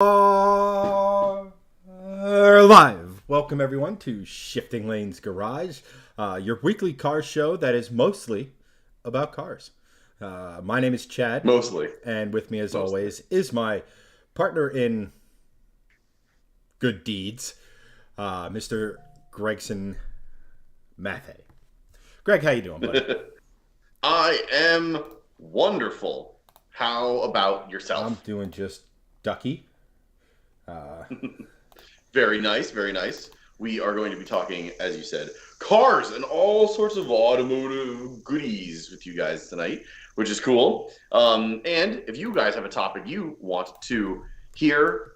Live. Welcome everyone to Shifting Lanes Garage, your weekly car show that is mostly about cars. My name is Chad. Mostly. And with me as Mostly. always is my partner in good deeds, Mr. Gregson Mathey. Greg, how you doing, buddy? I am wonderful. How about I'm yourself? doing just ducky. Very nice, very nice. We are going to be talking, as you said, cars and all sorts of automotive goodies with you guys tonight, which is cool. And if you guys have a topic you want to hear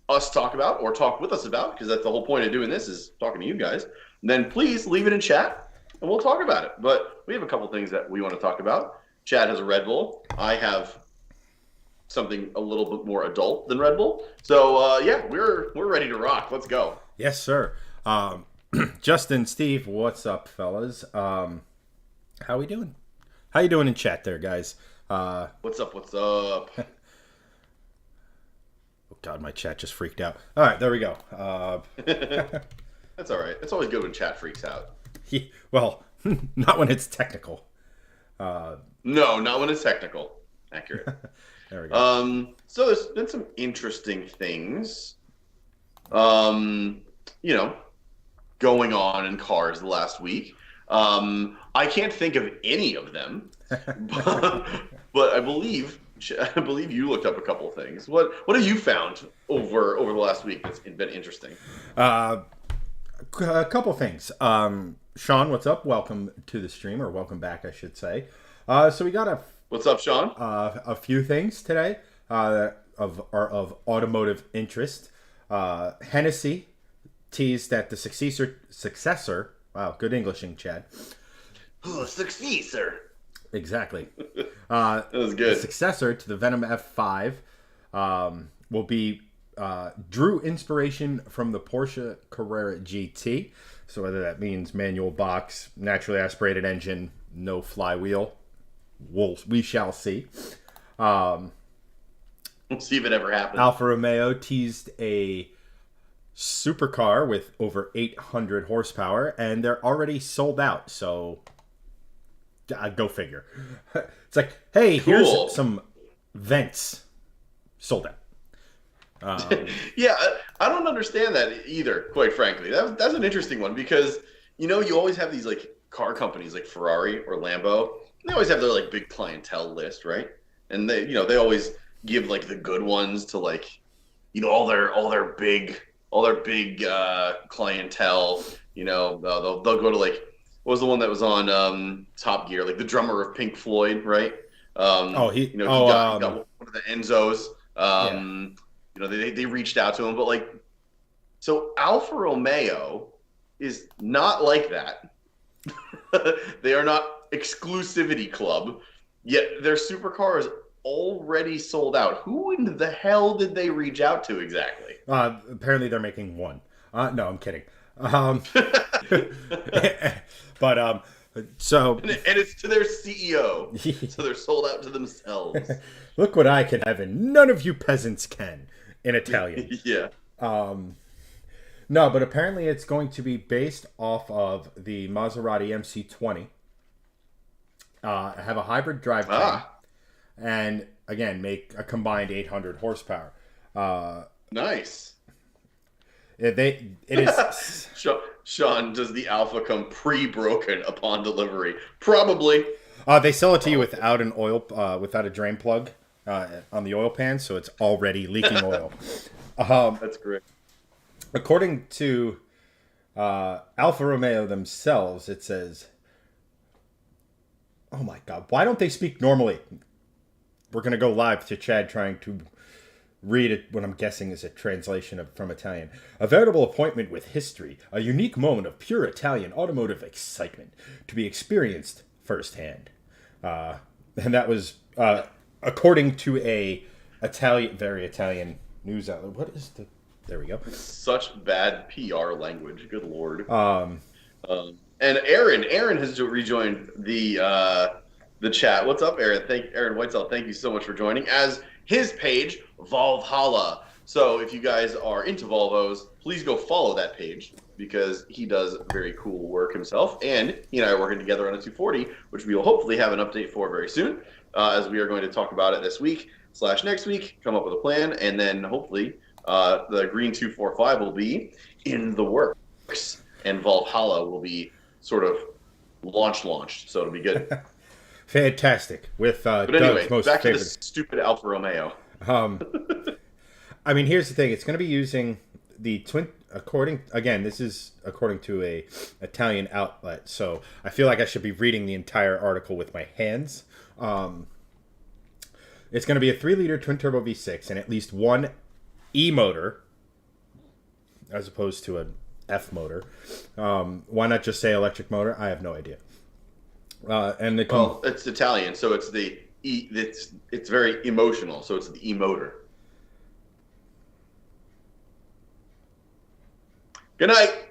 us talk about or talk with us about, because that's the whole point of doing this is talking to you guys, then please leave it in chat and we'll talk about it. But we have a couple things that we want to talk about. Chad has a Red Bull. I have something a little bit more adult than Red Bull. So yeah, we're ready to rock. Let's go. Yes, sir. Justin, Steve, what's up, fellas? How we doing? How you doing in chat there, guys? What's up? What's up? Oh God, my chat just freaked out. All right, there we go. That's all right. It's always good when chat freaks out. Well, not when it's technical. No, not when it's technical. Accurate. There we go. So there's been some interesting things, going on in cars the last week. I can't think of any of them, but I believe you looked up a couple of things. What have you found over the last week that's been interesting? A couple things. Sean, what's up? Welcome to the stream, or welcome back, I should say. So we got What's up, Sean? a few things today that are of automotive interest. Hennessy teased that the successor. Wow, good Englishing, Chad. Successor. Exactly. That was The good. successor to the Venom F5 will be drew inspiration from the Porsche Carrera GT. So whether that means manual box, naturally aspirated engine, no flywheel, we shall see. We'll see if it ever happens. Alfa Romeo teased a supercar with over 800 horsepower, and they're already sold out. So go figure. It's like, hey, Cool. here's some vents sold out. Yeah, I don't understand that either, quite frankly. That's an interesting one because, you always have these like car companies like Ferrari or Lambo. They always have their like big clientele list, right? And they always give like the good ones to like, all their big clientele. They'll go to like what was the one that was on Top Gear, like the drummer of Pink Floyd, right? He got one of the Enzos. They reached out to him, but like, so Alfa Romeo is not like that. They are not exclusivity club, yet their supercar is already sold out. Who in the hell did they reach out to exactly? Apparently, they're making one. No, I'm kidding. But so And it's to their CEO, so they're sold out to themselves. look what I can have, and none of you peasants can in Italian. Yeah. No, but apparently it's going to be based off of the Maserati MC20. Have a hybrid drivetrain, and again make a combined 800 horsepower. Nice. It is. Sean, does the Alpha come pre-broken upon delivery? Probably. They sell it to you without without a drain plug on the oil pan, so it's already leaking oil. That's great. According to Alfa Romeo themselves, it says, "Oh my God, why don't they speak normally?" We're gonna go live to Chad trying to read it. What I'm guessing is a translation from Italian. A veritable appointment with history, a unique moment of pure Italian automotive excitement to be experienced firsthand. And that was according to a very Italian news outlet. What is the? There we go. Such bad PR language. Good Lord. And Aaron has rejoined the chat. What's up, Aaron? Aaron Whitesell, thank you so much for joining. As his page, Valhalla, So if you guys are into Volvos, please go follow that page because he does very cool work himself. And he and I are working together on a 240, which we will hopefully have an update for very soon, as we are going to talk about it this week / next week, come up with a plan, and then hopefully the Green 245 will be in the works, and Valhalla will be sort of launched. So it'll be good. Fantastic. With But anyway, Doug's most back favorite. to the stupid Alfa Romeo. I mean, here's the thing. It's going to be using the twin. This is according to a Italian outlet. So I feel like I should be reading the entire article with my hands. It's going to be a 3-liter twin turbo V6 and at least one E motor, as opposed to an F motor. Why not just say electric motor? I have no idea. And Well, it's Italian, so it's the E. It's very emotional, so it's the E motor. Good night.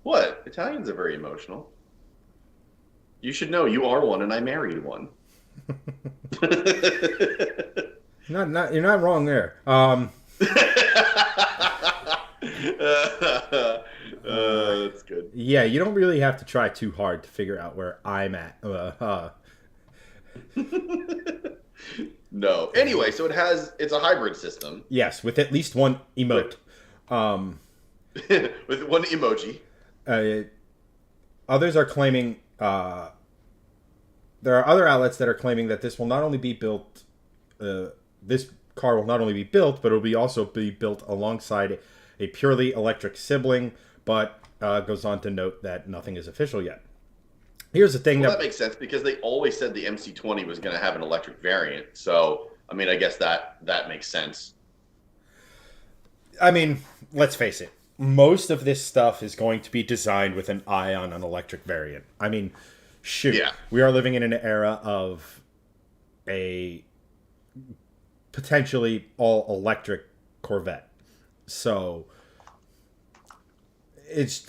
What? Italians are very emotional. You should know you are one, and I married one. you're not wrong there. That's good. Yeah, you don't really have to try too hard to figure out where I'm at. No. Anyway, so it's a hybrid system. Yes, with at least one emote. With one emoji. Others are claiming, there are other outlets that are claiming that this will not only be built, this car will not only be built, but it will also be built alongside a purely electric sibling, but goes on to note that nothing is official yet. Here's the thing. Well, that makes sense because they always said the MC20 was going to have an electric variant. So, I mean, I guess that makes sense. I mean, let's face it. Most of this stuff is going to be designed with an eye on an electric variant. I mean, shoot. Yeah. We are living in an era of a potentially all-electric Corvette. So, it's...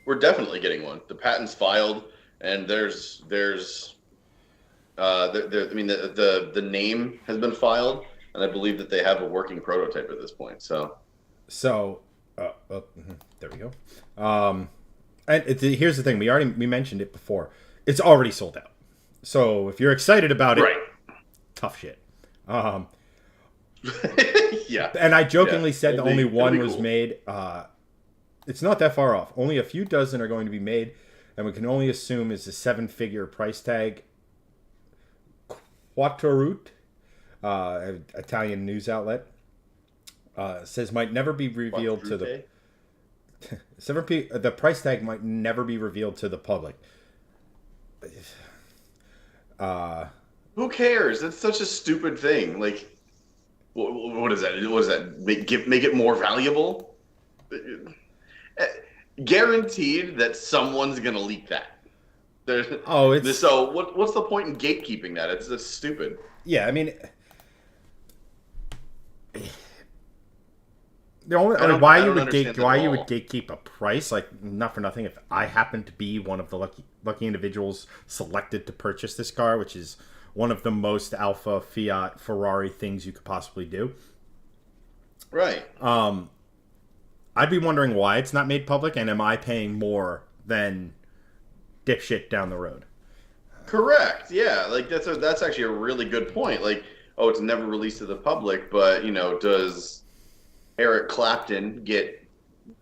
We're definitely getting one. The patent's filed, and there's I mean, the name has been filed, and I believe that they have a working prototype at this point. So there we go. And here's the thing: we mentioned it before. It's already sold out. So if you're excited about it, right. Tough shit. Yeah. And I jokingly said It'll that only one be was cool. made. It's not that far off. Only a few dozen are going to be made, and we can only assume is a 7-figure price tag. Quattroute, Italian news outlet, says might never be revealed to the the price tag might never be revealed to the public. Who cares? That's such a stupid thing. Like, what is that? What is that? Make it more valuable? Guaranteed that someone's gonna leak that. So what's the point in gatekeeping that? It's stupid. Yeah, I mean, why you would gatekeep a price? Like, not for nothing. If I happen to be one of the lucky individuals selected to purchase this car, which is one of the most alpha Fiat Ferrari things you could possibly do, right? I'd be wondering why it's not made public, and am I paying more than dipshit down the road? Correct. Yeah, like that's actually a really good point. Like, oh, it's never released to the public, but does Eric Clapton get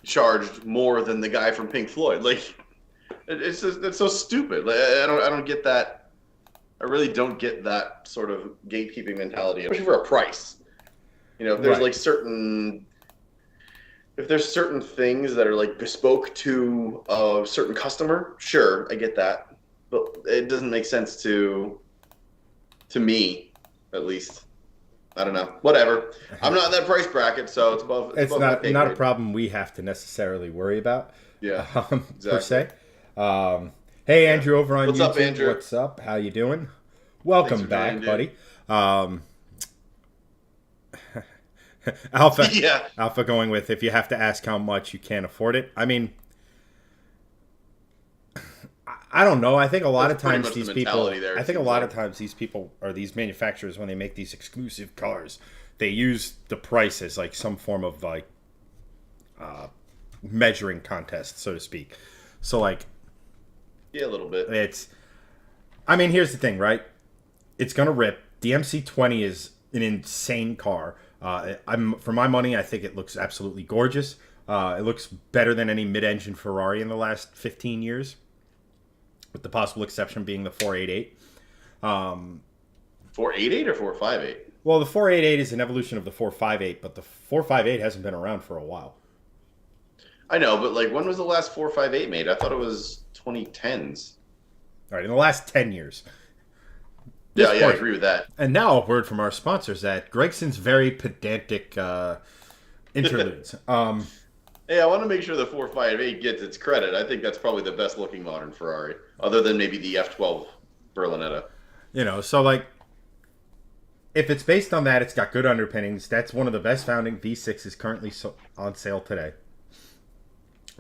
charged more than the guy from Pink Floyd? Like, it's so stupid. Like, I don't get that. I really don't get that sort of gatekeeping mentality, especially for a price. If there's like if there's certain things that are like bespoke to a certain customer, sure, I get that, but it doesn't make sense to me, at least. I don't know. Whatever. I'm not in that price bracket, so it's above. It's above not a problem we have to necessarily worry about. Yeah, exactly. Per se. Hey, Andrew, over on What's YouTube. up, Andrew? What's up? How you doing? Welcome back, joining, buddy. Alpha. Yeah. Alpha going with, if you have to ask how much, you can't afford it. I mean, I don't know. I think a lot That's of pretty times much the these people. mentality there, I it think a seems lot like. of times these people or these manufacturers, when they make these exclusive cars, they use the price as like some form of like measuring contest, so to speak. So like Yeah, a little bit. it's. I mean, here's the thing, right? It's gonna rip. The MC20 is an insane car. I'm for my money, I think it looks absolutely gorgeous. It looks better than any mid-engine Ferrari in the last 15 years, with the possible exception being the 488. 488 or 458? Well, the 488 is an evolution of the 458, but the 458 hasn't been around for a while. I know, but like, when was the last 458 made? I thought it was 2010s. All right, in the last 10 years. Yeah, This I part- agree with that. And now a word from our sponsors that Gregson's very pedantic interludes. Hey, I want to make sure the 458 gets its credit. I think that's probably the best looking modern Ferrari, other than maybe the F12 Berlinetta. So like, if it's based on that, it's got good underpinnings. That's one of the best founding V6s currently on sale today.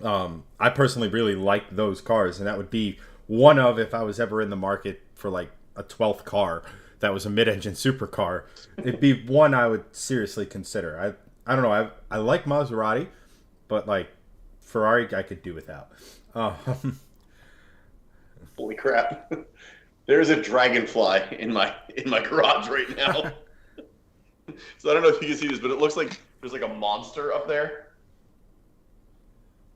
I personally really like those cars, and that would be one of, if I was ever in the market for like a 12th car that was a mid-engine supercar, it'd be one I would seriously consider. I don't know. I like Maserati, but like Ferrari, I could do without. Holy crap! There's a dragonfly in my garage right now. So I don't know if you can see this, but it looks like there's like a monster up there.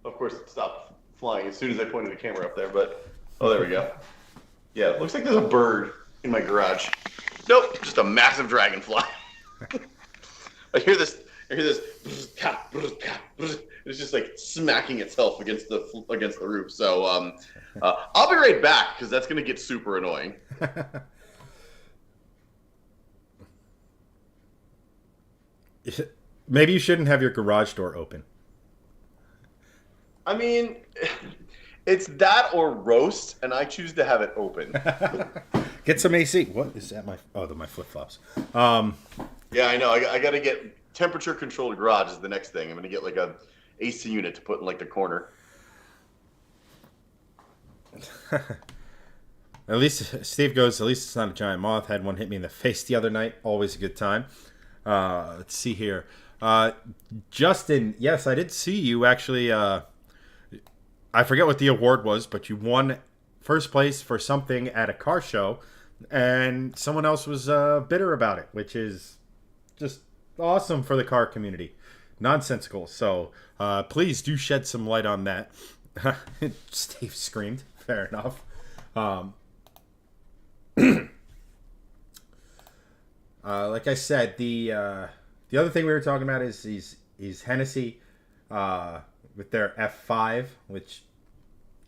Of course, it stopped flying as soon as I pointed the camera up there. But oh, there we go. Yeah, it looks like there's a bird in my garage. Nope, just a massive dragonfly. I hear this. It's just like smacking itself against the roof. So I'll be right back because that's gonna get super annoying. Maybe you shouldn't have your garage door open. I mean, it's that or roast, and I choose to have it open. Get some AC. What is that? My flip flops. Yeah, I know. I got to get temperature controlled garage is the next thing. I'm gonna get like a AC unit to put in like the corner. At least Steve goes. At least it's not a giant moth. Had one hit me in the face the other night. Always a good time. Let's see here. Justin, yes, I did see you actually. I forget what the award was, but you won first place for something at a car show, and someone else was bitter about it, which is just awesome for the car community. Nonsensical. So please do shed some light on that. Steve screamed. Fair enough. Like I said, the other thing we were talking about is Hennessy with their F5, which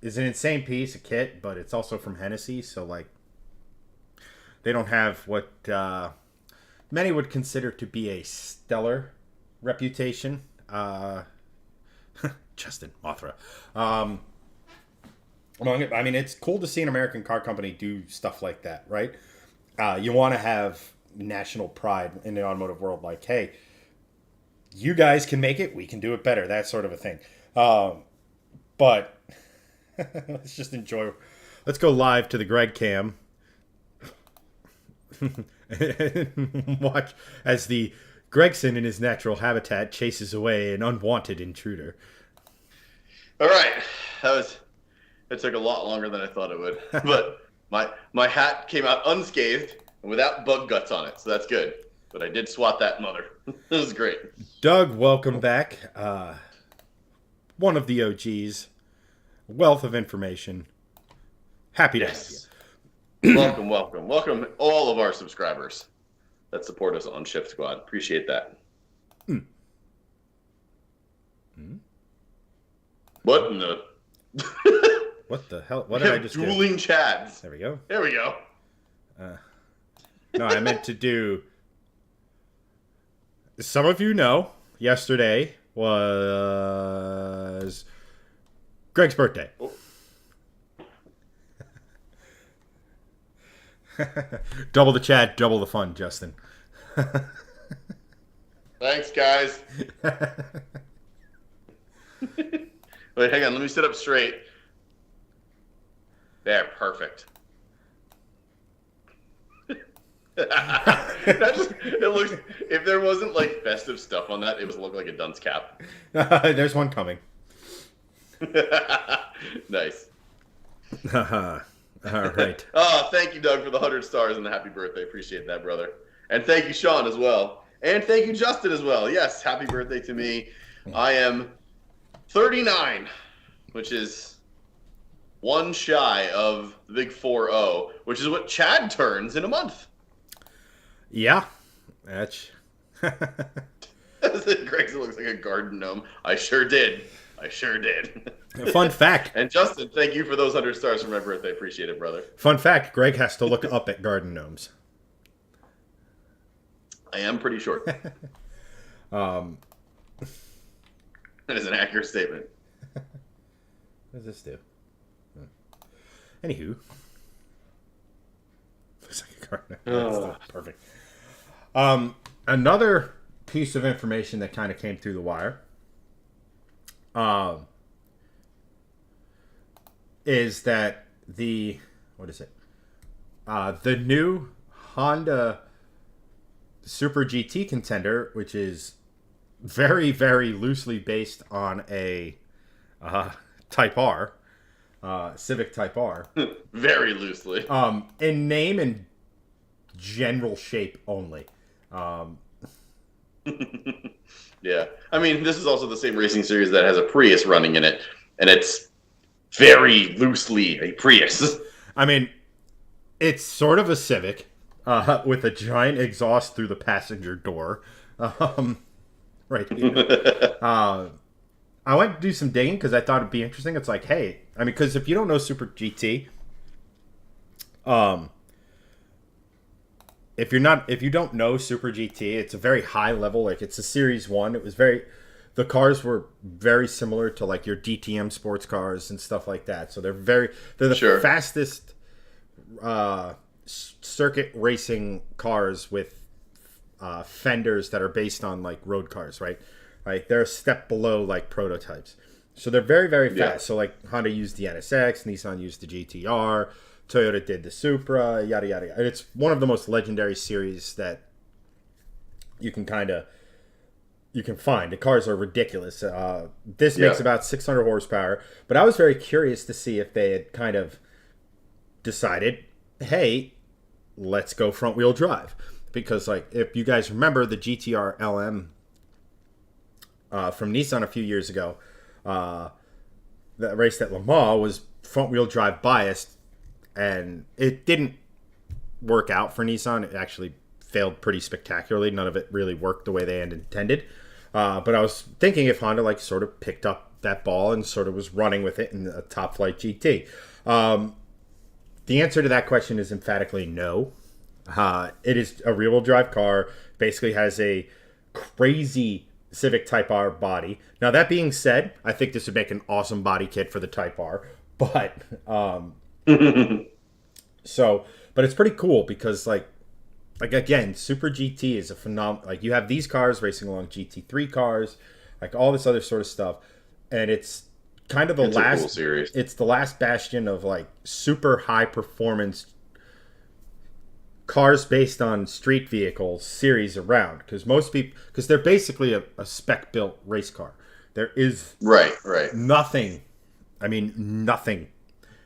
is an insane piece of kit, but it's also from Hennessy, so like they don't have what many would consider to be a stellar reputation. Justin Mothra. I mean, it's cool to see an American car company do stuff like that, right? You want to have national pride in the automotive world, like, hey, you guys can make it, we can do it better, that sort of a thing. But let's just enjoy. Let's go live to the Greg Cam. Watch as the Gregson in his natural habitat chases away an unwanted intruder. All right, that took a lot longer than I thought it would, but my hat came out unscathed and without bug guts on it, so that's good. But I did swat that mother. It was great. Doug, welcome back. One of the OGs, wealth of information. Happy to have you. Welcome all of our subscribers that support us on Shift Squad. Appreciate that. What in the? What the hell? What did I just do? Dueling Chads. There we go. There we go. No, I meant to do. Some of you know, yesterday was Greg's birthday. Oh. Double the chat, double the fun, Justin. Thanks, guys. Wait, hang on. Let me sit up straight. They're perfect. That just, it looks, if there wasn't like festive stuff on that, it would look like a dunce cap. There's one coming. Nice. All right. Oh, thank you, Doug, for the 100 stars and the happy birthday. Appreciate that, brother. And thank you, Sean, as well. And thank you, Justin, as well. Yes, happy birthday to me. I am 39, which is one shy of the big 4-0, which is what Chad turns in a month. Yeah. That's... Greg looks like a garden gnome. I sure did. Fun fact. And Justin, thank you for those 100 stars for my birthday. Appreciate it, brother. Fun fact, Greg has to look up at garden gnomes. I am pretty short. That is an accurate statement. What does this do? Anywho. Looks like a garden gnome. Perfect. Another piece of information that kind of came through the wire is that the new Honda Super GT Contender, which is very, very loosely based on a Type R, Civic Type R. Very loosely. In name and general shape only. Yeah. I mean, this is also the same racing series that has a Prius running in it, and it's very loosely a Prius. I mean, it's sort of a Civic with a giant exhaust through the passenger door. Right. I went to do some digging because I thought it'd be interesting. It's like, hey, I mean, because if you don't know Super GT, if you don't know Super GT, it's a very high level. Like, it's a Series 1. The cars were very similar to like your DTM sports cars and stuff like that. So they're the fastest circuit racing cars with fenders that are based on like road cars, right? Like, they're a step below like prototypes. So they're very, very fast. Yeah. So like Honda used the NSX, Nissan used the GTR, Toyota did the Supra, yada, yada, yada. It's one of the most legendary series that you can find. The cars are ridiculous. This makes about 600 horsepower. But I was very curious to see if they had kind of decided, hey, let's go front wheel drive. Because like, if you guys remember the GTR LM from Nissan a few years ago, that race at Le Mans was front wheel drive biased, and it didn't work out for Nissan. It actually failed pretty spectacularly. None of it really worked the way they had intended. But I was thinking if Honda like sort of picked up that ball and sort of was running with it in a Top Flight GT. The answer to that question is emphatically no. It is a rear-wheel drive car. Basically has a crazy Civic Type R body. Now, that being said, I think this would make an awesome body kit for the Type R. But but it's pretty cool because like again, Super GT is a phenomenal. Like, you have these cars racing along GT3 cars, like all this other sort of stuff, and it's kind of the last. Cool series. It's the last bastion of like super high performance cars based on street vehicles series around, because they're basically a spec built race car. There is nothing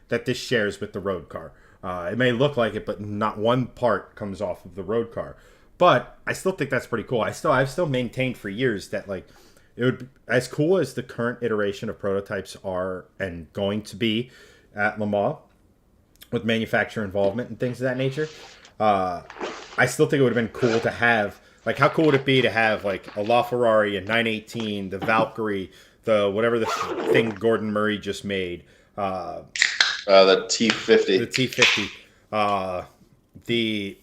that this shares with the road car. It may look like it, but not one part comes off of the road car. But I still think that's pretty cool. I've still maintained for years that like it would be, as cool as the current iteration of prototypes are and going to be at Le Mans with manufacturer involvement and things of that nature. I still think it would have been cool to have, like, how cool would it be to have like a LaFerrari, a 918, the Valkyrie, the whatever the thing Gordon Murray just made. The T50. The T50. The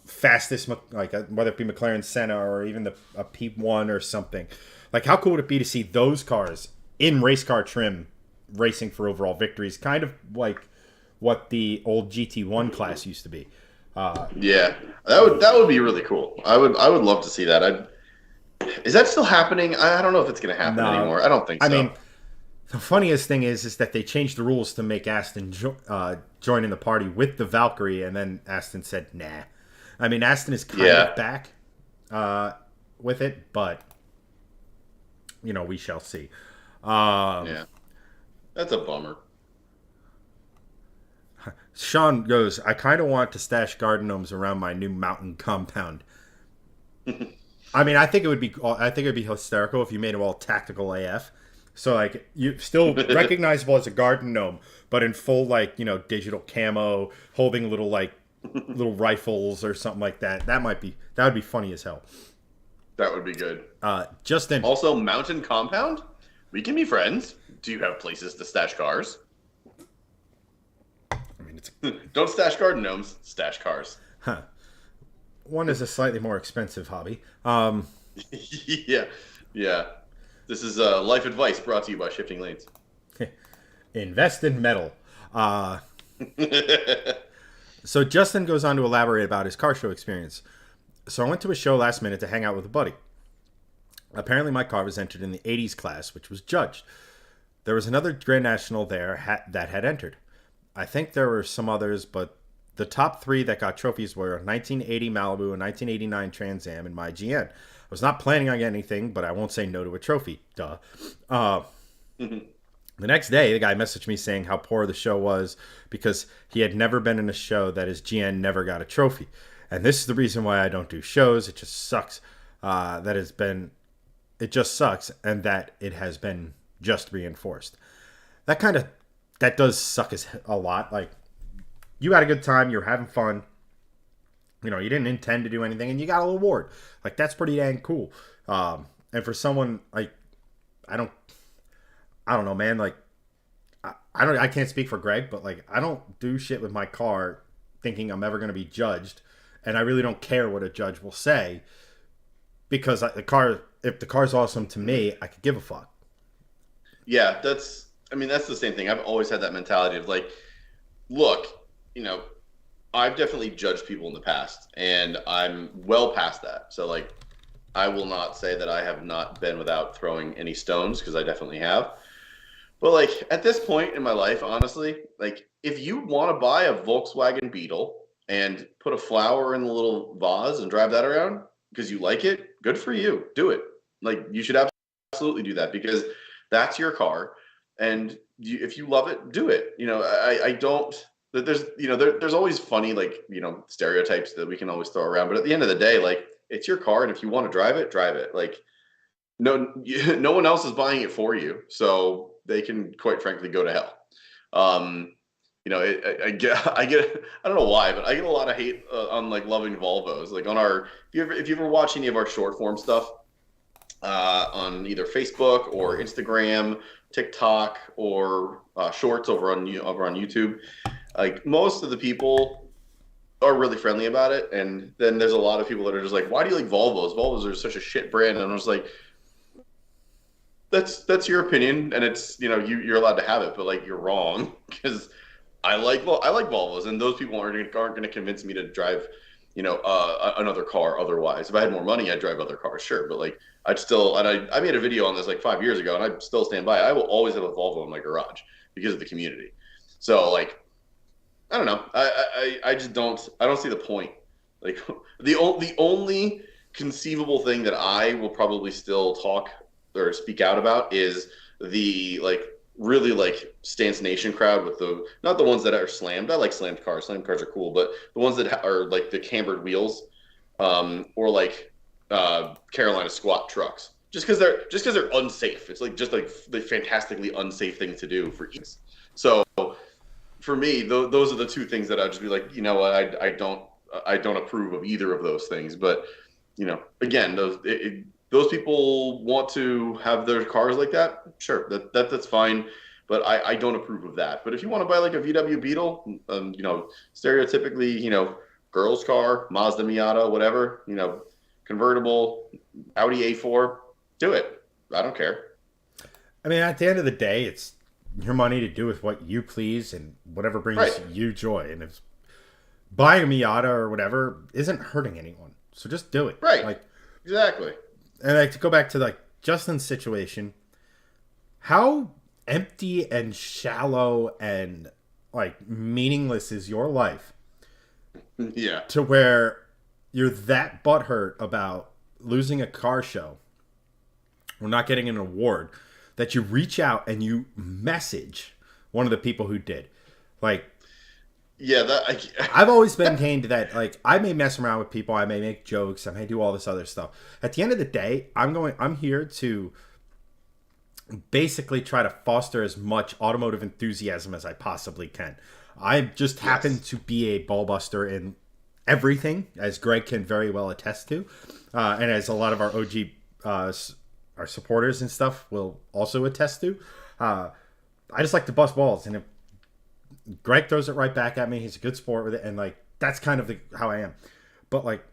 fastest, like whether it be McLaren Senna or even a P1 or something. Like, how cool would it be to see those cars in race car trim racing for overall victories? Kind of like what the old GT1 class used to be. Yeah, that would be really cool. I would love to see that. Is that still happening? I don't know if it's going to happen anymore. I don't think so. I mean, The funniest thing is that they changed the rules to make Aston join in the party with the Valkyrie, and then Aston said, "Nah." I mean, Aston is kind Yeah, of back uh, with it, but we shall see. Um, yeah, that's a bummer. Sean goes, "I kind of want to stash garden gnomes around my new mountain compound." I mean, I think it would be hysterical if you made them all tactical AF. So like you still recognizable as a garden gnome, but in full like digital camo, holding little rifles or something like that. That would be funny as hell. That would be good. Justin, Also, mountain compound. We can be friends. Do you have places to stash cars? I mean it's Don't stash garden gnomes. Stash cars. huh. One is a slightly more expensive hobby. Yeah, yeah. This is life advice brought to you by Shifting Lanes. Invest in metal. Uh, so Justin goes on to elaborate about his car show experience. So I went to a show last minute to hang out with a buddy. Apparently, my car was entered in the 80s class, which was judged. There was another Grand National there that had entered. I think there were some others, but the top three that got trophies were a 1980 Malibu, a 1989 Trans Am, and my GN. I was not planning on getting anything, but I won't say no to a trophy. Duh. Uh, the next day, the guy messaged me saying how poor the show was because he had never been in a show that his GN never got a trophy. And this is the reason why I don't do shows. It just sucks. It just sucks, and that it has been just reinforced. That does suck a lot. Like, you had a good time, you're having fun. You didn't intend to do anything, and you got a little award. Like, that's pretty dang cool. And for someone like, I don't, I don't know, man. Like, I can't speak for Greg, but like, I don't do shit with my car thinking I'm ever going to be judged, and I really don't care what a judge will say because if the car's awesome to me, I could give a fuck. Yeah, that's the same thing. I've always had that mentality of like, look, I've definitely judged people in the past, and I'm well past that. So like, I will not say that I have not been without throwing any stones because I definitely have. But like at this point in my life, honestly, like if you want to buy a Volkswagen Beetle and put a flower in the little vase and drive that around because you like it, good for you. Do it. Like you should absolutely do that because that's your car, and if you love it, do it. I don't. There's always funny like stereotypes that we can always throw around, but at the end of the day, like it's your car, and if you want to drive it, drive it. Like no one else is buying it for you, so they can quite frankly go to hell. I get I don't know why, but I get a lot of hate on like loving Volvos. Like on our if you ever watch any of our short form stuff on either Facebook or Instagram, TikTok, or Shorts over on YouTube, like most of the people are really friendly about it, and then there's a lot of people that are just like, "Why do you like Volvos? Volvos are such a shit brand." And I was like, "That's your opinion, and it's you're allowed to have it, but like you're wrong because I like Volvos, and those people aren't going to convince me to drive another car. Otherwise, if I had more money, I'd drive other cars, sure, but like I'd still. And I made a video on this like 5 years ago, and I still stand by it. I will always have a Volvo in my garage because of the community. So like, I don't know. I just I don't see the point. Like the only conceivable thing that I will probably still talk or speak out about is the like really like Stance Nation crowd with the not the ones that are slammed. I like slammed cars. Slammed cars are cool, but the ones that are like the cambered wheels, or like Carolina squat trucks. Just because they're unsafe. It's like just like the fantastically unsafe thing to do for ease. So for me, those are the two things that I'd just be like, what, I don't approve of either of those things. But again, those people want to have their cars like that. Sure, that's fine. But I don't approve of that. But if you want to buy like a VW Beetle, stereotypically, girl's car, Mazda Miata, whatever, convertible, Audi A4, do it. I don't care. I mean, at the end of the day, it's your money to do with what you please and whatever brings Right. you joy. And if buying a Miata or whatever isn't hurting anyone, so just do it. Right. Like, Exactly. and like to go back to like Justin's situation, how empty and shallow and like meaningless is your life Yeah. to where you're that butthurt about losing a car show or not getting an award that you reach out and you message one of the people who did. Like, Yeah, I've always maintained that, like, I may mess around with people, I may make jokes, I may do all this other stuff. At the end of the day, I'm here to basically try to foster as much automotive enthusiasm as I possibly can. I just happen to be a ballbuster in everything, as Greg can very well attest to, and as a lot of our OG, our supporters and stuff will also attest to. I just like to bust balls, and if Greg throws it right back at me, he's a good sport with it, and like that's kind of how I am. But like,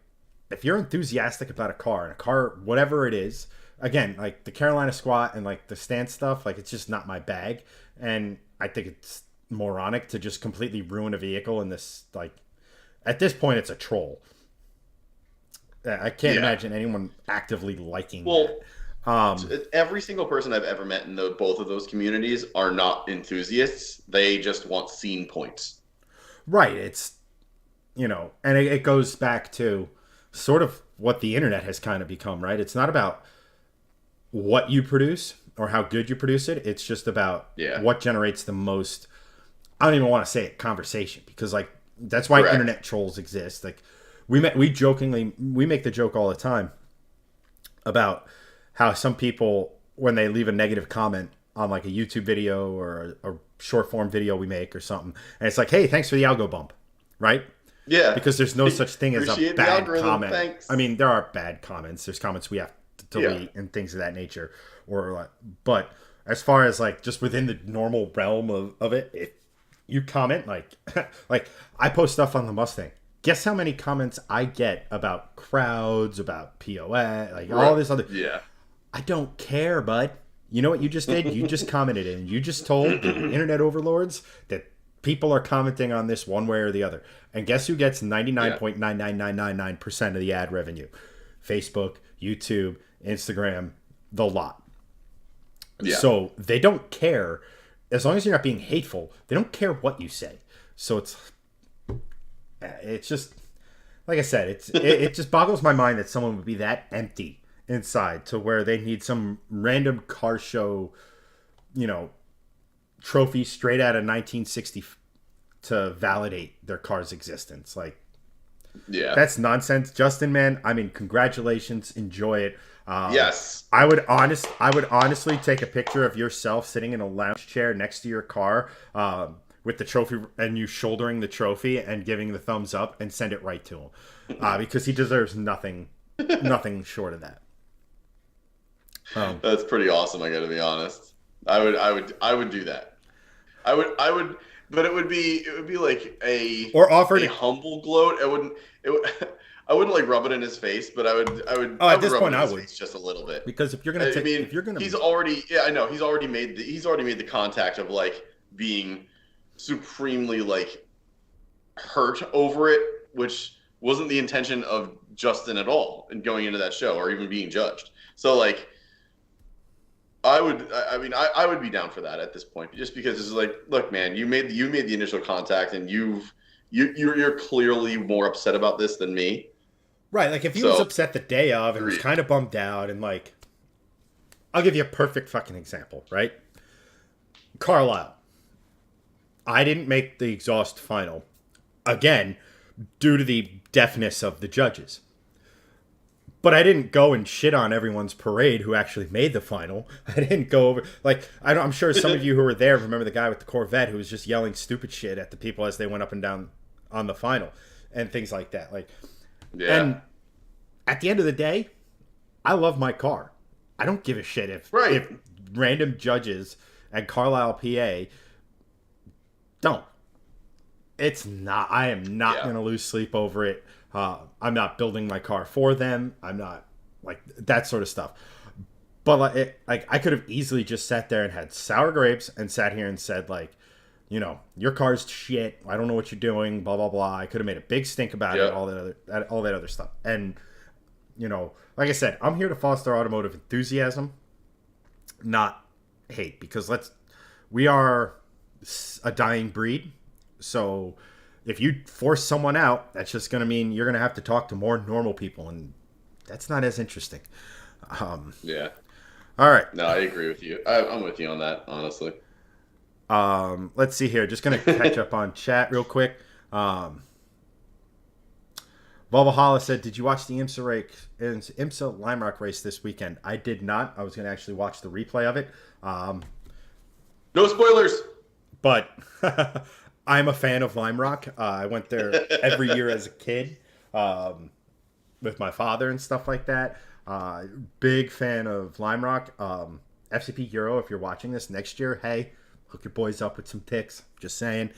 if you're enthusiastic about a car, whatever it is, again, like the Carolina squat and like the stance stuff, like it's just not my bag, and I think it's moronic to just completely ruin a vehicle in this, like, at this point it's a troll. I can't imagine anyone actively liking that. Every single person I've ever met in both of those communities are not enthusiasts. They just want scene points. Right. It's, and it goes back to sort of what the internet has kind of become, right? It's not about what you produce or how good you produce it. It's just about what generates the most, I don't even want to say it, conversation, because like that's why internet trolls exist. Like we make the joke all the time about how some people, when they leave a negative comment on like a YouTube video or a short form video we make or something, and it's like, hey, thanks for the algo bump, right? Yeah. Because there's no such thing as a bad comment. Thanks. I mean, there are bad comments. There's comments we have to delete and things of that nature. But as far as like just within the normal realm of it, if you comment like like I post stuff on the Mustang. Guess how many comments I get about crowds, about POS, like all this other. Yeah. I don't care, bud. You know what you just did? You just commented and you just told the internet overlords that people are commenting on this one way or the other. And guess who gets 99.99999% of the ad revenue? Facebook, YouTube, Instagram, the lot. Yeah. So they don't care. As long as you're not being hateful, they don't care what you say. So it's just, like I said, it just boggles my mind that someone would be that empty inside to where they need some random car show, trophy straight out of 1960 to validate their car's existence. Like, that's nonsense. Justin, man, I mean, congratulations. Enjoy it. Yes. I would honestly take a picture of yourself sitting in a lounge chair next to your car, with the trophy and you shouldering the trophy and giving the thumbs up and send it right to him, because he deserves nothing short of that. That's pretty awesome. I got to be honest. I would do that. I would, but it would be like a humble gloat. I wouldn't like rub it in his face, but I would. Oh, at this point, I would just a little bit, because if you're gonna, he's already made the contact of like being supremely like hurt over it, which wasn't the intention of Justin at all in going into that show or even being judged. So like, I would be down for that at this point, just because it's like, look, man, you made the initial contact, and you're clearly more upset about this than me. Right, like if he was upset the day of and was kind of bummed out, and like, I'll give you a perfect fucking example, right? Carlisle. I didn't make the exhaust final, again, due to the deafness of the judges. But I didn't go and shit on everyone's parade who actually made the final. I didn't go over, like, I'm sure some of you who were there remember the guy with the Corvette who was just yelling stupid shit at the people as they went up and down on the final and things like that. Like, and at the end of the day, I love my car. I don't give a shit if random judges at Carlisle, PA don't. It's not, I am not going to lose sleep over it. I'm not building my car for them. I'm not like that sort of stuff. But like I could have easily just sat there and had sour grapes and sat here and said like, your car's shit. I don't know what you're doing. Blah blah blah. I could have made a big stink about it. All that other stuff. And like I said, I'm here to foster automotive enthusiasm, not hate. Because we are a dying breed. So if you force someone out, that's just going to mean you're going to have to talk to more normal people, and that's not as interesting. Yeah. All right. No, I agree with you. I'm with you on that, honestly. Let's see here. Just going to catch up on chat real quick. Volvalhalla said, "Did you watch the IMSA Lime Rock race this weekend?" I did not. I was going to actually watch the replay of it. No spoilers. But I'm a fan of Lime Rock. I went there every year as a kid with my father and stuff like that. Big fan of Lime Rock. FCP Euro, if you're watching this next year, hey, hook your boys up with some picks. Just saying.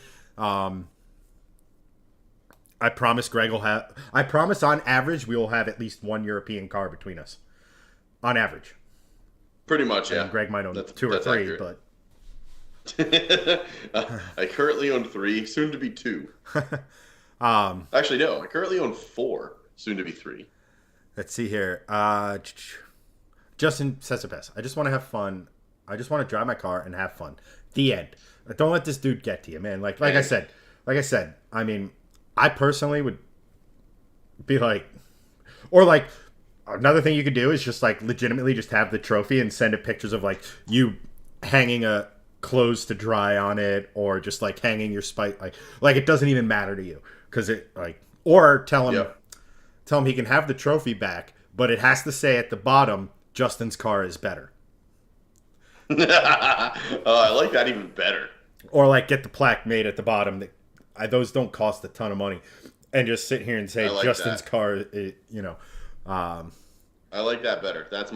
I promise Greg will have. I promise on average we will have at least one European car between us. On average. Pretty much, yeah. And Greg might own two or three, accurate. But I currently own 3, soon to be 2. Actually, no. I currently own 4, soon to be 3. Let's see here. Justin says it best. I just want to have fun. I just want to drive my car and have fun. The end. Don't let this dude get to you, man. Like I said. I mean, I personally would be like, or like another thing you could do is just like legitimately just have the trophy and send it pictures of like you hanging a clothes to dry on it, or just like hanging your spike, like it doesn't even matter to you because it like, or tell him he can have the trophy back, but it has to say at the bottom, Justin's car is better. I like that even better. Or like get the plaque made at the bottom. Those don't cost a ton of money, and just sit here and say like Justin's car. I like that better. That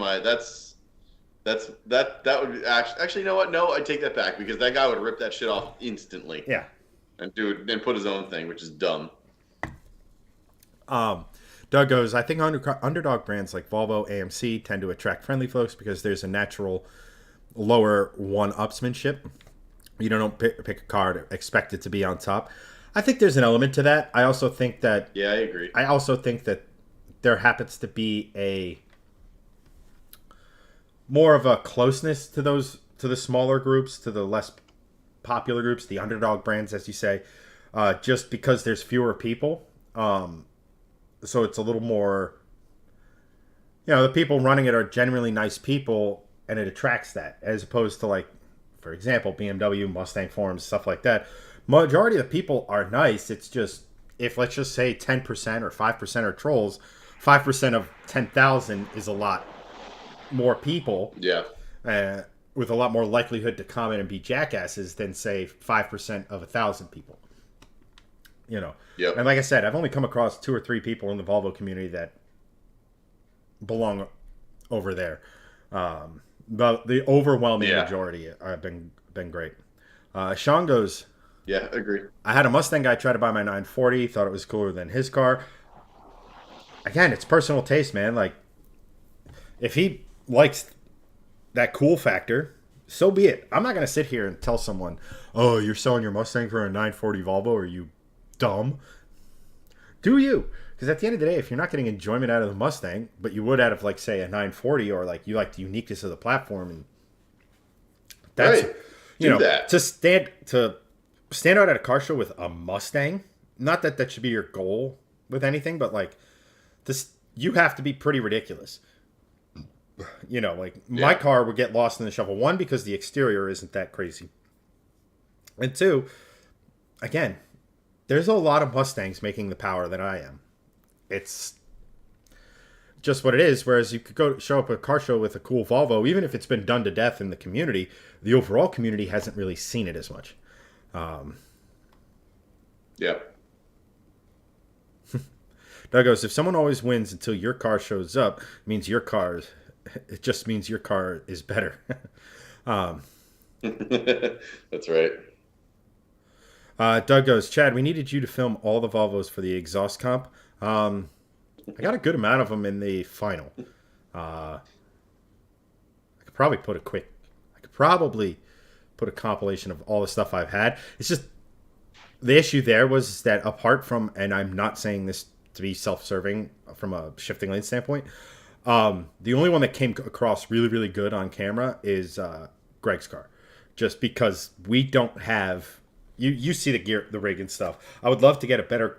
would actually, you know what? No, I take that back because that guy would rip that shit off instantly. Yeah, and put his own thing, which is dumb. Doug goes, I think underdog brands like Volvo, AMC tend to attract friendly folks because there's a natural lower one-upsmanship. You don't pick a car to expect it to be on top. I think there's an element to that. I also think that... Yeah, I agree. I also think that there happens to be a... more of a closeness to the smaller groups, to the less popular groups, the underdog brands, as you say, just because there's fewer people. So it's a little more... the people running it are genuinely nice people, and it attracts that, as opposed to, like, for example, BMW, Mustang forums, stuff like that. Majority of the people are nice. It's just, if let's just say 10% or 5% are trolls, 5% of 10,000 is a lot more people. Yeah. With a lot more likelihood to comment and be jackasses than, say, 5% of 1,000 people. Yep. And like I said, I've only come across 2 or 3 people in the Volvo community that belong over there. The overwhelming majority have been great. Sean goes, yeah, agree. I had a Mustang guy try to buy my 940, thought it was cooler than his car. Again, it's personal taste, man. Like, if he likes that cool factor, so be it. I'm not going to sit here and tell someone, oh, you're selling your Mustang for a 940 Volvo, are you dumb? Do you? Because at the end of the day, if you're not getting enjoyment out of the Mustang, but you would out of, like, say, a 940, or like you like the uniqueness of the platform, and that's that. to stand out at a car show with a Mustang. Not that that should be your goal with anything, but like this, you have to be pretty ridiculous. My car would get lost in the shuffle. 1, because the exterior isn't that crazy, and 2, again, there's a lot of Mustangs making the power that I am. It's just what it is. Whereas you could show up at a car show with a cool Volvo, even if it's been done to death in the community, the overall community hasn't really seen it as much. Yeah. Doug goes, if someone always wins until your car shows up, it just means your car is better. That's right. Doug goes, Chad, we needed you to film all the Volvos for the exhaust comp. I got a good amount of them in the final. I could probably put a compilation of all the stuff I've had. It's just the issue there was that apart from, and I'm not saying this to be self-serving from a shifting lane standpoint, the only one that came across really, really good on camera is Greg's car. just because we don't have you see the gear, the rig and stuff. I would love to get a better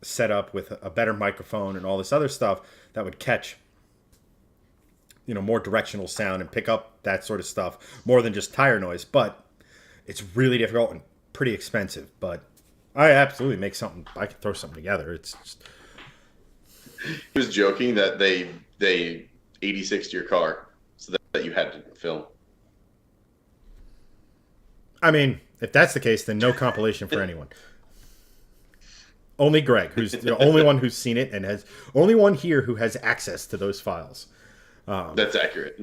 setup with a better microphone and all this other stuff that would catch more directional sound and pick up that sort of stuff more than just tire noise. But it's really difficult and pretty expensive. But I absolutely make something. I could throw something together. It's just... He was joking that they 86'd your car so that you had to film. I mean, if that's the case, then no compilation for anyone. Only Greg, who's the only one who's seen it and has only one here who has access to those files. That's accurate.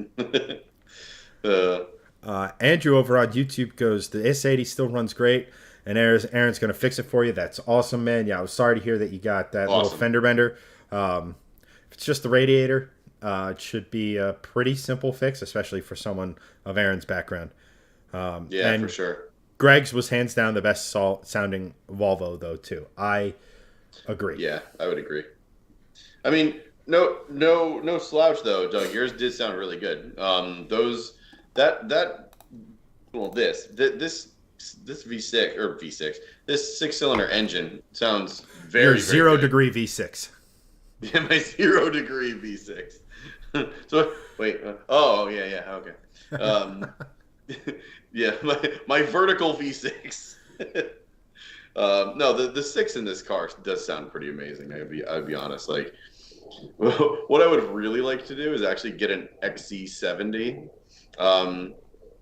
Andrew over on YouTube goes, the S80 still runs great, and Aaron's going to fix it for you. That's awesome, man. Yeah, I was sorry to hear that you got that little fender bender. If it's just the radiator, it should be a pretty simple fix, especially for someone of Aaron's background. Yeah, for sure. Greg's was hands down the best sounding Volvo, though, too. I agree. Yeah, I would agree. I mean, no slouch though, Doug. Yours did sound really good. This V6 or V6, this 6-cylinder engine sounds very zero good. Degree V6. Yeah, my 0 degree V6. So wait, okay. Yeah, my vertical V6. No, the 6 in this car does sound pretty amazing. I'd be honest. Like, what I would really like to do is actually get an XC70,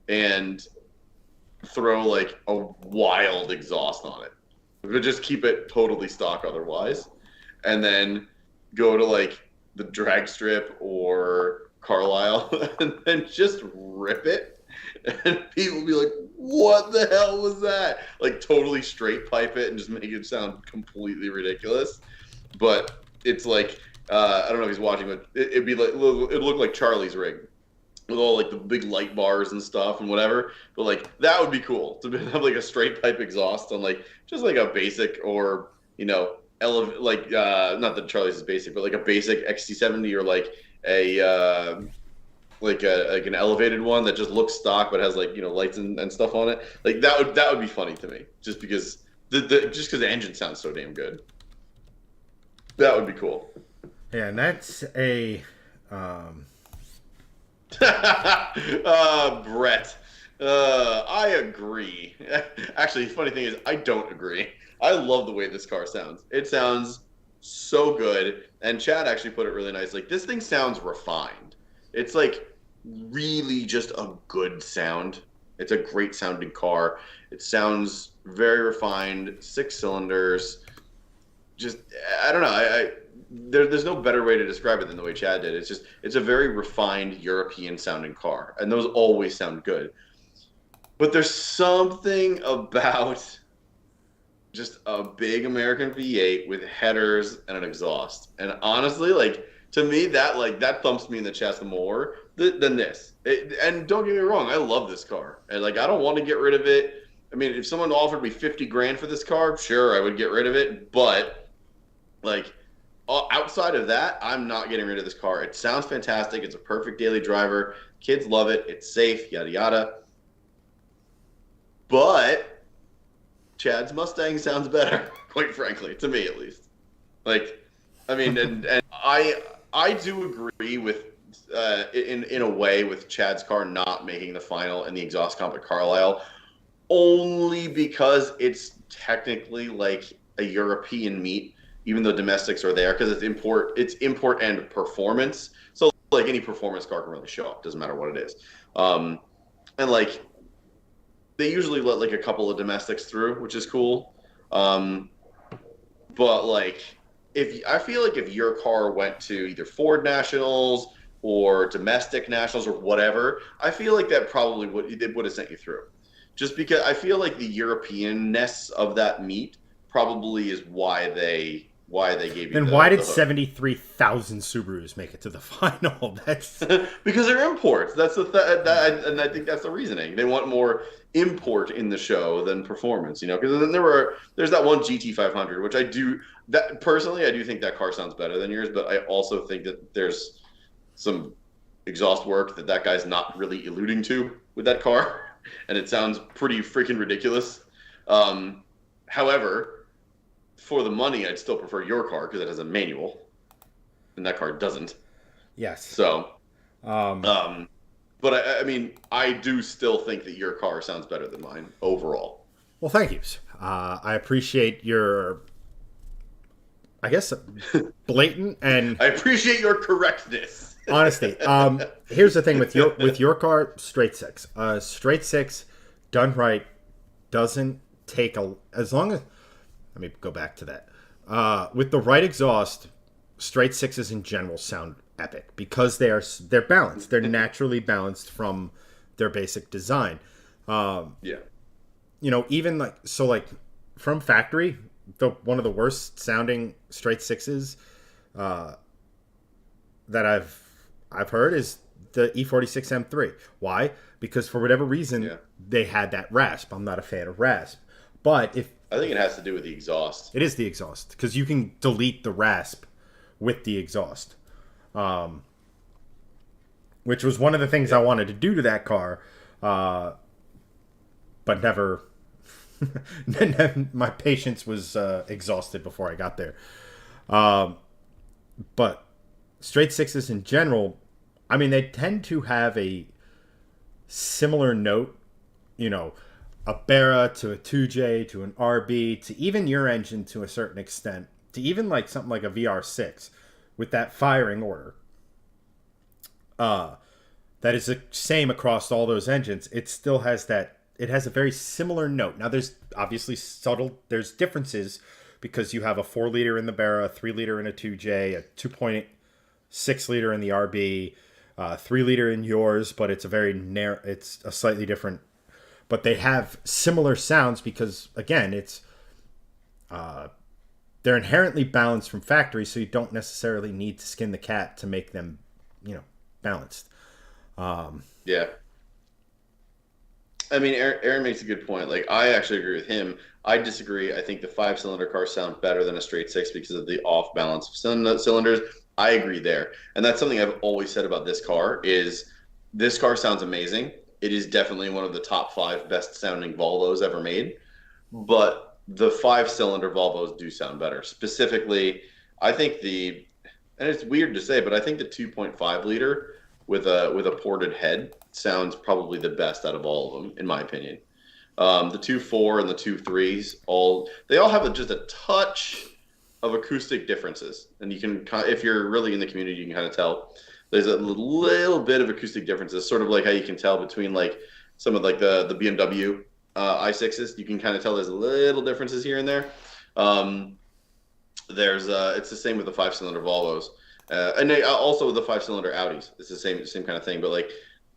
and throw like a wild exhaust on it, but just keep it totally stock otherwise, and then go to like the drag strip or Carlisle and then just rip it. And people be like, what the hell was that? Like, totally straight pipe it and just make it sound completely ridiculous. But it's like, I don't know if he's watching, but it'd be like, it'd look like Charlie's rig with all like the big light bars and stuff and whatever. But like, that would be cool to have like a straight pipe exhaust on like, just like a basic or, not that Charlie's is basic, but like a basic XC70 or like a, like an elevated one that just looks stock but has like lights and stuff on it. Like that would be funny to me, just because the engine sounds so damn good. That would be cool. Yeah, and that's a Brett. I agree. Actually, the funny thing is I don't agree. I love the way this car sounds. It sounds so good, and Chad actually put it really nice. Like, this thing sounds refined. It's like really just a good sound. It's a great sounding car. It sounds very refined, 6 cylinders. Just, I don't know. There's no better way to describe it than the way Chad did. It's a very refined European sounding car, and those always sound good. But there's something about just a big American V8 with headers and an exhaust. And honestly, like, to me, that thumps me in the chest more than this. And don't get me wrong, I love this car, and like, I don't want to get rid of it. I mean, if someone offered me $50,000 for this car, sure, I would get rid of it. But like, outside of that, I'm not getting rid of this car. It sounds fantastic. It's a perfect daily driver. Kids love it. It's safe. Yada yada. But Chad's Mustang sounds better, quite frankly, to me at least. Like, I mean, and I do agree with, in a way, with Chad's car not making the final and the exhaust comp at Carlisle, only because it's technically like a European meet, even though domestics are there, because it's import and performance. So like, any performance car can really show up, doesn't matter what it is. And like, they usually let like a couple of domestics through, which is cool. But like, I feel like if your car went to either Ford Nationals or domestic nationals or whatever, I feel like that probably would have sent you through. Just because I feel like the European-ness of that meet probably is why they gave you. And why did 73,000 Subarus make it to the final? That's because they're imports. That's and I think that's the reasoning. They want more import in the show than performance, because then there's that one GT500, which I do think that car sounds better than yours, but I also think that there's some exhaust work that guy's not really alluding to with that car. and it sounds pretty freaking ridiculous. Um, However, for the money, I'd still prefer your car because it has a manual, and that car doesn't. Yes. So, Um, um, but I mean, I do still think that your car sounds better than mine overall. well, thank you. I appreciate your, I guess, blatant and I appreciate your correctness. honesty. Here's the thing with your car, straight six. Straight six, done right, doesn't take a as long as. Let me go back to that. With the right exhaust, straight sixes in general sound epic because they're balanced. They're naturally balanced from their basic design. Yeah. Even like from factory, the one of the worst sounding straight sixes that I've heard is the E46 M3. Why? Because for whatever reason Yeah. they had that rasp. I'm not a fan of rasp, but if I think it has to do with the exhaust. it is the exhaust, because you can delete the rasp with the exhaust, which was one of the things I wanted to do to that car, but never. My patience was exhausted before I got there. But straight sixes in general, I mean, they tend to have a similar note, a Barra to a 2J to an RB to even your engine to a certain extent, to even like something like a VR6 with that firing order. That is the same across all those engines. It still has that. It has a very similar note. Now, there's obviously there's differences because you have a 4-liter in the Barra, a 3-liter in a 2J, a 2.6-liter in the RB, 3-liter in yours, but it's a very narrow. It's a slightly different. But they have similar sounds because, again, they're inherently balanced from factory, so you don't necessarily need to skin the cat to make them, balanced. Yeah. I mean, Aaron makes a good point. Like, I actually agree with him. I disagree. I think the 5-cylinder cars sound better than a straight six because of the off balance of cylinders. I agree there, and that's something I've always said about this car. Is this car sounds amazing. It is definitely one of the top 5 best sounding Volvos ever made. But the 5-cylinder Volvos do sound better. Specifically, I think and it's weird to say, but I think the 2.5 liter with a ported head sounds probably the best out of all of them, in my opinion. The 2.4 and the 2.3s, they all have just a touch of acoustic differences, and you can, if you're really in the community, you can kind of tell. There's a little bit of acoustic differences, sort of like how you can tell between like some of like the BMW i6s. You can kind of tell there's little differences here and there. It's the same with the 5-cylinder Volvos. And also with the 5-cylinder Audis, it's the same kind of thing. But like,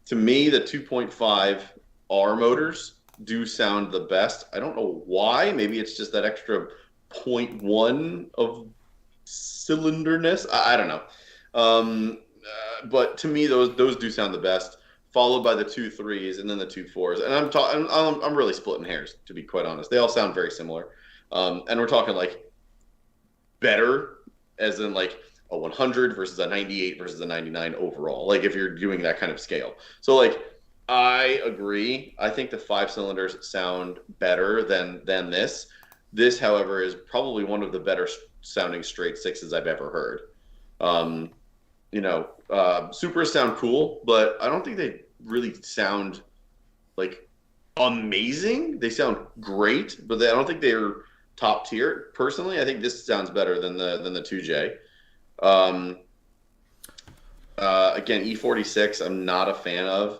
to me, the 2.5 R motors do sound the best. I don't know why. Maybe it's just that extra 0.1 of cylinderness. I don't know. But to me, those do sound the best, followed by the 2.3s and then the 2.4s. And I'm really splitting hairs, to be quite honest. They all sound very similar. And we're talking like better, as in like a 100 versus a 98 versus a 99 overall, like if you're doing that kind of scale. So like, I agree. I think the 5-cylinders sound better than this. This, however, is probably one of the better sounding straight sixes I've ever heard. Supras sound cool, but I don't think they really sound like amazing. They sound great, but I don't think they're top tier. Personally, I think this sounds better than the 2J. Again, E46, I'm not a fan of.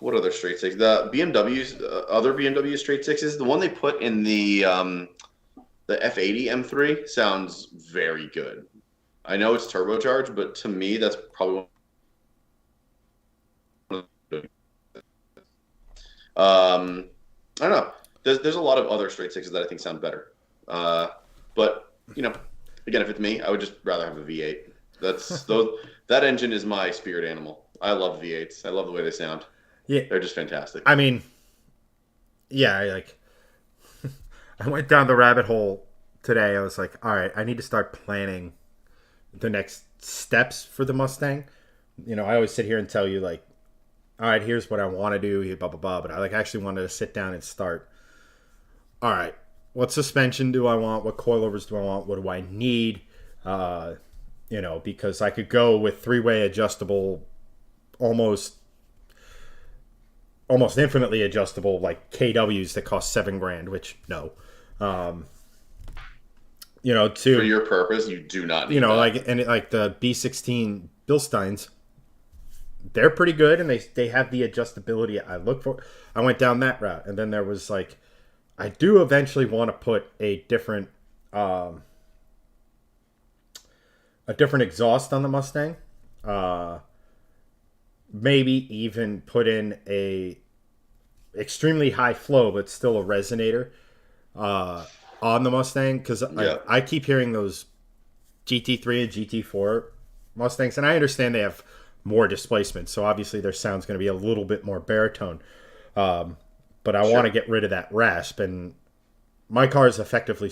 What other straight six? The BMW's other BMW straight sixes. The one they put in the F80 M3 sounds very good. I know it's turbocharged, but to me, that's probably one of the, I don't know. There's a lot of other straight sixes that I think sound better. But again, if it's me, I would just rather have a V8. That engine is my spirit animal. I love V8s. I love the way they sound. Yeah, they're just fantastic. I mean, yeah, I went down the rabbit hole today. I was like, all right, I need to start planning the next steps for the Mustang. I always sit here and tell you, like, all right, here's what I want to do, blah blah blah. But I like actually wanted to sit down and start. All right, what suspension do I want? What coilovers do I want? What do I need? Because I could go with three-way adjustable, almost infinitely adjustable, like KWs that cost $7,000, which no. For your purpose, you do not need that. like the B16 Bilsteins, they're pretty good, and they have the adjustability I look for. I went down that route, and then there was like, I do eventually want to put a different exhaust on the Mustang. Maybe even put in a extremely high flow, but still a resonator on the Mustang, because I keep hearing those GT3 and GT4 Mustangs, and I understand they have more displacement, so obviously their sound's going to be a little bit more baritone. But I want to get rid of that rasp, and my car is effectively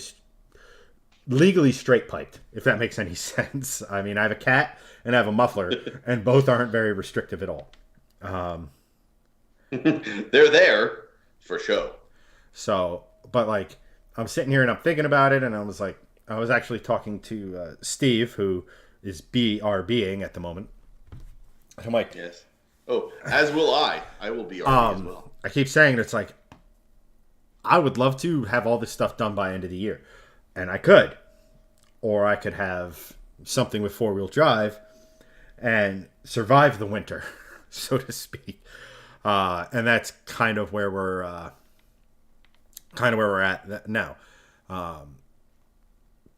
legally straight piped, if that makes any sense. I mean, I have a cat and I have a muffler, and both aren't very restrictive at all. They're there for show. So, but like, I'm sitting here and I'm thinking about it, and I was actually talking to Steve, who is BRBing at the moment. I'm like, yes. Oh, as will I. I will be RB as well. I keep saying it's like, I would love to have all this stuff done by end of the year, and I could, or I could have something with 4-wheel drive and survive the winter, so to speak. And that's kind of where we're at now.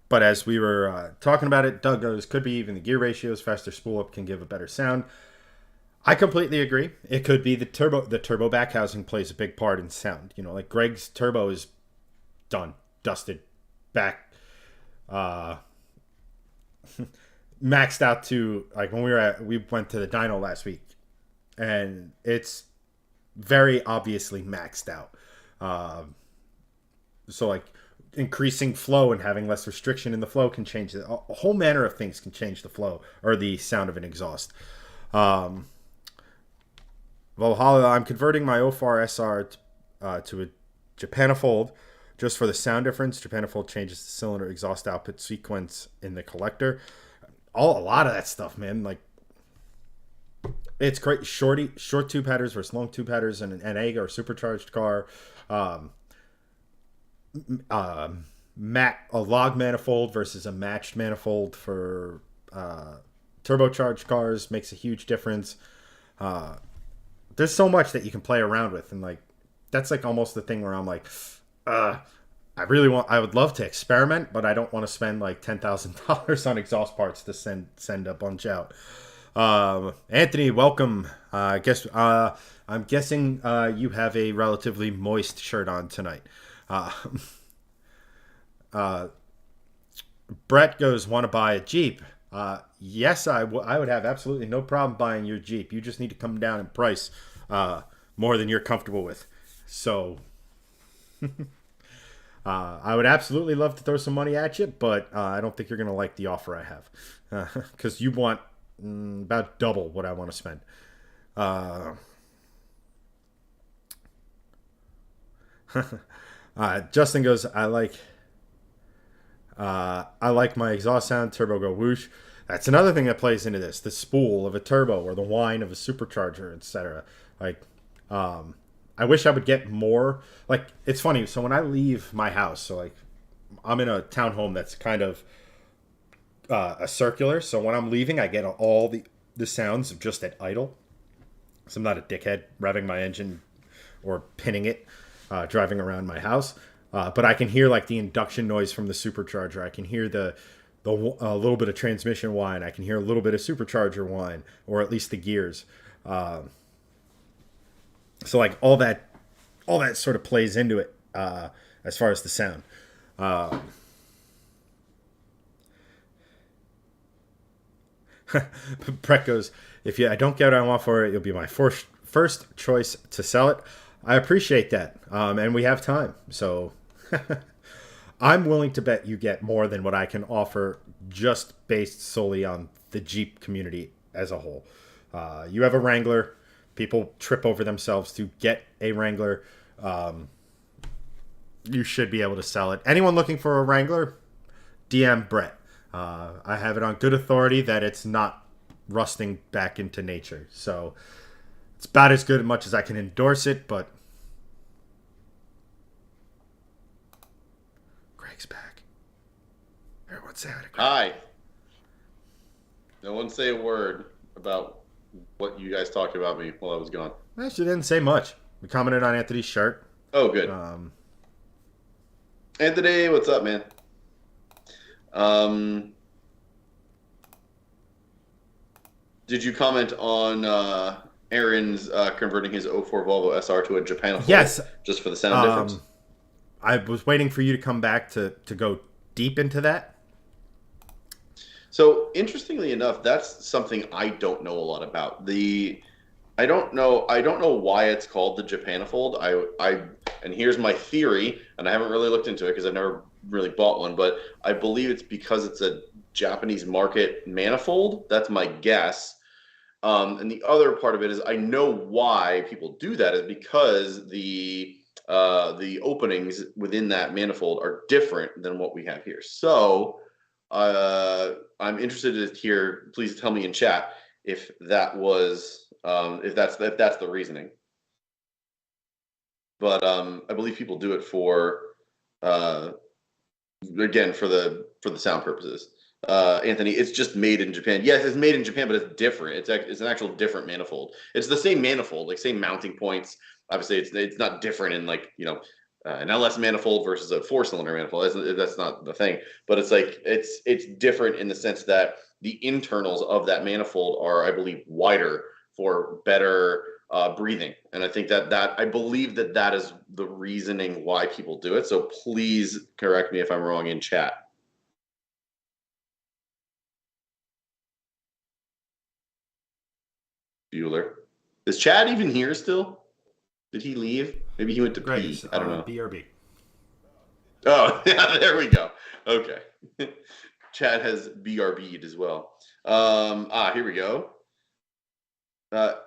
But as we were talking about it, Doug goes, could be even the gear ratios, faster spool up can give a better sound. I completely agree. It could be the turbo back housing plays a big part in sound. Like Greg's turbo is done, dusted, back, maxed out to, like, when we went to the dyno last week, and it's very obviously maxed out. So like, increasing flow and having less restriction in the flow can change a whole manner of things, can change the flow or the sound of an exhaust. Valhalla, I'm converting my Ofar SR to a Japanifold just for the sound difference. Japanifold changes the cylinder exhaust output sequence in the collector. A lot of that stuff, man. Like, it's great. Short tube headers versus long tube headers in an NA or supercharged car. A log manifold versus a matched manifold for turbocharged cars makes a huge difference. There's so much that you can play around with, and like, that's like almost the thing where I'm like, I would love to experiment, but I don't want to spend like $10,000 on exhaust parts to send a bunch out. Anthony, welcome. I'm guessing you have a relatively moist shirt on tonight. Brett goes, want to buy a Jeep? Yes, I would have absolutely no problem buying your Jeep. You just need to come down in price more than you're comfortable with. So I would absolutely love to throw some money at you, but I don't think you're going to like the offer I have, because you want about double what I want to spend. Justin goes, I like my exhaust sound, turbo go whoosh. That's another thing that plays into this, the spool of a turbo or the whine of a supercharger, etc. Like, I wish I would get more. Like, it's funny. So when I leave my house, so like, I'm in a townhome that's kind of a circular. So when I'm leaving, I get all the sounds of just at idle. So I'm not a dickhead revving my engine or pinning it, driving around my house. But I can hear like the induction noise from the supercharger. I can hear the little bit of transmission whine. I can hear a little bit of supercharger whine, or at least the gears. So like all that sort of plays into it as far as the sound. Brett goes, I don't get what I want for it, you'll be my first choice to sell it. I appreciate that, and we have time, so I'm willing to bet you get more than what I can offer just based solely on the Jeep community as a whole. You have a Wrangler. people trip over themselves to get a Wrangler. You should be able to sell it. Anyone looking for a Wrangler, DM Brett. I have it on good authority that it's not rusting back into nature. So it's about as good as much as I can endorse it, but Greg's back. Everyone say hi to Greg. Hi. No one say a word about what you guys talked about me while I was gone. Actually, didn't say much. We commented on Anthony's shirt. Oh, good. Anthony, what's up, man? Did you comment on Aaron's converting his 04 Volvo SR to a Japanophone? Yes. Just for the sound difference? I was waiting for you to come back to go deep into that. So, interestingly enough, that's something I don't know a lot about. I don't know why it's called the Japanofold. And here's my theory, and I haven't really looked into it because I've never really bought one, but I believe it's because it's a Japanese market manifold. That's my guess. And the other part of it is I know why people do that is because the openings within that manifold are different than what we have here. So I'm interested to hear. Please tell me in chat if that was if that's the reasoning. But I believe people do it for again for the sound purposes. Anthony, it's just made in Japan. Yes, it's made in Japan, but it's different. It's an actual different manifold. It's the same manifold, like same mounting points. Obviously, it's not different in like an LS manifold versus a 4-cylinder manifold. That's not the thing. But it's like it's different in the sense that the internals of that manifold are, I believe, wider for better breathing. And I think that I believe that is the reasoning why people do it. So please correct me if I'm wrong in chat. Bueller. Is Chad even here still? Did he leave? Maybe he went to pee. I don't know. BRB. Oh, yeah, there we go. Okay. Chad has BRB'd as well. Here we go.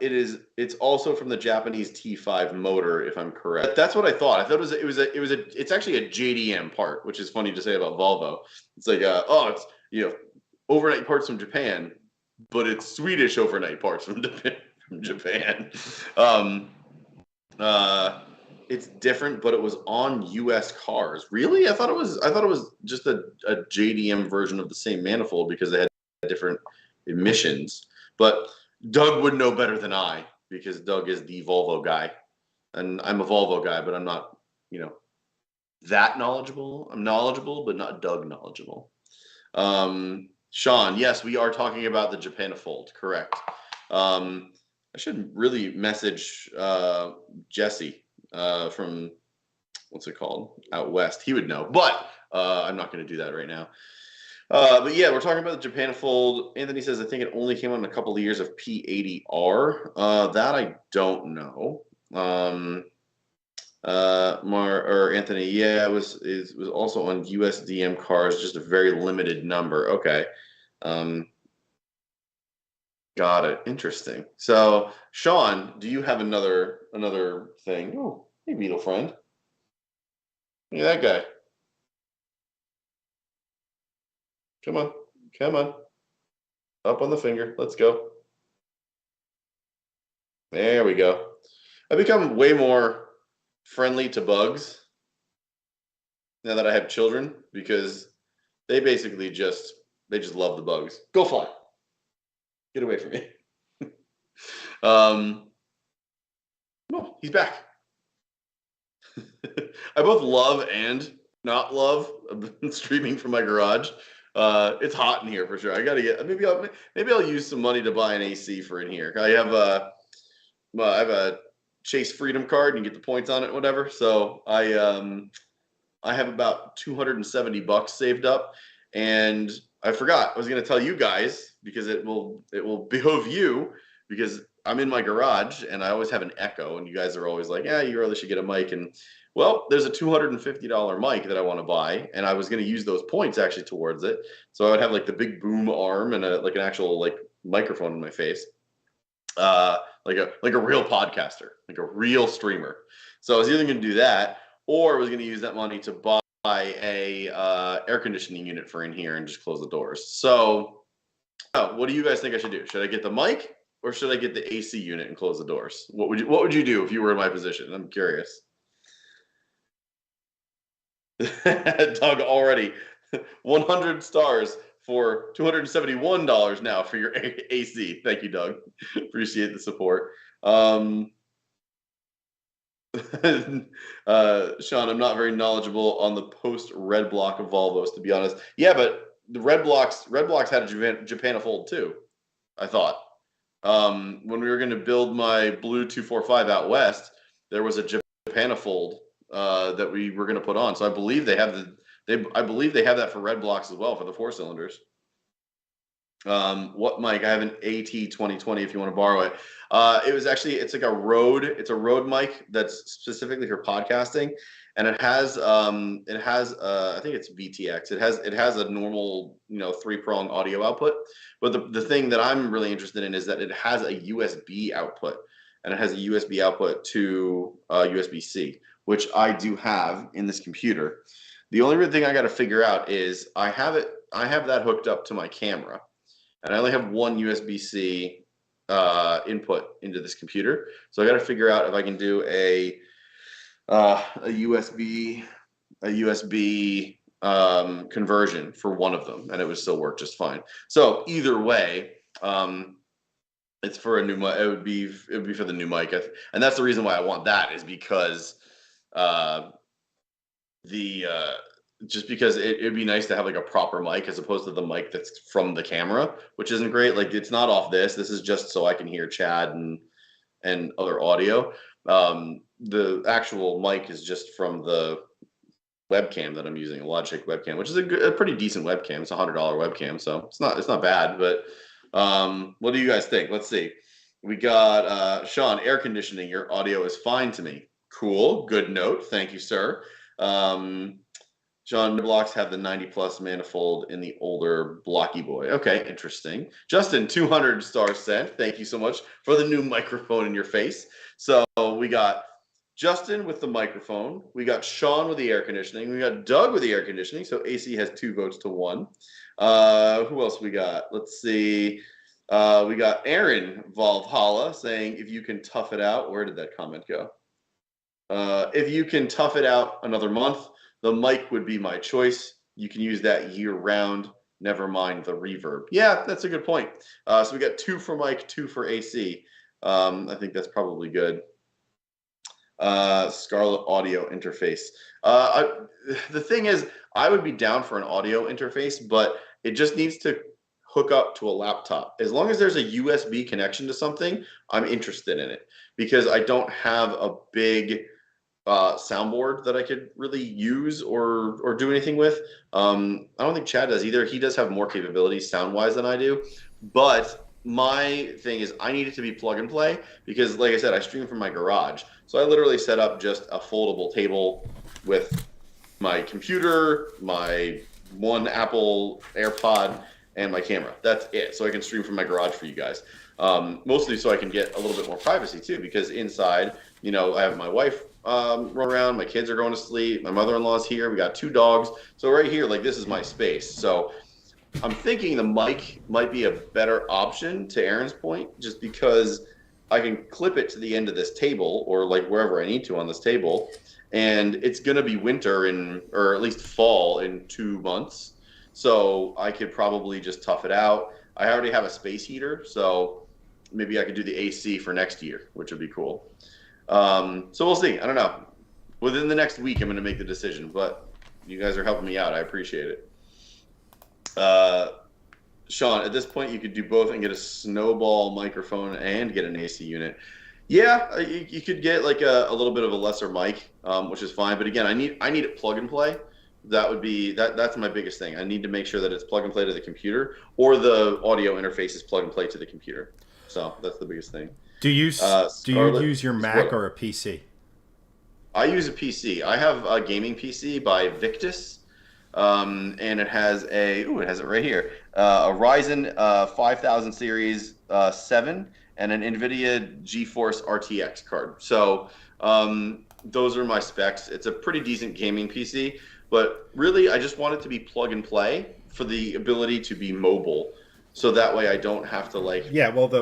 It's also from the Japanese T5 motor, if I'm correct. That's what I thought. I thought it's actually a JDM part, which is funny to say about Volvo. It's like it's overnight parts from Japan, but it's Swedish overnight parts from Japan. It's different, but it was on U.S. cars. Really? I thought it was just a JDM version of the same manifold because they had different emissions. But Doug would know better than I because Doug is the Volvo guy, and I'm a Volvo guy, but I'm not, that knowledgeable. I'm knowledgeable, but not Doug knowledgeable. Sean, yes, we are talking about the Japanofold. Correct. I should really message Jesse from what's it called out west. He would know, but I'm not going to do that right now. But yeah, we're talking about the Japanofold. Anthony says I think it only came on a couple of years of P80R. That I don't know. Anthony, yeah, it was also on USDM cars, just a very limited number. Okay. Got it. Interesting. So, Sean, do you have another thing? Oh, hey, Beetle friend. Look at that guy. Come on. Up on the finger. Let's go. There we go. I've become way more friendly to bugs now that I have children because they basically just love the bugs. Go fly. Get away from me. No, he's back. I both love and not love streaming from my garage. It's hot in here for sure. I gotta get maybe I'll use some money to buy an AC for in here. I have a Chase Freedom card and you get the points on it, whatever. So I have about $270 saved up, and I forgot I was gonna tell you guys because it will behoove you because I'm in my garage and I always have an echo, and you guys are always like, yeah, you really should get a mic. And well, there's a $250 mic that I want to buy, and I was going to use those points actually towards it. So I would have like the big boom arm and an actual like microphone in my face. like a real podcaster, like a real streamer. So I was either going to do that, or I was going to use that money to buy a air conditioning unit for in here and just close the doors. So, what do you guys think I should do? Should I get the mic, or should I get the AC unit and close the doors? What would you do if you were in my position? I'm curious. Doug already 100 stars for $271 now for your AC. Thank you, Doug. Appreciate the support. Sean, I'm not very knowledgeable on the post Red Block of Volvos, to be honest. Yeah, but the Red Blocks had a Japanifold too, I thought. When we were going to build my Blue 245 out west, there was a Japanifold that we were going to put on. So I believe they have that for Red Blocks as well for the 4 cylinders. What mic? I have an AT 2020 if you want to borrow it. It's like a road mic that's specifically for podcasting, and it has I think it's VTX. It has a normal 3-prong audio output, but the thing that I'm really interested in is that it has a USB output, and it has a USB output to USB-C, which I do have in this computer. The only thing I got to figure out is I have that hooked up to my camera, and I only have one USB-C input into this computer. So I got to figure out if I can do a USB conversion for one of them, and it would still work just fine. So either way, it's for a new mic. It would be for the new mic, and that's the reason why I want that, is because just because it'd be nice to have like a proper mic as opposed to the mic that's from the camera, which isn't great. Like, it's not off this. This is just so I can hear Chad and other audio. The actual mic is just from the webcam that I'm using, a Logitech webcam, which is a pretty decent webcam. It's a $100 webcam, so it's not bad. But what do you guys think? Let's see. We got Sean, air conditioning. Your audio is fine to me. Cool. Good note. Thank you, sir. John, blocks have the 90 plus manifold in the older blocky boy. Okay, interesting. Justin, 200 stars sent. Thank you so much for the new microphone in your face. So we got Justin with the microphone. We got Sean with the air conditioning. We got Doug with the air conditioning. So AC has 2 votes to 1. Who else we got? Let's see. We got Aaron Valhalla saying, if you can tough it out. Where did that comment go? If you can tough it out another month, the mic would be my choice. You can use that year round. Never mind the reverb. Yeah, that's a good point. So we got 2 for mic, 2 for AC. I think that's probably good. Scarlett audio interface. The thing is, I would be down for an audio interface, but it just needs to hook up to a laptop. As long as there's a USB connection to something, I'm interested in it, because I don't have a big soundboard that I could really use or do anything with. I don't think Chad does either. He does have more capabilities sound wise than I do, but my thing is I need it to be plug and play, because like I said, I stream from my garage. So I literally set up just a foldable table with my computer, my one Apple AirPod, and my camera. That's it. So I can stream from my garage for you guys. Mostly so I can get a little bit more privacy too, because inside, I have my wife run around, my kids are going to sleep, my mother-in-law's here, we got 2 dogs. So right here, like, this is my space. So I'm thinking the mic might be a better option, to Aaron's point, just because I can clip it to the end of this table, or like wherever I need to on this table, and it's going to be winter or at least fall in 2 months. So I could probably just tough it out. I already have a space heater, so maybe I could do the AC for next year, which would be cool. So we'll see. I don't know. Within the next week, I'm going to make the decision, but you guys are helping me out. I appreciate it. Sean, at this point, you could do both and get a snowball microphone and get an AC unit. Yeah, you could get like a little bit of a lesser mic, which is fine. But again, I need it plug and play. That's my biggest thing. I need to make sure that it's plug and play to the computer, or the audio interface is plug and play to the computer. So that's the biggest thing. Do you use your Mac or a PC? I use a PC. I have a gaming PC by Victus, and it has it has it right here. A Ryzen 5000 series 7 and an NVIDIA GeForce RTX card. So those are my specs. It's a pretty decent gaming PC, but really I just want it to be plug and play for the ability to be mobile. So that way I don't have to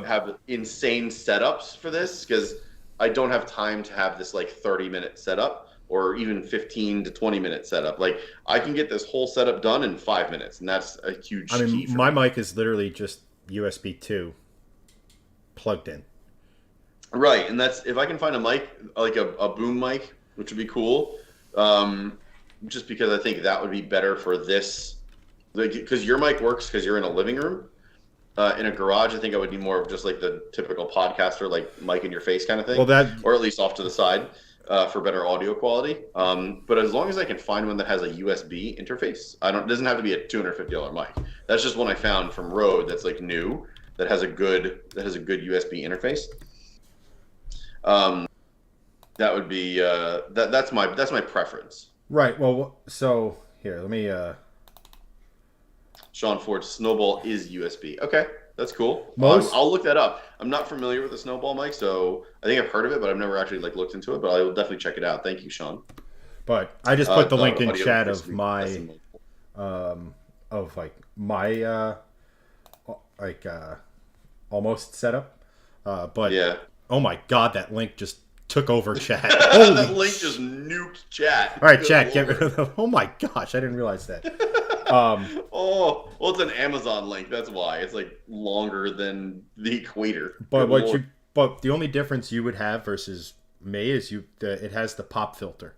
have insane setups for this, because I don't have time to have this 30-minute setup or even 15 to 20-minute setup. Like, I can get this whole setup done in 5 minutes, and that's a huge key for my me. mic is literally just USB 2 plugged in. Right, and that's if I can find a mic, like a boom mic, which would be cool. Just because I think that would be better for this, because your mic works because you're in a living room. In a garage, I think I would need more of just like the typical podcaster, like mic in your face kind of thing, or at least off to the side for better audio quality. But as long as I can find one that has a USB interface, it doesn't have to be a $250 mic. That's just one I found from Rode that's like new, that has a good USB interface. That would be that's my preference. Right. Well, so here, let me. Sean Ford's Snowball is USB. Okay, that's cool. I'll look that up. I'm not familiar with the Snowball mic, so I think I've heard of it, but I've never actually looked into it. But I will definitely check it out. Thank you, Sean. But I just put the link in chat of my almost setup. But yeah. Oh my God, that link just took over chat. That link just nuked chat. All right, chat, get rid of them. Oh my gosh, I didn't realize that. Well, it's an Amazon link. That's why it's like longer than the equator. But the only difference you would have versus me is it has the pop filter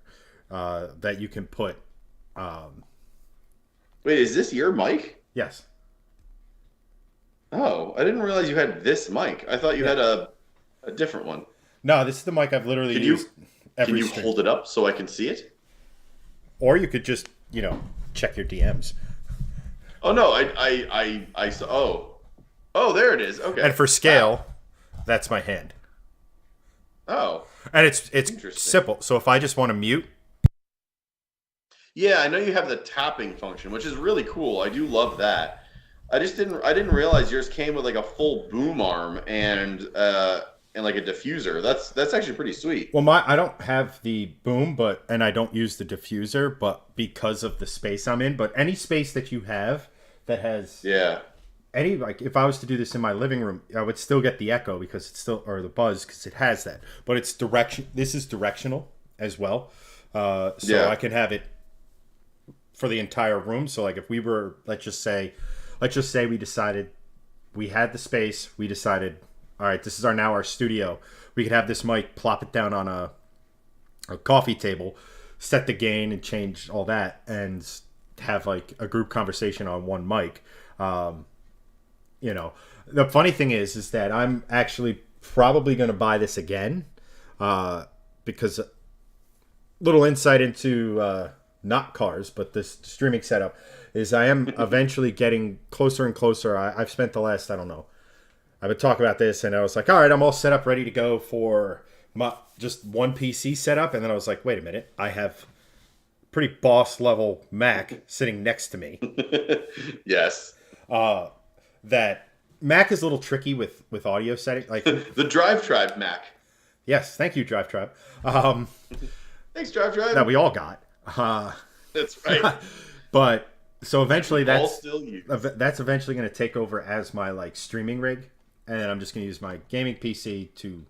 that you can put. Wait, is this your mic? Yes. Oh, I didn't realize you had this mic. I thought you had a different one. No, this is the mic I've literally used every Can you hold it up so I can see it? Or you could just, check your DMs. Oh no, I saw. Oh, there it is. Okay. And for scale, that's my hand. Oh. And it's simple. So if I just want to mute. Yeah, I know you have the tapping function, which is really cool. I do love that. I didn't realize yours came with like a full boom arm and like a diffuser. That's actually pretty sweet. Well, I don't have the boom, and I don't use the diffuser, but because of the space I'm in. But any space that you have that has if I was to do this in my living room, I would still get the echo because it's still, or the buzz because it has that. But it's direction. This is directional as well, so I can have it for the entire room. So like if we were, let's just say we decided we had the space, we decided, all right, this is our studio. We could have this mic, plop it down on a coffee table, set the gain and change all that, and have like a group conversation on one mic. The funny thing is that I'm actually probably going to buy this again because little insight into not cars, but this streaming setup is I am eventually getting closer and closer. I've spent the last, I don't know, I've been talking about this, and I was like, all right, I'm all set up, ready to go for just one PC setup. And then I was like, wait a minute, I have pretty boss level Mac sitting next to me. Yes. That Mac is a little tricky with audio setting. Like the Drive Tribe Mac. Yes, thank you, Drive Tribe. Thanks, Drive Tribe. That we all got. That's right. But so eventually that's eventually going to take over as my like streaming rig, and I'm just going to use my gaming PC to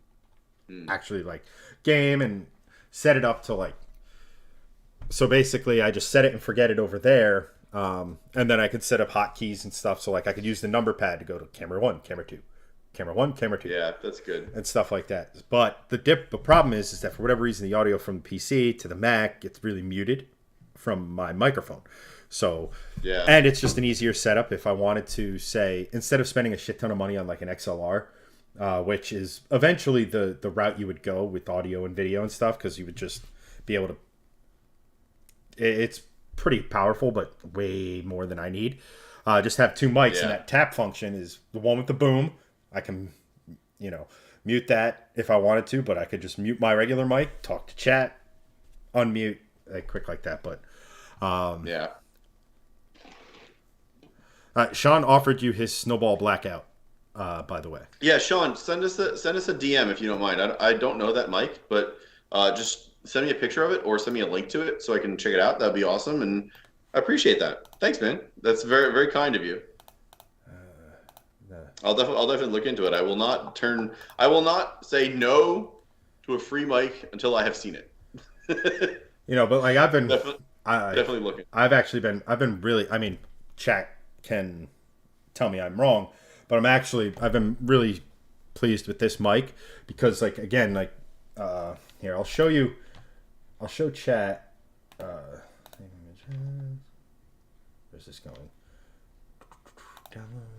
actually like game and set it up to like. So basically, I just set it and forget it over there, and then I could set up hotkeys and stuff. So like I could use the number pad to go to camera 1, camera 2, camera 1, camera 2. Yeah, that's good. And stuff like that. But the problem is that for whatever reason, the audio from the PC to the Mac gets really muted from my microphone. So, yeah. And it's just an easier setup if I wanted to say, instead of spending a shit ton of money on like an XLR, which is eventually the route you would go with audio and video and stuff, because you would just be able to, it's pretty powerful, but way more than I need. Just have two mics, and that tap function is the one with the boom. I can, mute that if I wanted to, but I could just mute my regular mic, talk to chat, unmute, quick like that. But Sean offered you his Snowball Blackout. by the way. Yeah, Sean, send us a DM if you don't mind. I don't know that mic, but just send me a picture of it or send me a link to it so I can check it out. That'd be awesome, and I appreciate that. Thanks, man. That's very very kind of you. I'll definitely look into it. I will not say no to a free mic until I have seen it. But like I've been, Definitely looking. I've been really. I mean, chat can tell me I'm wrong, but I've been really pleased with this mic because, like, again, like, here I'll show chat. Where's this going? Downloads.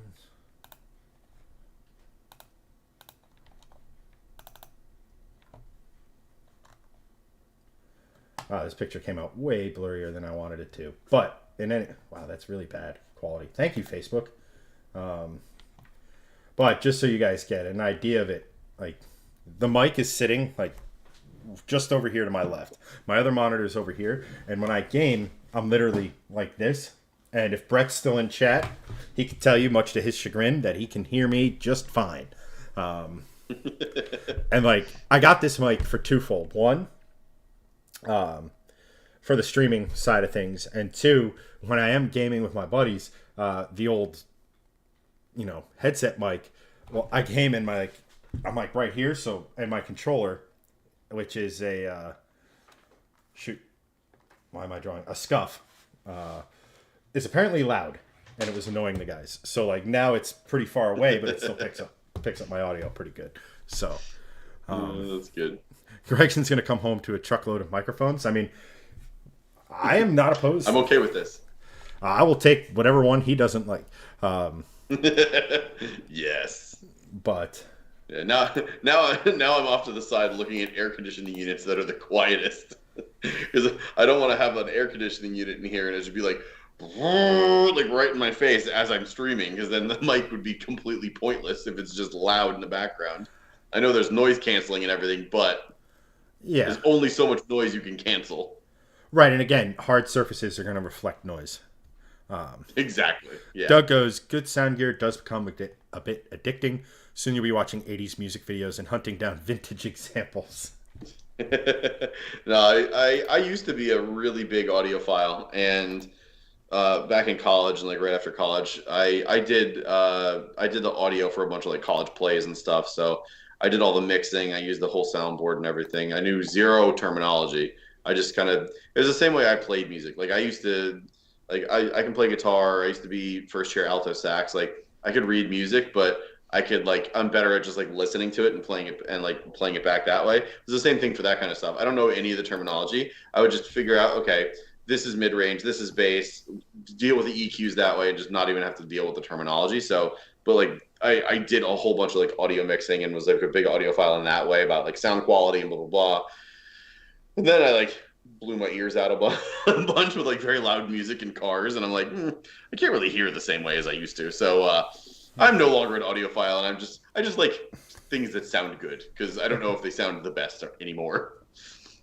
This picture came out way blurrier than I wanted it to. But wow, that's really bad quality. Thank you, Facebook. But just so you guys get an idea of it, like the mic is sitting like just over here to my left. My other monitor is over here, and when I game, I'm literally like this. And if Brett's still in chat, he can tell you, much to his chagrin, that he can hear me just fine. And like I got this mic for twofold. One, for the streaming side of things, and two, when I am gaming with my buddies, the old, headset mic. Well, I game in I'm like right here, so, and my controller, which is a why am I drawing a Scuff, is apparently loud, and it was annoying the guys. So like now it's pretty far away, but it still picks up my audio pretty good. So that's good. Gregson's going to come home to a truckload of microphones. I mean, I am not opposed. I'm okay with this. I will take whatever one he doesn't like. Yes. But yeah, now I'm off to the side looking at air conditioning units that are the quietest. Because I don't want to have an air conditioning unit in here and it should be like right in my face as I'm streaming, because then the mic would be completely pointless if it's just loud in the background. I know there's noise canceling and everything, but yeah, there's only so much noise you can cancel. Right, and again, hard surfaces are going to reflect noise. Exactly. Yeah. Doug goes, good sound gear does become a bit addicting. Soon you'll be watching 80s music videos and hunting down vintage examples. No, I used to be a really big audiophile, and back in college and like right after college, I did the audio for a bunch of like college plays and stuff. So I did all the mixing. I used the whole soundboard and everything. I knew zero terminology. I just kind of, it was the same way I played music. Like I used to, like I can play guitar. I used to be first year alto sax. Like I could read music, but I could I'm better at just like listening to it and playing it back that way. It was the same thing for that kind of stuff. I don't know any of the terminology. I would just figure out, okay, this is mid range, this is bass, deal with the EQs that way and just not even have to deal with the terminology. So, but like I did a whole bunch of like audio mixing and was like a big audiophile in that way about like sound quality and blah, blah, blah. And then I like blew my ears out a bunch with like very loud music in cars. And I'm like, I can't really hear the same way as I used to. So, I'm no longer an audiophile, and I just like things that sound good, because I don't know if they sound the best anymore.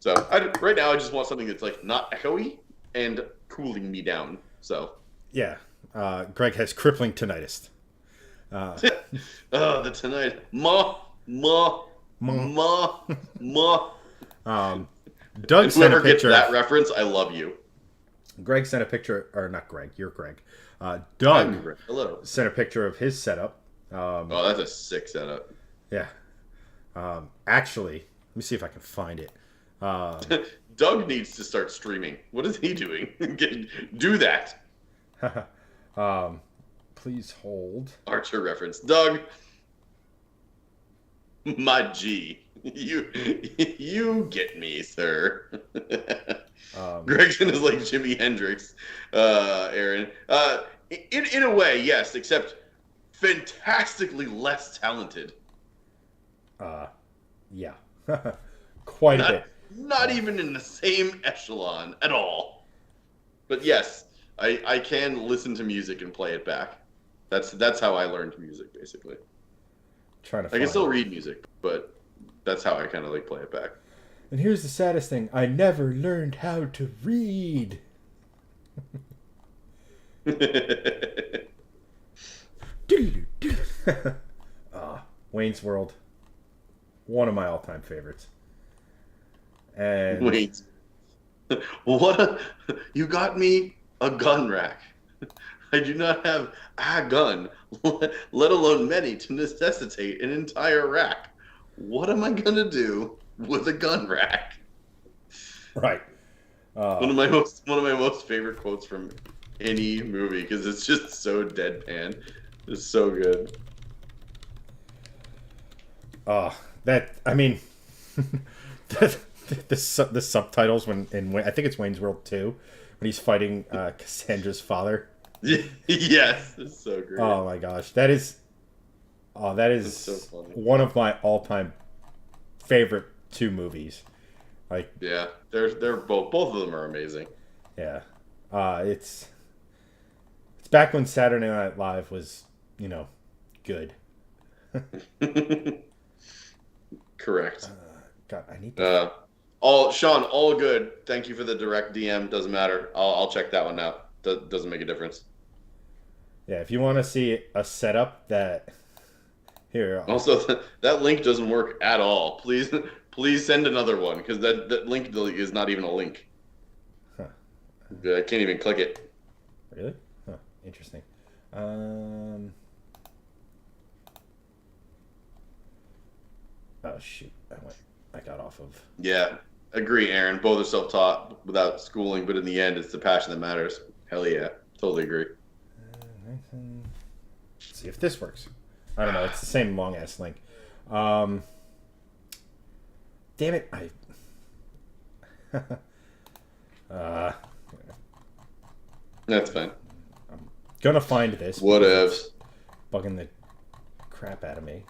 So right now I just want something that's like not echoey and cooling me down. So yeah, Greg has crippling tinnitus. Oh, the tinnitus, ma. Doug sent a picture. Whoever gets that reference, I love you. Greg sent a picture, or not Greg, you're Greg. Doug sent a picture of his setup. Oh, that's a sick setup. Yeah. Actually, let me see if I can find it. Doug needs to start streaming. What is he doing? Do that. Please hold. Archer reference. Doug, my G. You get me, sir. Gregson is like Jimi Hendrix, Aaron. In a way, yes, except fantastically less talented. Yeah. Quite a bit. Not even in the same echelon at all. But yes, I can listen to music and play it back. That's how I learned music, basically. I can still read music, but that's how I kind of like play it back. And here's the saddest thing: I never learned how to read. Wayne's World, one of my all-time favorites. And Wait, what? You got me a gun rack. I do not have a gun, let alone many to necessitate an entire rack. What am I gonna do with a gun rack? right, One of my most favorite quotes from any movie because it's just so deadpan. It's so good. that I mean, the subtitles I think it's Wayne's World 2 when he's fighting Cassandra's father. Yes, it's so great. Oh my gosh, that is It's so funny. one of my all-time favorite two movies. Like, Yeah, they're both of them are amazing. yeah, it's back when Saturday Night Live was, good. Correct. God, I need to. All good. Thank you for the direct DM. Doesn't matter. I'll check that one out. Doesn't make a difference. Yeah, if you want to see a setup that here, Also, that link doesn't work at all. Please send another one because that link is not even a link. Huh. I can't even click it. Really? Huh. Interesting. Oh shoot! I got off of. Yeah, agree, Aaron. Both are self-taught without schooling, but in the end, it's the passion that matters. Hell yeah, totally agree. Let's see if this works. I don't know. It's the same long ass link. Damn it! That's fine. Gonna find this. Whatevs. Bugging the crap out of me.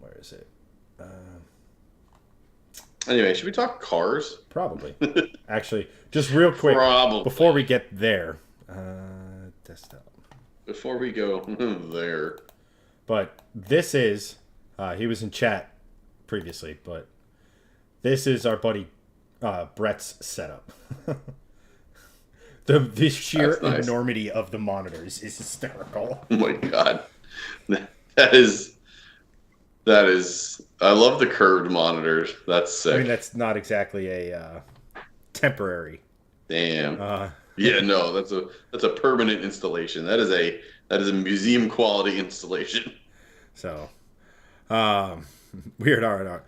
Where is it? Anyway, should we talk cars? Probably. Actually, just real quick Probably. before we get there. Desktop. Before we go there. But this is he was in chat previously, but this is our buddy Brett's setup. The sheer That's nice. enormity of the monitors is hysterical. Oh my god. That is I love the curved monitors. That's sick. I mean, that's not exactly a temporary. Damn. Yeah, no, that's a permanent installation. That is a museum quality installation. So, weird art.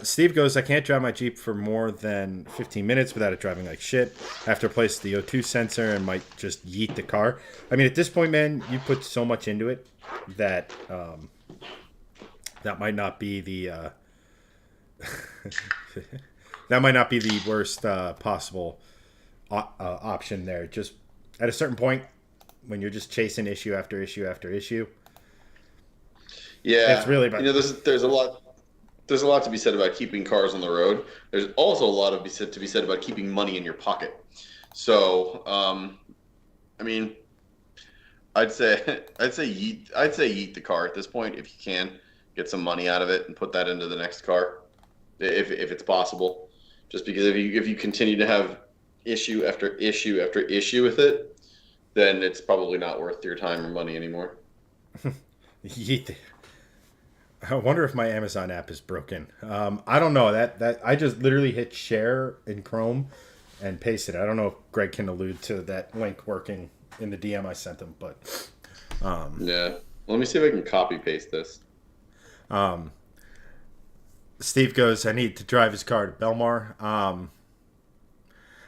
Steve goes, I can't drive my Jeep for more than 15 minutes without it driving like shit. I have to replace the O2 sensor and might just yeet the car. I mean, at this point, man, you put so much into it that that might not be the that might not be the worst possible option there. Just at a certain point, when you're just chasing issue after issue after issue. Yeah, it's really about. There's a lot. There's a lot to be said about keeping cars on the road. There's also a lot to be said about keeping money in your pocket. So, I mean, I'd say yeet the car at this point if you can get some money out of it and put that into the next car, if it's possible. Just because if you continue to have issue after issue after issue with it, then it's probably not worth your time or money anymore. Yeet. I wonder if my Amazon app is broken. I don't know. That I just literally hit share in Chrome and pasted it. I don't know if Greg can allude to that link working in the DM I sent him, but yeah. Let me see if I can copy paste this. Steve goes, I need to drive his car to Belmar. I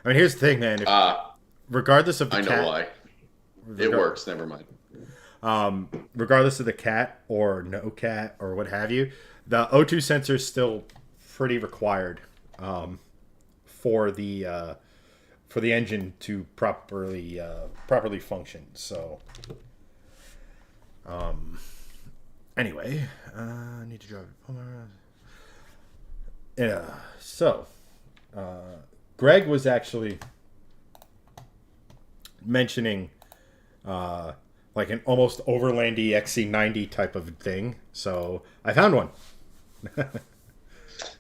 mean, here's the thing, man. Regardless of the I know cat, why. It works. Never mind. Regardless of the cat or no cat or what have you, the O2 sensor is still pretty required for the engine to properly function. So, anyway, I need to drive. Yeah. So, Greg was actually mentioning. Like an almost overlandy XC90 type of thing. So I found one.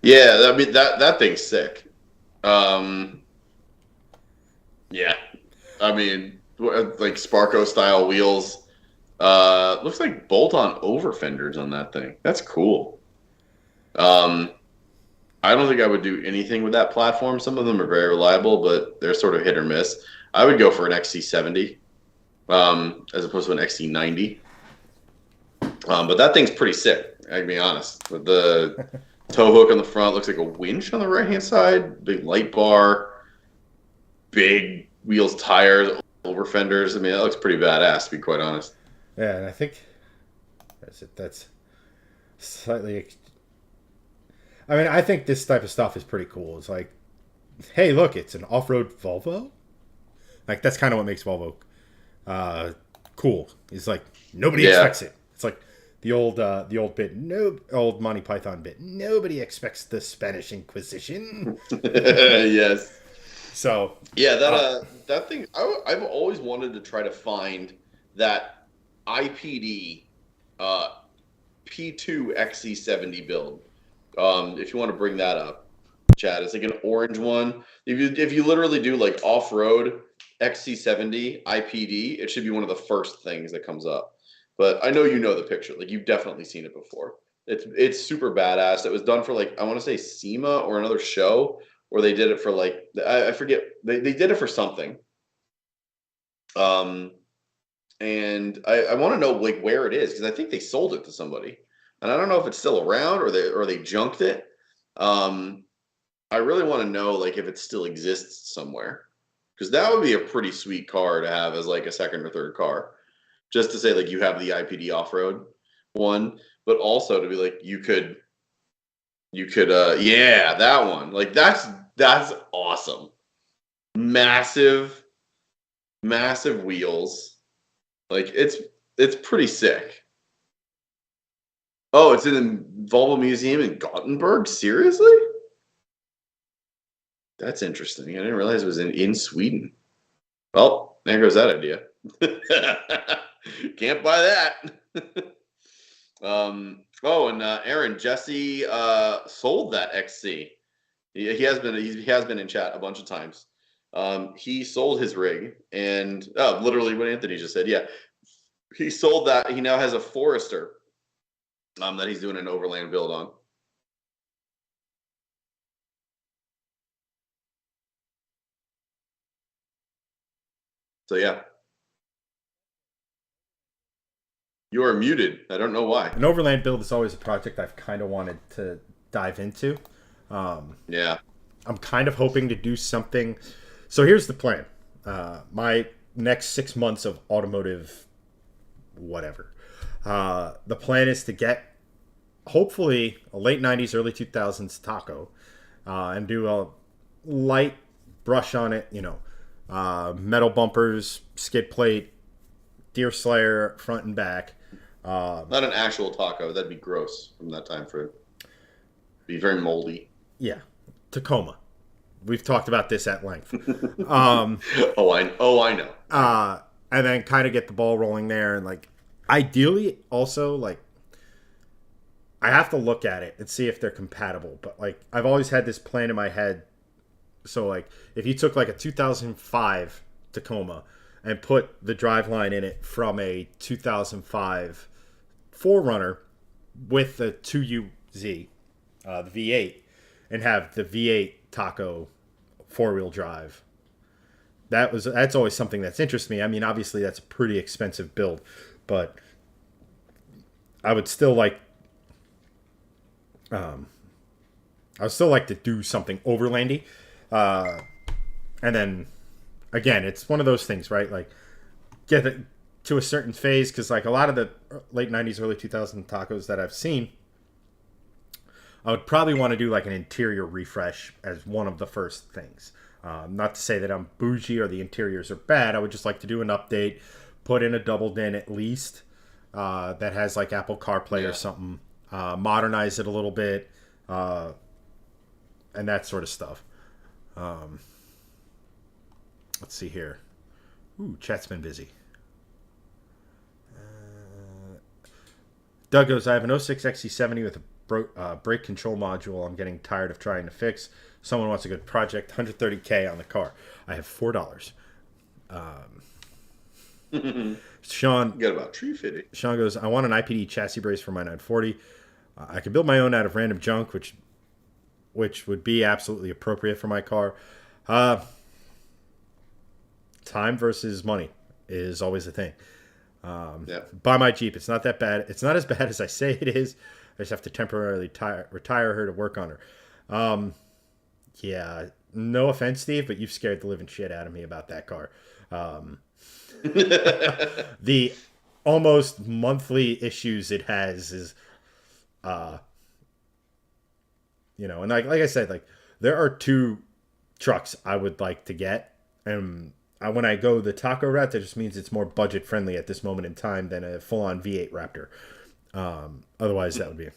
Yeah, I mean that thing's sick. I mean, like Sparko style wheels. Looks like bolt-on over fenders on that thing. That's cool. Um, I don't think I would do anything with that platform. Some of them are very reliable, but they're sort of hit or miss. I would go for an XC70 as opposed to an XC90. But that thing's pretty sick, I can be honest. With the tow hook on the front, looks like a winch on the right-hand side, big light bar, big wheels, tires, over fenders. I mean, that looks pretty badass, to be quite honest. Yeah, and I think that's slightly. I mean, I think this type of stuff is pretty cool. It's like, hey, look, it's an off-road Volvo. Like that's kind of what makes Volvo cool. It's like nobody expects it. It's like the old bit, no old Monty Python bit. Nobody expects the Spanish Inquisition. Yes. So yeah, that thing. I've always wanted to try to find that IPD P2 XC70 build. If you want to bring that up, Chad, it's like an orange one. If you literally do like off road XC70 IPD, it should be one of the first things that comes up. But I know you know the picture. Like you've definitely seen it before. It's super badass. It was done for like I want to say SEMA or another show where they did it for like I forget they did it for something. And I want to know like where it is because I think they sold it to somebody, and I don't know if it's still around or they junked it. I really want to know like if it still exists somewhere because that would be a pretty sweet car to have as like a second or third car, just to say like you have the IPD off road one, but also to be like you could yeah that one like that's awesome, massive wheels. Like it's pretty sick. Oh, it's in the Volvo Museum in Gothenburg? Seriously? That's interesting. I didn't realize it was in Sweden. Well, there goes that idea. Can't buy that. Oh, and Aaron, Jesse sold that XC. He has been in chat a bunch of times. He sold his rig, and literally what Anthony just said. Yeah, he sold that. He now has a Forester that he's doing an overland build on. So yeah, you are muted. I don't know why. an overland build is always a project I've kind of wanted to dive into. Yeah, I'm kind of hoping to do something. So here's the plan. My next 6 months of automotive whatever. The plan is to get hopefully a late 90s, early 2000s taco and do a light brush on it, metal bumpers, skid plate, deer slayer front and back. not an actual taco. That'd be gross from that time frame. Be very moldy. Yeah, Tacoma. We've talked about this at length. Oh, I know. And then kind of get the ball rolling there, and like ideally also like I have to look at it and see if they're compatible. But like I've always had this plan in my head. So like if you took like a 2005 Tacoma and put the driveline in it from a 2005 4Runner with the 2UZ, the V8, and have the V8 Taco 4-wheel drive. That's always something that's interested me. I mean, obviously that's a pretty expensive build, but I would still like to do something overlandy. And then again, it's one of those things, right? Like get it to a certain phase because like a lot of the late 90s, early 2000s tacos that I've seen, I would probably want to do like an interior refresh as one of the first things. Not to say that I'm bougie or the interiors are bad. I would just like to do an update, put in a double din at least that has like Apple CarPlay or something, modernize it a little bit, and that sort of stuff. Let's see here. Ooh, chat's been busy. Doug goes, I have an 06 XC70 with a brake control module I'm getting tired of trying to fix. Someone wants a good project, $130K on the car. I have $4. Sean Forget about tree fitting. Sean goes, I want an IPD chassis brace for my 940. I could build my own out of random junk, which would be absolutely appropriate for my car. Time versus money is always the thing. Yeah. Buy my Jeep. It's not that bad. It's not as bad as I say it is. I just have to temporarily retire her to work on her. Yeah, no offense, Steve, but you've scared the living shit out of me about that car. The almost monthly issues it has is, and like I said, like there are two trucks I would like to get, and when I go the taco route, that just means it's more budget friendly at this moment in time than a full on V8 Raptor. Otherwise, that would be.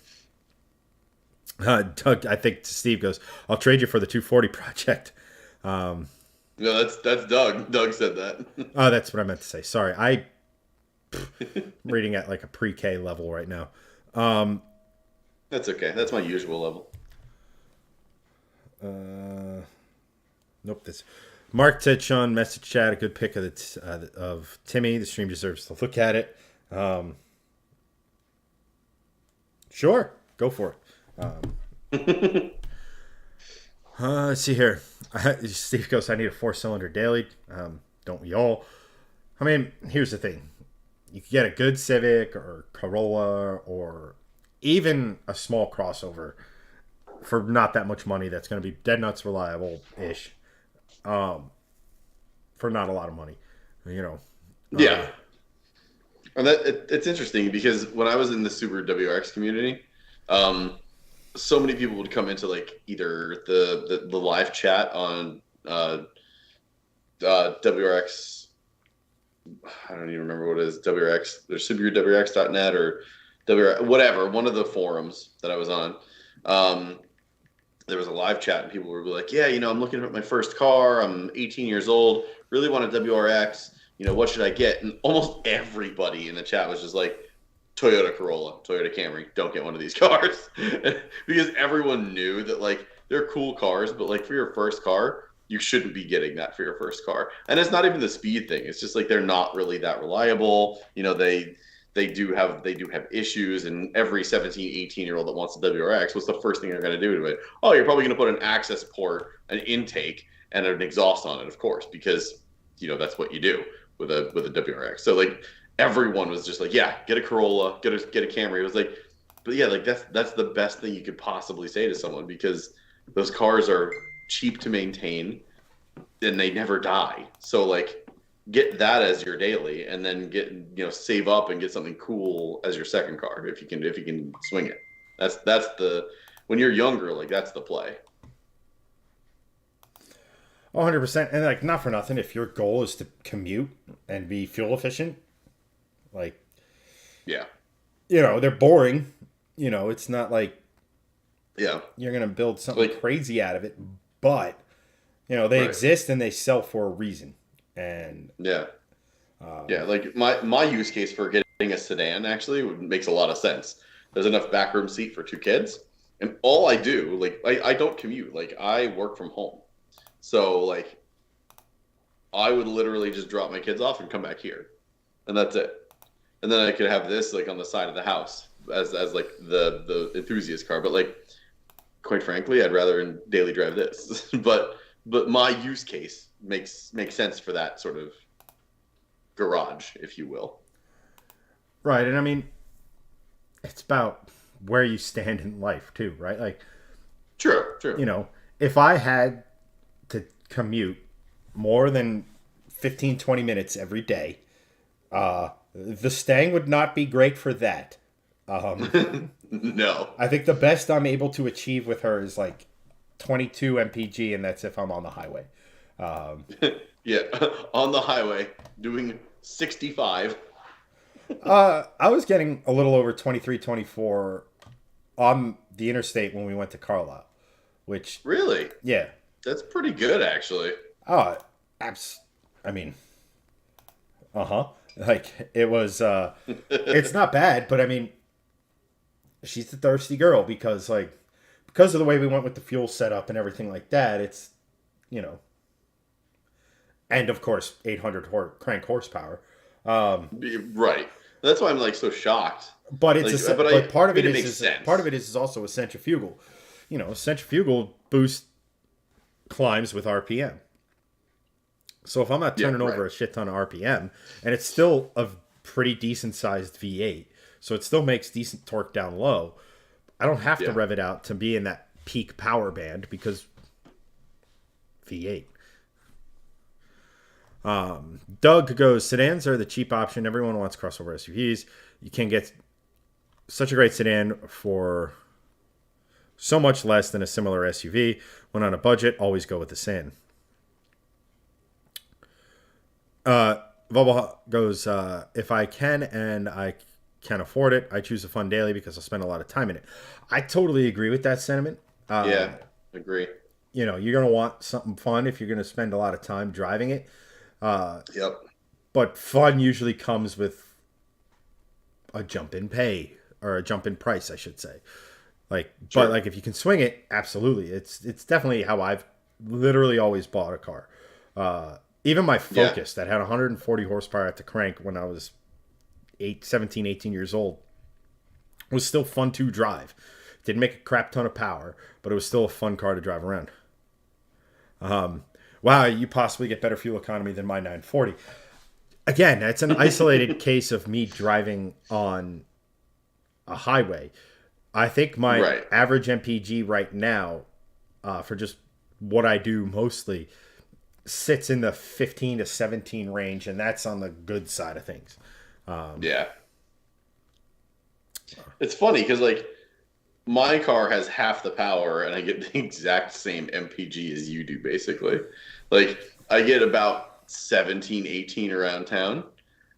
Doug, I think Steve goes, I'll trade you for the 240 project. No, that's Doug. Doug said that. Oh, that's what I meant to say. Sorry. I'm reading at like a pre-K level right now. That's okay. That's my usual level. Nope. This Mark said, Sean, message chat, a good pick of Timmy. The stream deserves to look at it. Sure. Go for it. Let's see here. Steve goes, I need a 4-cylinder daily. Don't we all? I mean, here's the thing. You can get a good Civic or Corolla or even a small crossover for not that much money that's going to be dead nuts reliable-ish for not a lot of money, Yeah. And it's interesting because when I was in the Subaru WRX community, so many people would come into like either the live chat on WRX. I don't even remember what it is. WRX. There's SubaruWRX.net or whatever. One of the forums that I was on. There was a live chat and people would be like, yeah, I'm looking at my first car. I'm 18 years old. Really want a WRX. What should I get? And almost everybody in the chat was just like, Toyota Corolla, Toyota Camry. Don't get one of these cars. Because everyone knew that, like, they're cool cars, but, like, for your first car, you shouldn't be getting that for your first car. And it's not even the speed thing. It's just, like, they're not really that reliable. They do have issues, and every 17, 18-year-old that wants a WRX, what's the first thing they're going to do to it? Oh, you're probably going to put an access port, an intake, and an exhaust on it, of course, because, that's what you do with a WRX. So, like, everyone was just like, yeah, get a Corolla, get a Camry. It was like, but yeah, like that's the best thing you could possibly say to someone because those cars are cheap to maintain and they never die. So like get that as your daily and then save up and get something cool as your second car if you can swing it. That's the when you're younger, like that's the play. 100%. And like not for nothing, if your goal is to commute and be fuel efficient, like, yeah, they're boring. It's not like, yeah, you're gonna build something like, crazy out of it. But they exist and they sell for a reason. And yeah, like my use case for getting a sedan actually makes a lot of sense. There's enough backroom seat for 2 kids, and all I do, like, I don't commute. Like I work from home, so like I would literally just drop my kids off and come back here, and that's it. And then I could have this like on the side of the house as like the enthusiast car. But like, quite frankly, I'd rather daily drive this. but my use case makes sense for that sort of garage, if you will. Right, and I mean, it's about where you stand in life too, right? Like, true. If I had to commute more than 15, 20 minutes every day, the Stang would not be great for that. No. I think the best I'm able to achieve with her is like 22 mpg, and that's if I'm on the highway. Yeah, on the highway, doing 65. I was getting a little over 23, 24 on the interstate when we went to Carlisle, which... Really? Yeah. That's pretty good, actually. Oh, I mean... Uh-huh. Like, it was, it's not bad, but I mean, she's a thirsty girl because of the way we went with the fuel setup and everything like that, it's, and of course 800 crank horsepower. Right. That's why I'm like so shocked. But it's Like, but part of I mean, it it makes is sense. part of it is also a centrifugal. You know, centrifugal boost climbs with RPM. So if I'm not turning over a shit ton of RPM, and it's still a pretty decent sized V8, so it still makes decent torque down low, I don't have to rev it out to be in that peak power band because V8. Doug goes, sedans are the cheap option. Everyone wants crossover SUVs. You can get such a great sedan for so much less than a similar SUV. When on a budget, always go with the Sin. Volvo goes, if I can and I can afford it, I choose a fun daily because I'll spend a lot of time in it. I totally agree with that sentiment. Yeah, agree. You know, you're going to want something fun if you're going to spend a lot of time driving it. Yep. But fun usually comes with a jump in pay or a jump in price, I should say. Like, Sure. but like if you can swing it, absolutely. It's definitely how I've literally always bought a car. Even my Focus that had 140 horsepower at the crank when I was 17, 18 years old was still fun to drive. Didn't make a crap ton of power, but it was still a fun car to drive around. Wow, you possibly get better fuel economy than my 940. Again, it's an isolated case of me driving on a highway. I think my average MPG right now, for just what I do mostly, sits in the 15 to 17 range, and that's on the good side of things. Yeah. It's funny because, like, my car has half the power and I get the exact same MPG as you do, basically. Like, I get about 17, 18 around town,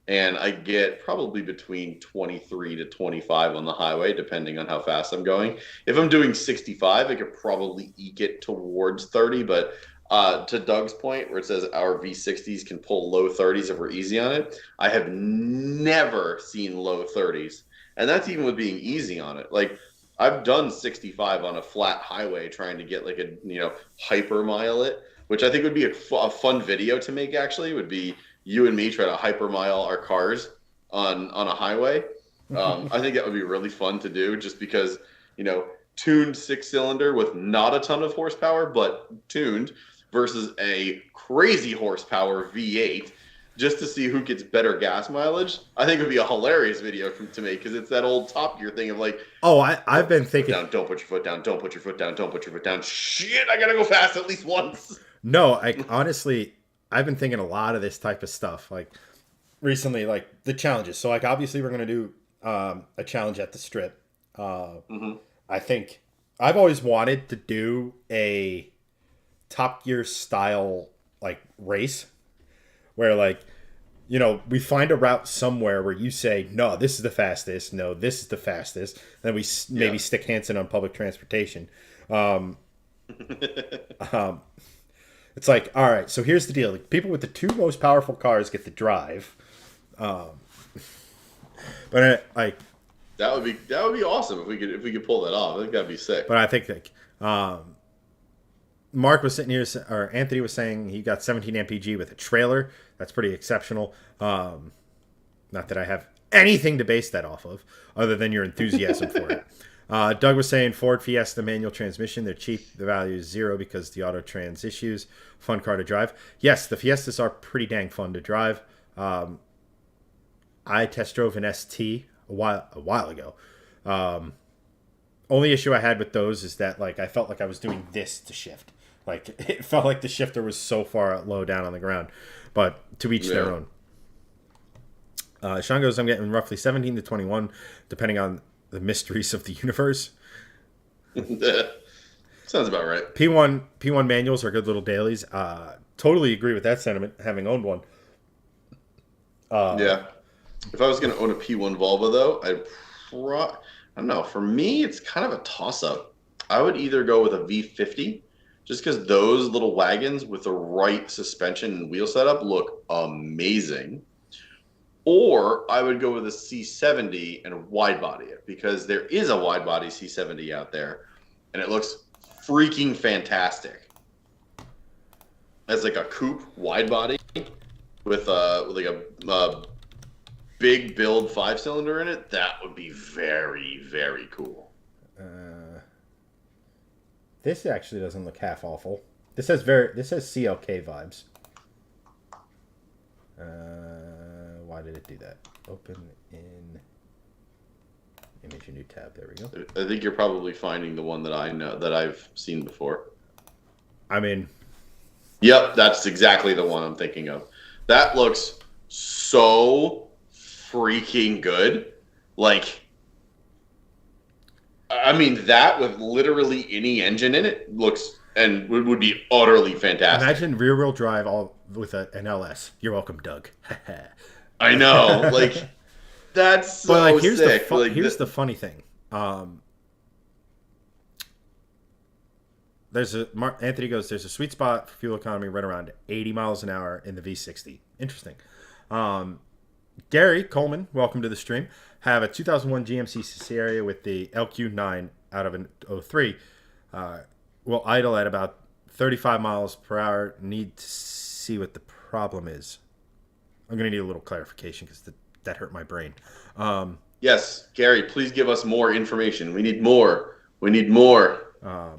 and I get probably between 23 to 25 on the highway, depending on how fast I'm going. If I'm doing 65, I could probably eke it towards 30, but to Doug's point, where it says our V60s can pull low 30s if we're easy on it, I have never seen low 30s. And that's even with being easy on it. Like, I've done 65 on a flat highway trying to get like a, hyper mile it, which I think would be a fun video to make, actually, would be you and me try to hyper mile our cars on a highway. I think that would be really fun to do just because, tuned 6-cylinder with not a ton of horsepower, but tuned versus a crazy horsepower V8 just to see who gets better gas mileage. I think it would be a hilarious video to make because it's that old Top Gear thing of like, I've been thinking, don't put your foot down, don't put your foot down, don't put your foot down. Shit, I gotta go fast at least once. No, honestly, I've been thinking a lot of this type of stuff like recently, like the challenges. So like obviously we're gonna do a challenge at the Strip. I think I've always wanted to do a Top Gear style like race where like, we find a route somewhere where you say, no, this is the fastest. No, this is the fastest. Then we maybe stick Hanson on public transportation. It's like, all right, so here's the deal. Like, people with the two most powerful cars get to drive. But like, that would be awesome if we could pull that off. I think that'd be sick. But I think like Mark was sitting here, or Anthony was saying he got 17 mpg with a trailer. That's pretty exceptional. Not that I have anything to base that off of, other than your enthusiasm for it. Doug was saying Ford Fiesta manual transmission. They're cheap. The value is zero because the auto trans issues. Fun car to drive. Yes, the Fiestas are pretty dang fun to drive. I test drove an ST a while ago. Only issue I had with those is that like I felt like I was doing this to shift. Like it felt like the shifter was so far low down on the ground. But to each their own. Sean goes, I'm getting roughly 17 to 21, depending on the mysteries of the universe. Sounds about right. P1 manuals are good little dailies. Totally agree with that sentiment, having owned one. Yeah. If I was going to own a P1 Volvo, though, I don't know. For me, it's kind of a toss-up. I would either go with a V50, just because those little wagons with the right suspension and wheel setup look amazing. Or I would go with a C70 and wide body it, because there is a wide body C70 out there, and it looks freaking fantastic. as like a coupe wide body with like a big build 5-cylinder in it, that would be very, very cool. This actually doesn't look half awful. This has CLK vibes. Why did it do that? Open in image, a new tab. There we go. I think you're probably finding the one that I know that I've seen before. I mean, yep, that's exactly the one I'm thinking of. That looks so freaking good. Like, I mean, that with literally any engine in it looks and would be utterly fantastic. Imagine rear-wheel drive all with an LS. You're welcome, Doug. I know, like that's so but like, here's sick. Here's the funny thing. Anthony goes, there's a sweet spot for fuel economy right around 80 miles an hour in the V60. Interesting. Gary Coleman, welcome to the stream. Have a 2001 GMC Sierra with the LQ9 out of an 03. Will idle at about 35 miles per hour. Need to see what the problem is. I'm going to need a little clarification because that hurt my brain. Yes, Gary, please give us more information. We need more. We need more. Yeah,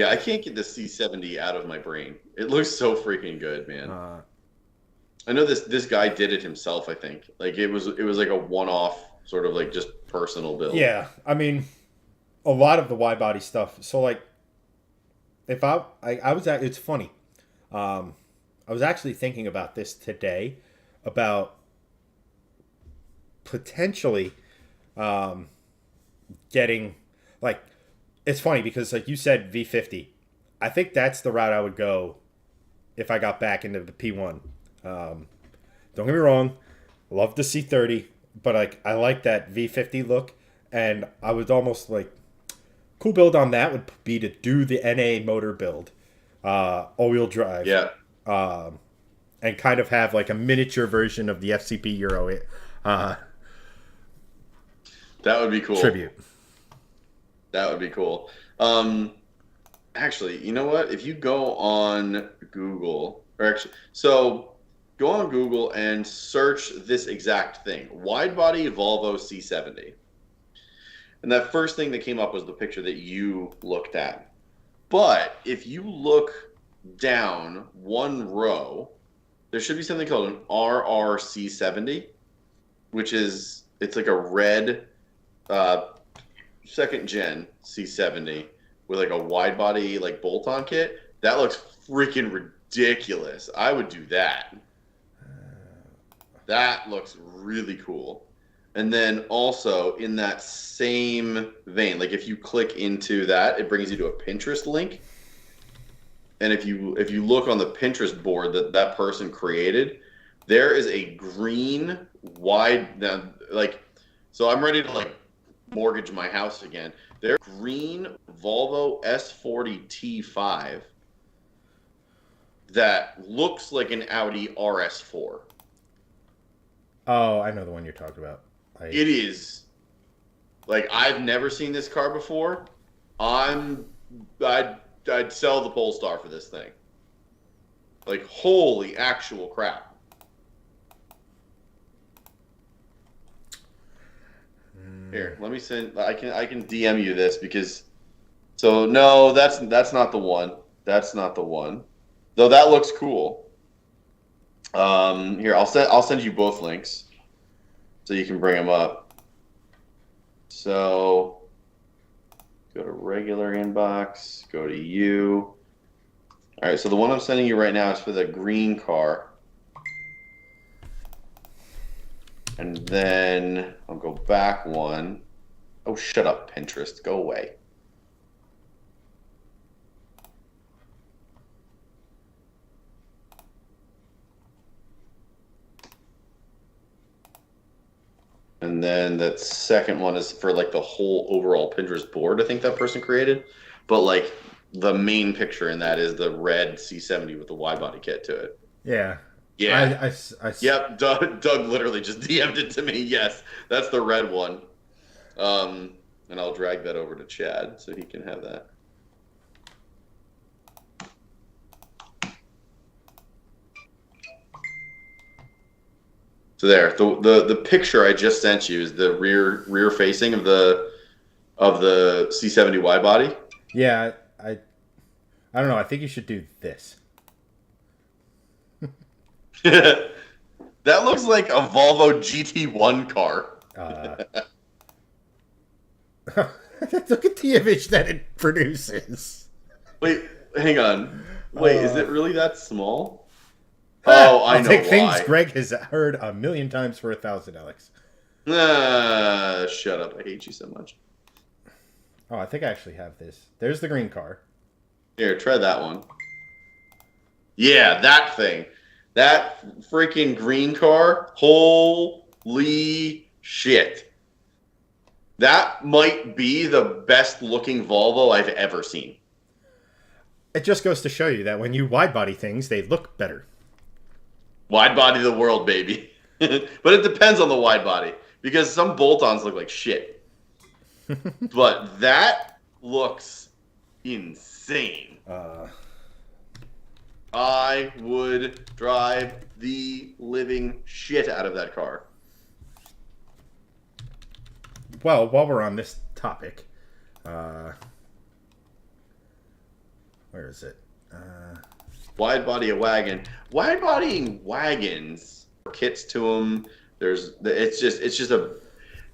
I can't get the C70 out of my brain. It looks so freaking good, man. I know this guy did it himself, I think. Like it was like a one-off sort of like just personal build. Yeah, I mean, a lot of the wide body stuff. So like, if I was at, it's funny. I was actually thinking about this today, about potentially getting, like, it's funny because like you said V50, I think that's the route I would go if I got back into the P1. Don't get me wrong, love the C30, but like I like that V50 look, and I was almost like, cool build on that would be to do the NA motor build, all-wheel drive, Yeah. And kind of have like a miniature version of the FCP Euro That would be cool. tribute. That would be cool. Actually, you know what? If you go on Google, so go on Google and search this exact thing: wide body Volvo C70. And that first thing that came up was the picture that you looked at. But if you look down one row, there should be something called an RRC70, which is, it's like a red second gen C70 with like a wide body like bolt-on kit. That looks freaking ridiculous. I would do that. That looks really cool. And then also in that same vein, like if you click into that, it brings you to a Pinterest link. And if you look on the Pinterest board that person created, there is a green wide, now, like, so I'm ready to like mortgage my house again. There's green Volvo S40 T5 that looks like an Audi RS4. Oh, I know the one you're talking about. It is, like, I've never seen this car before. I'd sell the Polestar for this thing. Like, holy actual crap. Here, let me send. I can DM you this because. So no, that's not the one. That's not the one. Though that looks cool. Here, I'll send you both links, so you can bring them up. So go to regular inbox. Go to you. All right. So the one I'm sending you right now is for the green car. And then I'll go back one. Oh, shut up, Pinterest. Go away. And then that second one is for like the whole overall Pinterest board I think that person created. But like the main picture in that is the red C70 with the wide body kit to it. Yeah. Yeah. Yep. Doug literally just DM'd it to me. Yes, that's the red one. And and I'll drag that over to Chad so he can have that. So there, the picture I just sent you is the rear facing of the C70 wide body. Yeah, I don't know. I think you should do this. That looks like a Volvo GT1 car. Look at the image that it produces. Wait, hang on. Wait, is it really that small? Oh, I know why. Things Greg has heard a million times for 1,000, Alex. Shut up. I hate you so much. Oh, I think I actually have this. There's the green car. Here, try that one. Yeah, that thing. That freaking green car. Holy shit. That might be the best looking Volvo I've ever seen. It just goes to show you that when you wide body things, they look better. Wide body of the world, baby. But it depends on the wide body. Because some bolt-ons look like shit. But that looks insane. I would drive the living shit out of that car. Well, while we're on this topic, where is it? Wide body a wagon. Wide bodying wagons, kits to them. It's just a.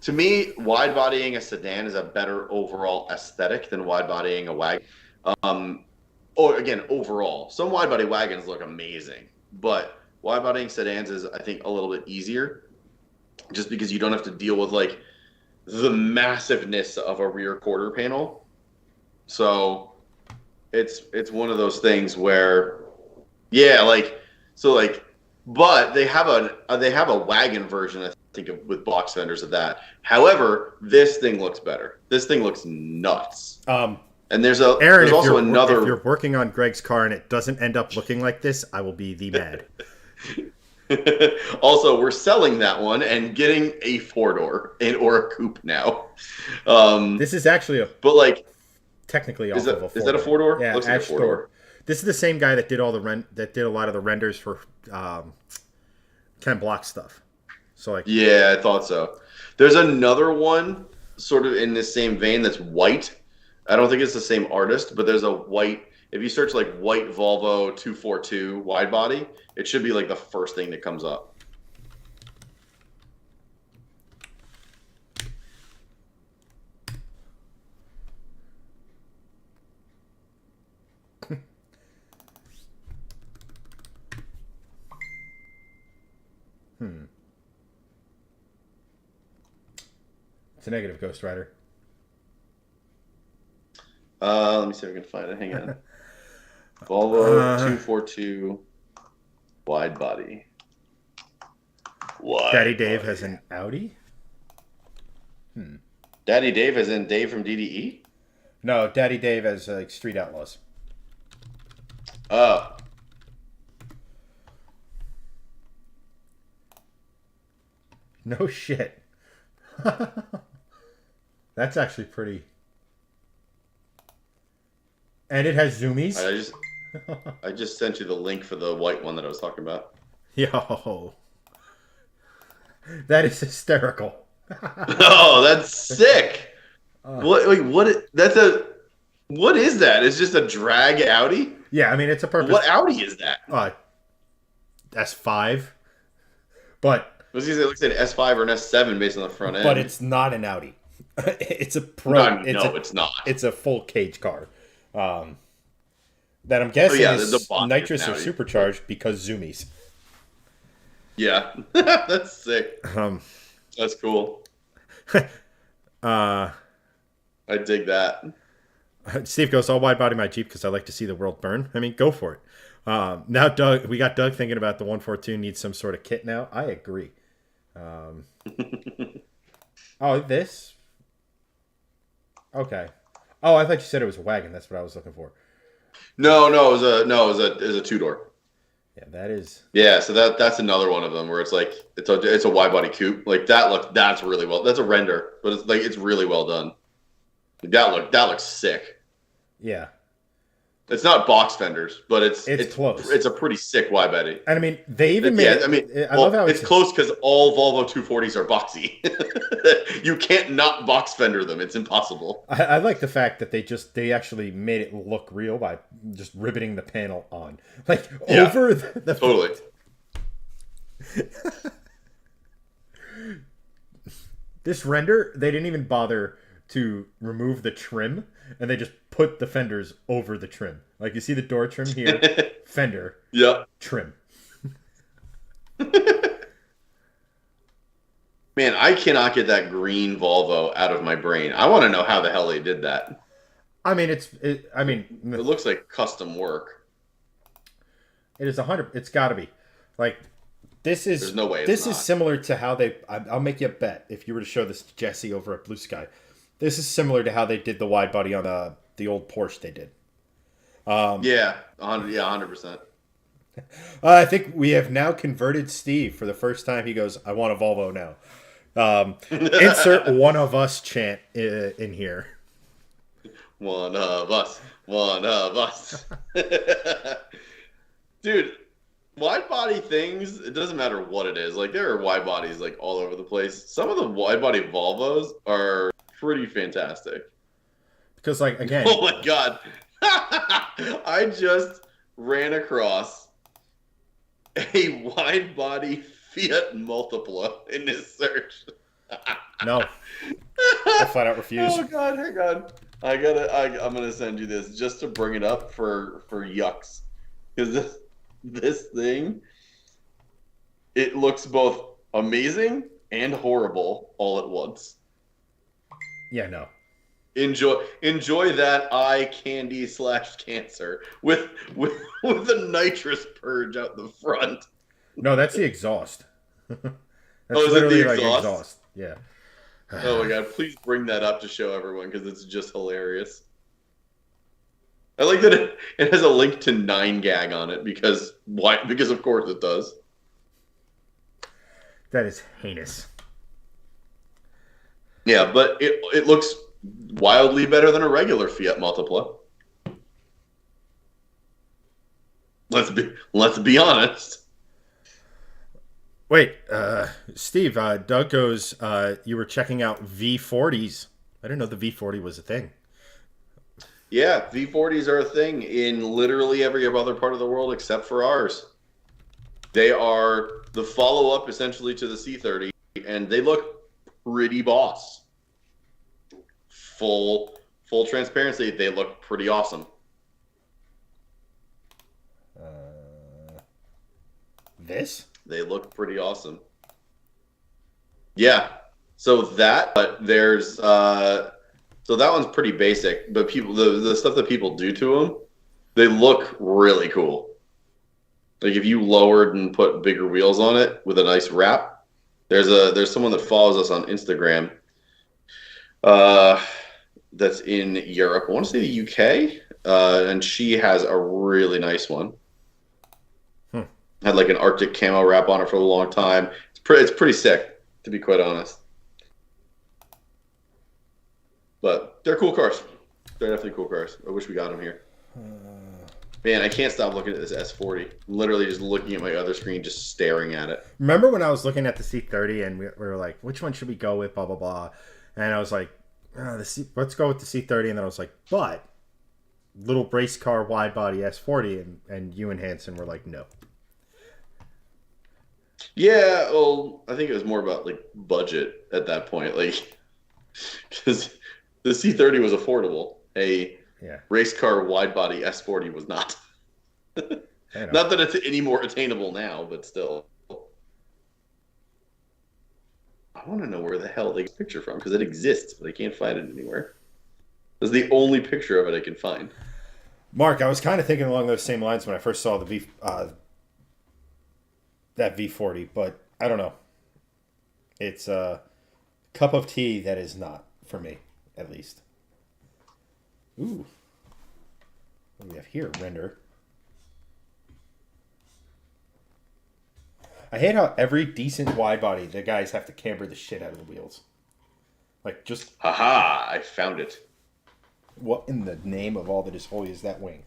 To me, wide bodying a sedan is a better overall aesthetic than wide bodying a wagon. Or again, overall, some wide body wagons look amazing, but wide bodying sedans is, I think, a little bit easier, just because you don't have to deal with like the massiveness of a rear quarter panel. So it's one of those things where, yeah, but they have a wagon version, I think, with box fenders of that. However, this thing looks better. This thing looks nuts. And there's also another. If you're working on Greg's car and it doesn't end up looking like this, I will be the mad. Also, we're selling that one and getting a 4-door or a coupe now. This is actually technically is off of a 4-door. Is that a 4-door? Yeah, looks like a 4-door. This is the same guy that did a lot of the renders for Ken Block stuff. So yeah, I thought so. There's another one sort of in this same vein that's white. I don't think it's the same artist, but there's a white. If you search like white Volvo 242 wide body, it should be like the first thing that comes up. It's a negative, Ghost Rider. Let me see if I can find it. Hang on. Volvo 242 wide body. Daddy Dave has an Audi? Daddy Dave as in Dave from DDE? No, Daddy Dave as Street Outlaws. Oh. No shit. That's actually pretty. And it has zoomies. I just sent you the link for the white one that I was talking about. Yo. That is hysterical. Oh, that's sick. What is that? It's just a drag Audi? Yeah, I mean, it's a purpose. What Audi is that? S5. But I was going to say it looks like an S5 or an S7 based on the front end. But it's not an Audi. It's a pro. No, it's not. It's a full cage car. That I'm guessing is nitrous or supercharged because zoomies. Yeah, that's sick. That's cool. I dig that. Steve goes, "I'll wide body my Jeep because I like to see the world burn." I mean, go for it. Now, we got Doug thinking about the 142 needs some sort of kit now. I agree. Oh, this? Okay. Oh, I thought you said it was a wagon. That's what I was looking for. No, it was a 2-door. Yeah, that is. Yeah, so that's another one of them where it's like it's a wide body coupe. Like that's really well. That's a render, but it's really well done. That looks sick. Yeah. It's not box fenders, but It's close. it's a pretty sick wide body. And I mean, they even made Yeah, it. I mean, I love well, how it's close because all Volvo 240s are boxy. You can't not box fender them; it's impossible. I like the fact that they actually made it look real by just riveting the panel on, like Yeah, over the totally. This render. They didn't even bother to remove the trim, and they just put the fenders over the trim. Like you see the door trim here, fender Yeah, trim. man, I cannot get that green Volvo out of my brain. I want to know how the hell they did that. I mean, It looks like custom work. it is 100. It's got to be like this is. There's no way it's This not. is similar to how they. I'll make you a bet if you were to show this to Jesse over at Blue Sky. This is similar to how they did the wide body on the old Porsche they did. Yeah, 100%. I think we have now converted Steve for the first time. He goes, "I want a Volvo now." Insert one of us chant in here. One of us. One of us. Dude, wide body things, it doesn't matter what it is. Like, there are wide bodies, like, all over the place. Some of the wide body Volvos are pretty fantastic. Because, like, again, Oh my god. I just ran across a wide body Fiat Multipla in this search. no, I flat out refuse. Oh god, hang on. I'm gonna send you this just to bring it up for yucks. Because this thing, it looks both amazing and horrible all at once. Yeah, no. Enjoy that eye candy / cancer with a nitrous purge out the front. No, that's the exhaust. That's Oh, is it literally the like exhaust? exhaust. Yeah. Oh my god, please bring that up to show everyone because it's just hilarious. I like that it has a link to 9gag on it because why? Because of course it does. That is heinous. Yeah, but it looks wildly better than a regular Fiat Multipla. Let's be honest. Wait, Steve, Doug goes, you were checking out V40s. I didn't know the V40 was a thing. Yeah, V40s are a thing in literally every other part of the world except for ours. They are the follow-up essentially to the C30, and they look pretty boss. Full transparency, they look pretty awesome. This? They look pretty awesome. Yeah. So but there's so that one's pretty basic, but the stuff that people do to them, they look really cool. Like if you lowered and put bigger wheels on it with a nice wrap, there's someone that follows us on Instagram. That's in Europe. I want to say the UK, and she has a really nice one. Had like an Arctic camo wrap on it for a long time. It's pretty sick, to be quite honest. But they're cool cars. They're definitely cool cars. I wish we got them here. Man, I can't stop looking at this S40. I'm literally just looking at my other screen, just staring at it. Remember when I was looking at the C30 and we were like, which one should we go with, blah, blah, blah. And I was like, let's go with the C30. And then I was like, but little brace car wide body S40. And you and Hanson were like, no. Yeah, well, I think it was more about like budget at that point, like because the C30 was affordable. A race car wide body S40 was not. Not that it's any more attainable now, but still. I want to know where the hell they get the picture from because it exists, but I can't find it anywhere. It's the only picture of it I can find. Mark, I was kind of thinking along those same lines when I first saw the that V40, but I don't know. It's a cup of tea that is not for me, at least. Ooh. What do we have here? Render. I hate how every decent wide body, the guys have to camber the shit out of the wheels. Like, just... Haha, I found it. What in the name of all that is holy is that wing?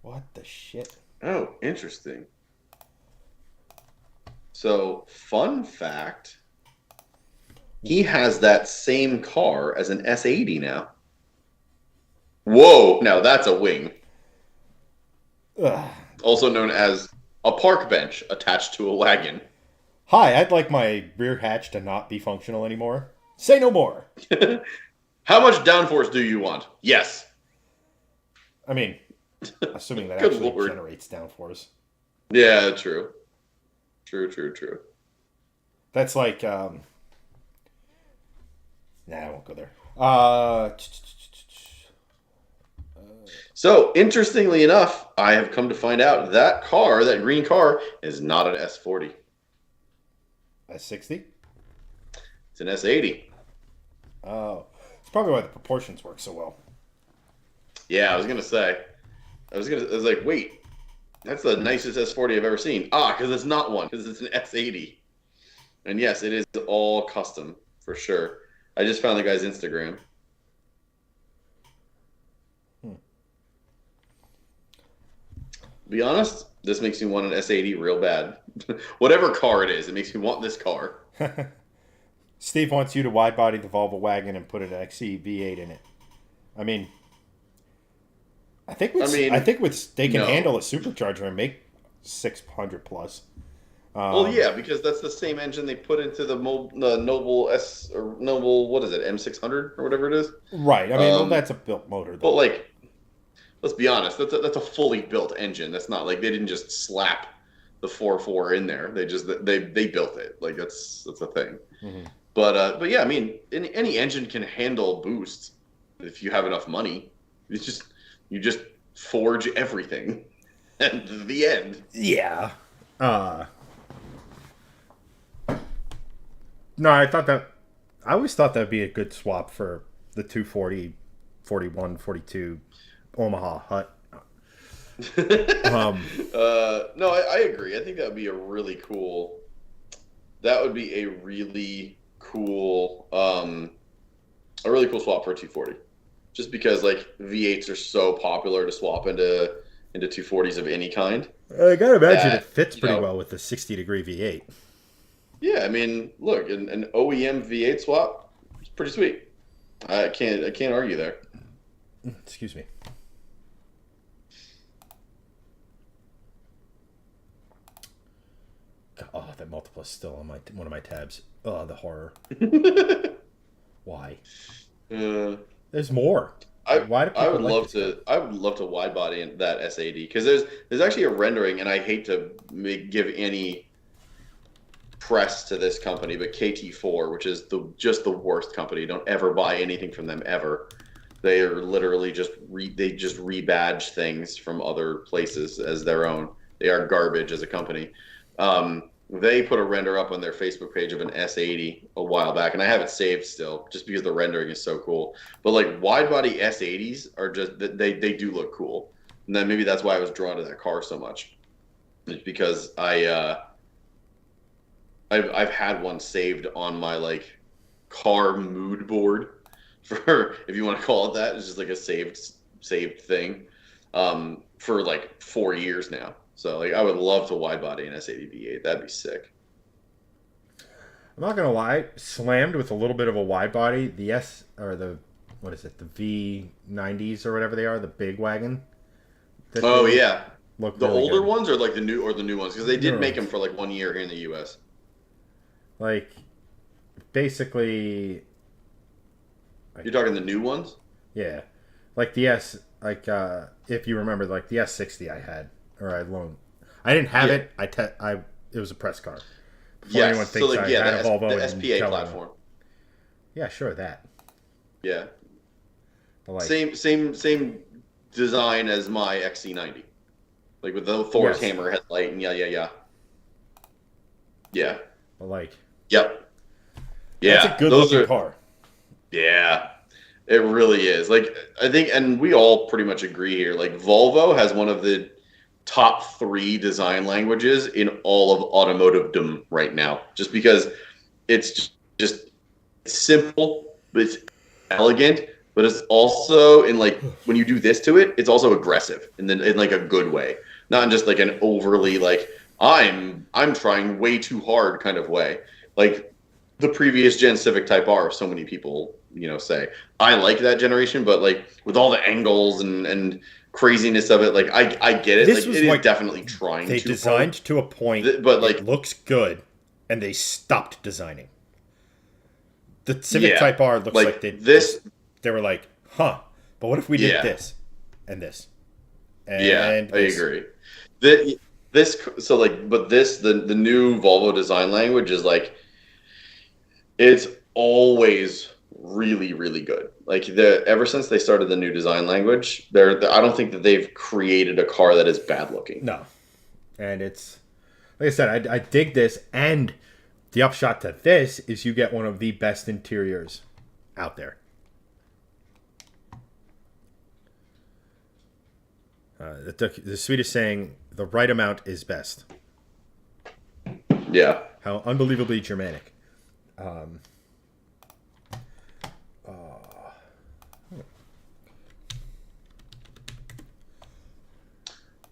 What the shit? Oh, interesting. So, fun fact, he has that same car as an S80 now. Whoa, now that's a wing. Ugh. Also known as a park bench attached to a wagon. Hi, I'd like my rear hatch to not be functional anymore. Say no more. How much downforce do you want? Yes. I mean, assuming that Good actually lord. generates downforce. Yeah, true. True. That's like, nah, I won't go there. So, interestingly enough, I have come to find out that car, that green car, is not an S40. S60? It's an S80. Oh, it's probably why the proportions work so well. Yeah, I was gonna say. I was like, wait, that's the nicest S40 I've ever seen. Because it's not one, because it's an S80. And yes, it is all custom for sure. I just found the guy's Instagram. Be honest, this makes me want an S80 real bad. Whatever car it is, it makes me want this car. Steve wants you to wide body the Volvo wagon and put an XE V8 in it. I mean, I think they can no. handle a supercharger and make 600 plus. Well, yeah, because that's the same engine they put into the Noble S or Noble, what is it, M600 or whatever it is. Right. I mean, well, that's a built motor, though. But like, let's be honest, that's a fully built engine. That's not like they didn't just slap the 4.4 in there. They built it. Like that's a thing. Mm-hmm. But yeah, I mean, any engine can handle boost if you have enough money. You just forge everything, and the end. Yeah. No, I always thought that'd be a good swap for the 240, 41, 42 Omaha Hut. No, I agree. I think that would be a really cool. That would be a really cool swap for a 240. Just because like V8s are so popular to swap into 240s of any kind. I gotta imagine it fits pretty well with the 60-degree V8. Yeah, I mean, look, an OEM V8 swap is pretty sweet. I can't argue there. Excuse me. Oh, that multiple is still on one of my tabs. Oh, the horror. Why? There's more. I would love to wide body in that S80 because there's actually a rendering, and I hate to give any press to this company, but KT4, which is just the worst company. Don't ever buy anything from them ever. They are literally just rebadge things from other places as their own. They are garbage as a company. They put a render up on their Facebook page of an S80 a while back, and I have it saved still, just because the rendering is so cool. But like wide body S80s are just they do look cool, and then maybe that's why I was drawn to that car so much. It's because I've had one saved on my like car mood board, for if you want to call it that. It's just like a saved thing, for like 4 years now. So like I would love to wide body an S80 V8. That'd be sick. I'm not gonna lie, slammed with a little bit of a wide body. The what is it? The V90s or whatever they are, the big wagon. Oh yeah, look the really older good. ones or like the new ones, because they did make them for like 1 year here in the U.S. Like, basically, You're talking the new ones? Yeah, like the if you remember, like the S60 I had, or I loaned. I didn't have it. It was a press car. Before anyone thinks I had a Volvo the and SPA platform. Yeah, sure, that. Yeah. But like, same design as my XC90, like with the Thor's hammer headlight and yeah. But like, yep. Yeah, that's a good looking car. Yeah, it really is. Like, I think, and we all pretty much agree here, like Volvo has one of the top 3 design languages in all of automotive-dom right now, just because it's just simple, but it's elegant, but it's also in like when you do this to it, it's also aggressive and then in like a good way, not in just like an overly like I'm trying way too hard kind of way. Like the previous gen Civic Type R, so many people say I like that generation, but like with all the angles and craziness of it, like I get it. This Like was it is like definitely trying they too designed hard, to a point. but It like looks good, and they stopped designing. The Civic yeah, Type R looks like like they this. they were like, huh, but what if we did Yeah, this and this yeah, and I this? agree. The, this so like, but this the new Volvo design language is like it's always really really good. Like ever since they started the new design language, I don't think that they've created a car that is bad looking. No, and it's like I said, I dig this, and the upshot to this is you get one of the best interiors out there. The Swedish saying, "The right amount is best." Yeah. How unbelievably Germanic.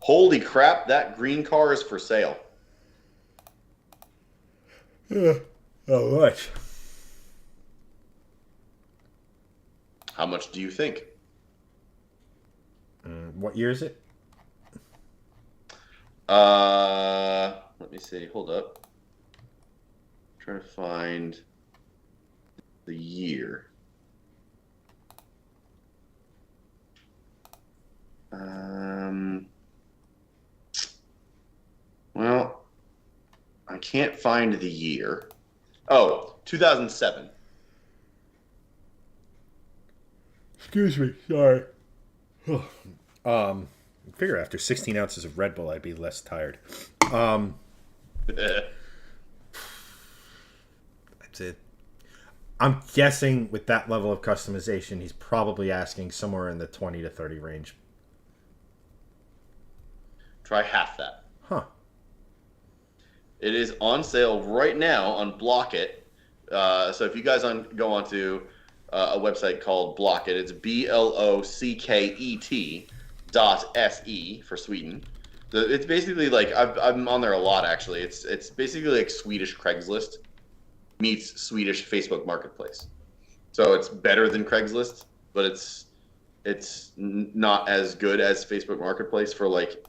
Holy crap! That green car is for sale. Oh, much. How much do you think? What year is it? Let me see. Hold up. I'm trying to find the year. Well, I can't find the year. Oh, 2007. Excuse me. Sorry. I figure after 16 ounces of Red Bull, I'd be less tired. That's it. I'm guessing with that level of customization, he's probably asking somewhere in the 20 to 30 range. Try half that. Huh. It is on sale right now on Blocket. So if you guys go onto a website called Blocket, it's BLOCKET.se for Sweden. It's basically like I'm on there a lot actually. It's basically like Swedish Craigslist meets Swedish Facebook Marketplace. So it's better than Craigslist, but it's not as good as Facebook Marketplace for like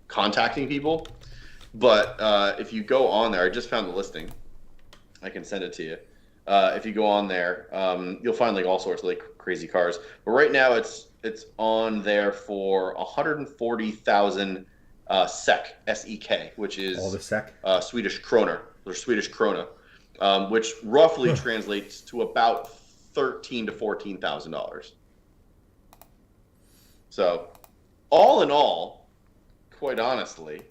contacting people. But if you go on there, I just found the listing. I can send it to you. If you go on there, you'll find like all sorts of like crazy cars. But right now, it's on there for 140,000 SEK, SEK, which is All the SEK? Swedish kroner or Swedish krona, which roughly translates to about $13,000 to $14,000. So, all in all, quite honestly,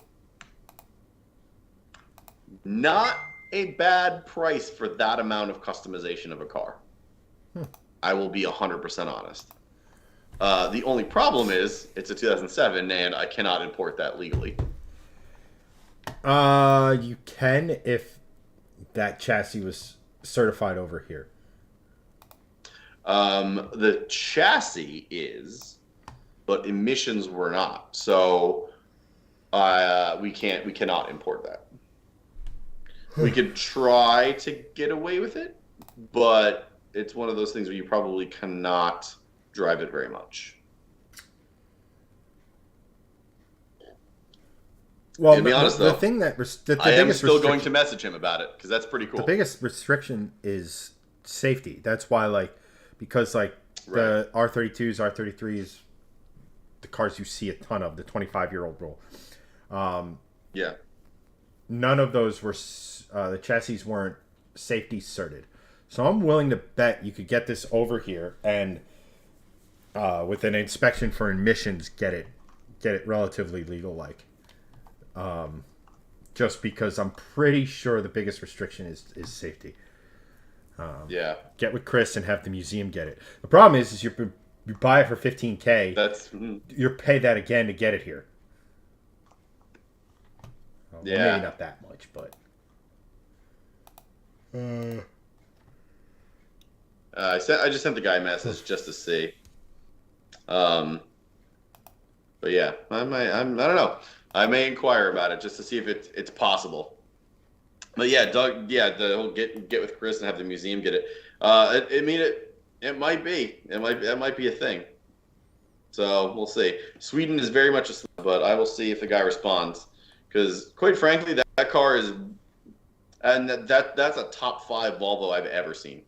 not a bad price for that amount of customization of a car. I will be 100% honest. The only problem is it's a 2007 and I cannot import that legally. You can if that chassis was certified over here. The chassis is, but emissions were not. So we cannot import that. We could try to get away with it, but it's one of those things where you probably cannot drive it very much. Well, to be honest, the though, thing that I am still going to message him about it because that's pretty cool. The biggest restriction is safety. That's why, like, because like the R32s, R33s, the cars you see a ton of, the 25-year-old rule. Yeah. None of those were the chassis weren't safety certed. So I'm willing to bet you could get this over here and with an inspection for emissions, get it relatively legal like. Just because I'm pretty sure the biggest restriction is safety. Yeah. Get with Chris and have the museum get it. The problem is you buy it for $15,000. You're pay that again to get it here. Well, yeah. Maybe not that much, but. I just sent the guy a message just to see. Um, but yeah, I don't know. I may inquire about it just to see if it's possible. But yeah, Doug, yeah, the whole get with Chris and have the museum get it. I mean it might be. That might be a thing. So we'll see. Sweden is very much a slip, but I will see if the guy responds. Because quite frankly, that car is, and that's a top 5 Volvo I've ever seen.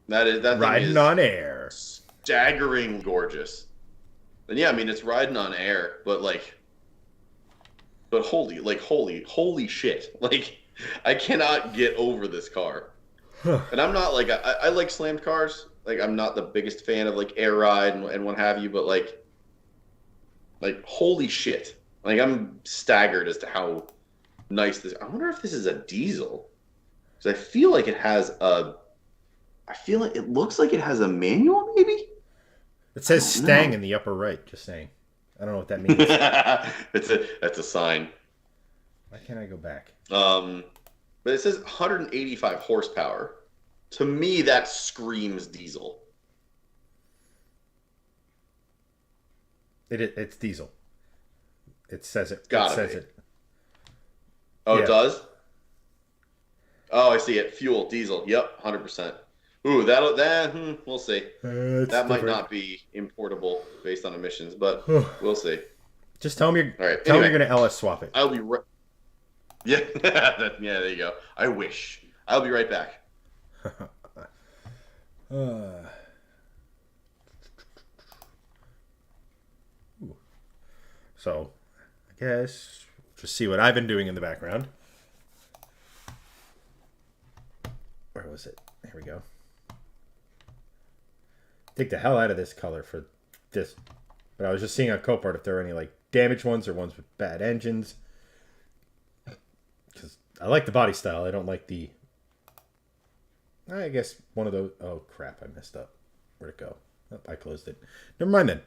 That thing Riding is on air. staggering gorgeous. And yeah, I mean it's riding on air, but holy shit! Like I cannot get over this car. And I'm not like I like slammed cars. Like I'm not the biggest fan of like air ride and what have you, but like holy shit! Like I'm staggered as to how nice this. I wonder if this is a diesel because I feel like it has a. I feel like it looks like it has a manual, maybe. It says Stang in the upper right. Just saying. I don't know what that means. That's a sign. Why can't I go back? But it says 185 horsepower. To me, that screams diesel. It's diesel. It says it. Gotta it says be. it. Oh, Yeah. it does? Oh, I see it. Fuel, diesel. Yep, 100%. Ooh, we'll see. That might not be importable based on emissions, but we'll see. Just tell me All right. tell me Anyway, you're gonna LS swap it. I'll be right. Yeah, yeah. There you go. I wish. I'll be right back. So, I guess just see what I've been doing in the background. Where was it? Here we go. Take the hell out of this color for this. But I was just seeing on Copart if there were any like damaged ones or ones with bad engines. Because I like the body style. I don't like the. I guess one of those. Oh crap! I messed up. Where'd it go? Oh, I closed it. Never mind then.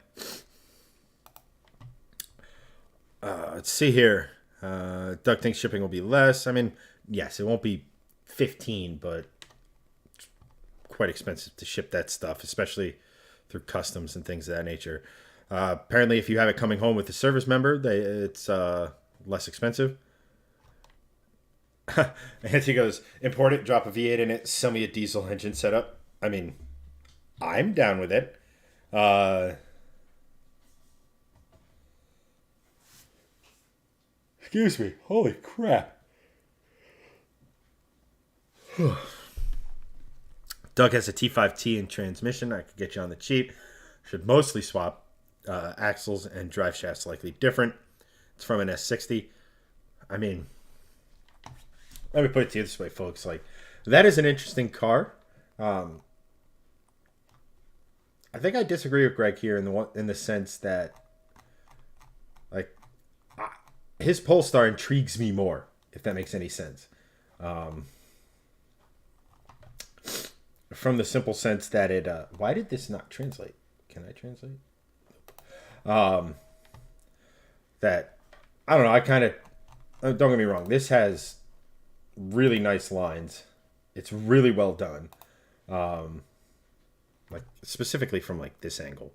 Let's see here. Doug thinks shipping will be less. I mean, yes, it won't be 15, but it's quite expensive to ship that stuff, especially through customs and things of that nature. Apparently, if you have it coming home with a service member, it's less expensive. And he goes, import it, drop a V8 in it, sell me a diesel engine setup. I mean, I'm down with it. Excuse me. Holy crap. Doug has a T5T in transmission. I could get you on the cheap. Should mostly swap axles and drive shafts, likely different. It's from an S60. I mean, let me put it to you this way, folks. Like, that is an interesting car. I think I disagree with Greg here in the sense that, like, his Polestar intrigues me more, if that makes any sense. From the simple sense that it... why did this not translate? Can I translate? That... I don't know, I kind of... Don't get me wrong. This has really nice lines. It's really well done. Like, specifically from, like, this angle.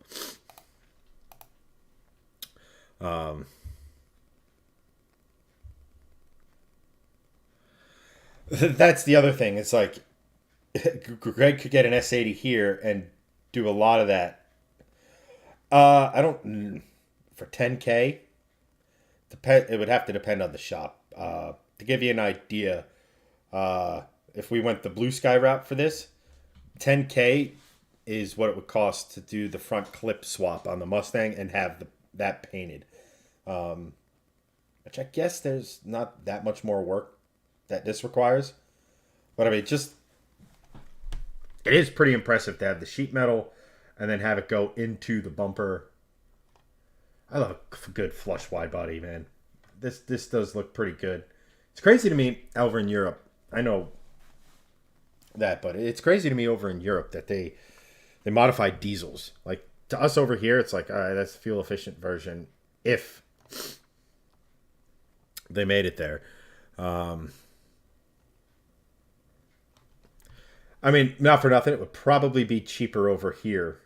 That's the other thing. It's like Greg could get an S80 here and do a lot of that. I don't for 10K. It would have to depend on the shop. To give you an idea, if we went the blue sky route for this, 10K is what it would cost to do the front clip swap on the Mustang and have that painted. Which I guess there's not that much more work that this requires. But I mean, it is pretty impressive to have the sheet metal and then have it go into the bumper. I love a good flush wide body, man. This does look pretty good. It's crazy to me over in Europe. I know that, but it's crazy to me over in Europe that they modify diesels. Like, to us over here, it's like, all right, that's the fuel efficient version if they made it there. I mean, not for nothing, it would probably be cheaper over here.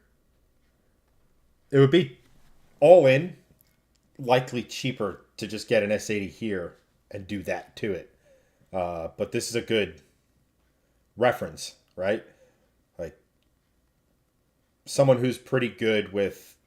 It would be all in, likely cheaper to just get an S80 here and do that to it. But this is a good reference, right? Like someone who's pretty good with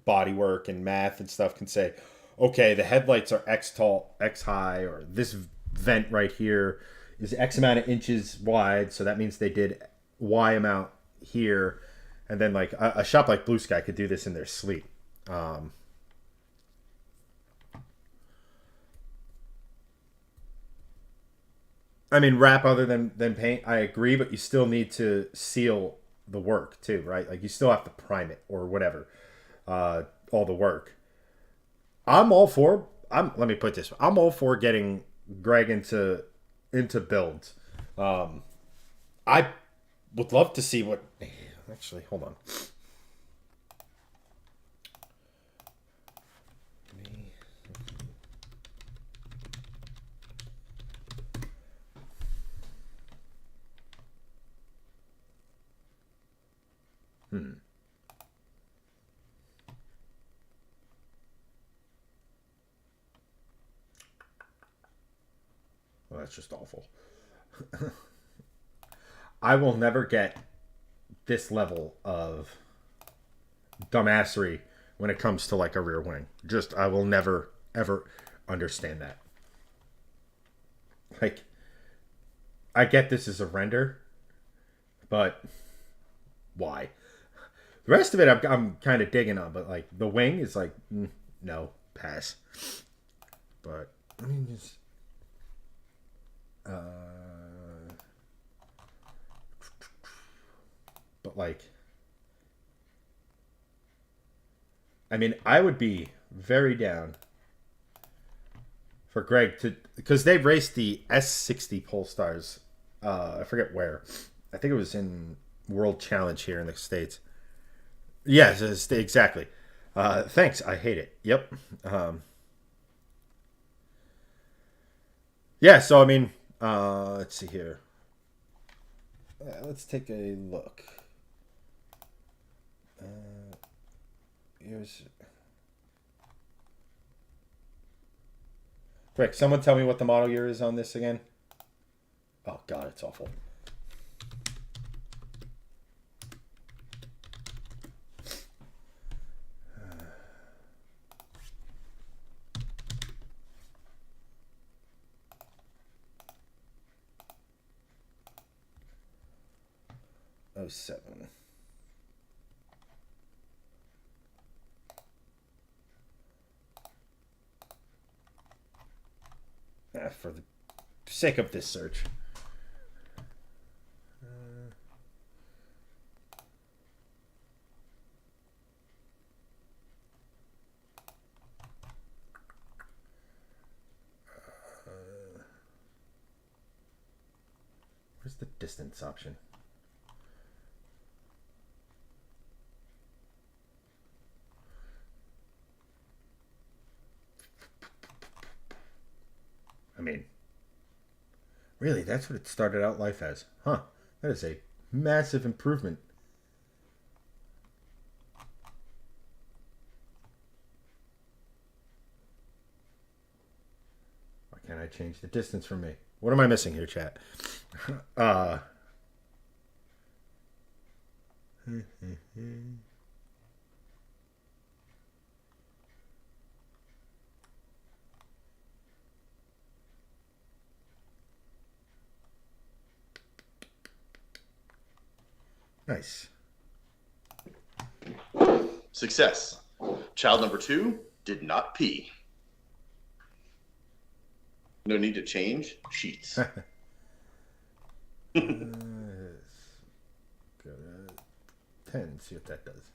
body work and math and stuff can say, okay, the headlights are X tall, X high, or this vent right here is X amount of inches wide, so that means they did Y amount here. And then like a shop like Blue Sky could do this in their sleep. I mean, wrap other than paint, I agree, but you still need to seal the work too, right? Like you still have to prime it or whatever, all the work. I'm all for. Let me put this. I'm all for getting Greg into builds. I would love to see what. Actually, hold on. Well, that's just awful. I will never get this level of dumbassery when it comes to like a rear wing. Just I will never ever understand that. Like I get this is a render, but why? The rest of it I'm kind of digging on, but like the wing is like no pass. But I mean just but like I mean I would be very down for Greg to because they raced the S60 Polestars. I forget where. I think it was in World Challenge here in the States. Yes, exactly. Thanks. I hate it. Yep. Yeah. So I mean, let's see here. Let's take a look. Here's. Quick, someone tell me what the model year is on this again. Oh God, it's awful. Oh 07. For the sake of this search. Where's the distance option? I mean, really, that's what it started out life as. Huh. That is a massive improvement. Why can't I change the distance for me? What am I missing here, chat? Nice. Success. Child number 2 did not pee. No need to change sheets. Go to 10, see what that does.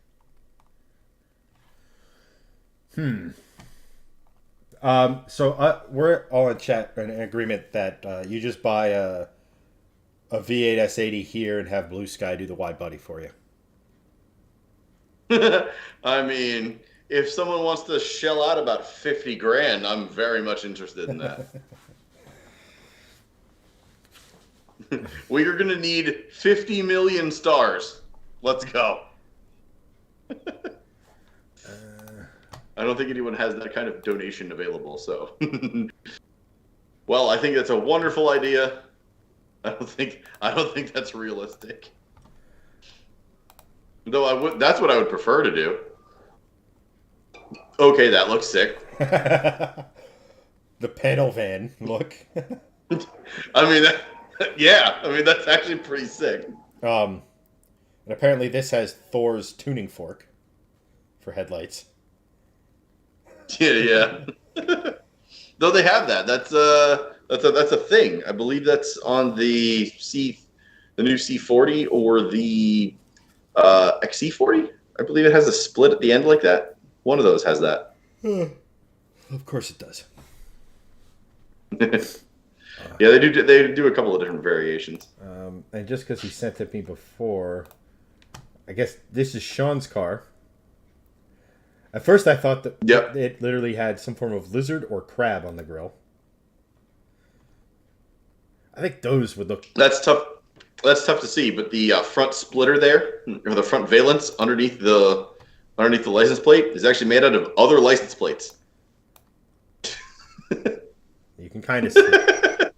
So we're all in chat in agreement that you just buy a V8 S80 here and have Blue Sky do the wide body for you. I mean, if someone wants to shell out about 50 grand, I'm very much interested in that. We are going to need 50 million stars. Let's go. I don't think anyone has that kind of donation available. So, well, I think that's a wonderful idea. I don't think that's realistic. Though I would, that's what I would prefer to do. Okay, that looks sick. The panel van look. I mean, yeah. I mean, that's actually pretty sick. And apparently this has Thor's tuning fork for headlights. Yeah. Though they have that. That's a thing. I believe that's on the new C40 or the XC40. I believe it has a split at the end like that. One of those has that. Of course it does. Yeah, they do a couple of different variations. And just because he sent it me before, I guess this is Sean's car. At first I thought that it literally had some form of lizard or crab on the grill. I think those would look... That's tough to see, but the front splitter there, or the front valence underneath the license plate, is actually made out of other license plates. You can kind of see it.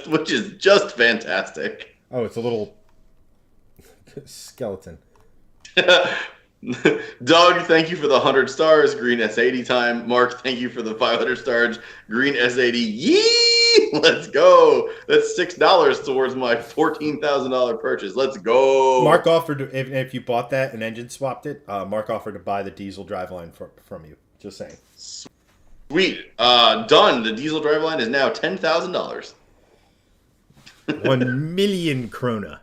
Which is just fantastic. Oh, it's a little skeleton. Doug, thank you for the 100 stars. Green S80 time. Mark, thank you for the 500 stars. Green S80. Yee! Let's go. That's $6 towards my $14,000 purchase. Let's go. Mark offered, if you bought that and engine swapped it, Mark offered to buy the diesel driveline from you. Just saying. Sweet. Done. The diesel driveline is now $10,000. 1 million krona.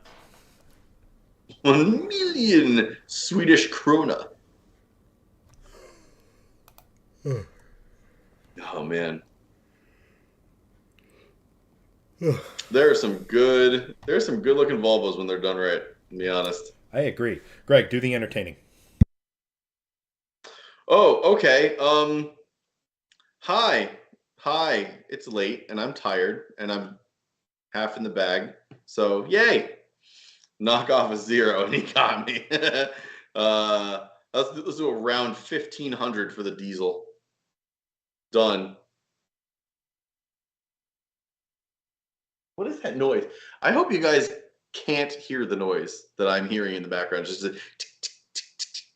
1 million Swedish krona. Oh man. There are some good looking Volvos when they're done right, to be honest. I agree. Greg, do the entertaining. Oh, okay. Hi. It's late and I'm tired and I'm half in the bag. So yay. Knock off a 0 and he got me. Let's do around 1,500 for the diesel. Done. What is that noise? I hope you guys can't hear the noise that I'm hearing in the background. Just a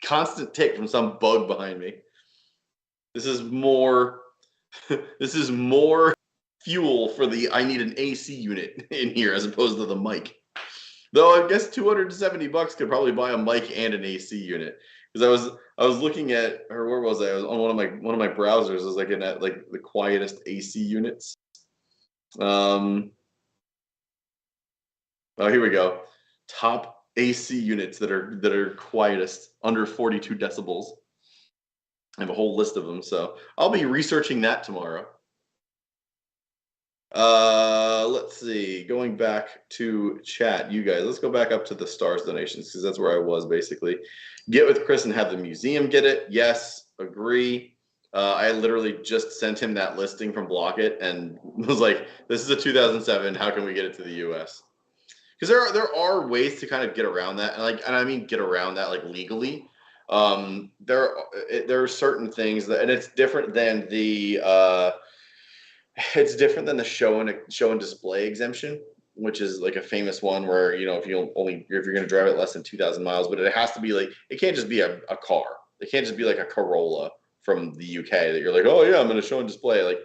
constant tick from some bug behind me. This is more fuel for the I need an AC unit in here as opposed to the mic. Though I guess $270 could probably buy a mic and an AC unit. Because I was looking at, or where was I? I was on one of my browsers. I was looking at like the quietest AC units. Oh, here we go. Top AC units that are quietest, under 42 decibels. I have a whole list of them, so I'll be researching that tomorrow. Let's see. Going back to chat, you guys. Let's go back up to the stars donations because that's where I was basically. Get with Chris and have the museum get it. Yes, agree. I literally just sent him that listing from Blockit and was like, "This is a 2007. How can we get it to the U.S.?" Because there are ways to kind of get around that, and I mean get around that like legally. There are certain things that, and it's different than the show and display exemption, which is like a famous one where, you know, if you're going to drive it less than 2,000 miles, but it has to be like, it can't just be a car. It can't just be like a Corolla from the UK that you're like, oh yeah, I'm going to show and display. Like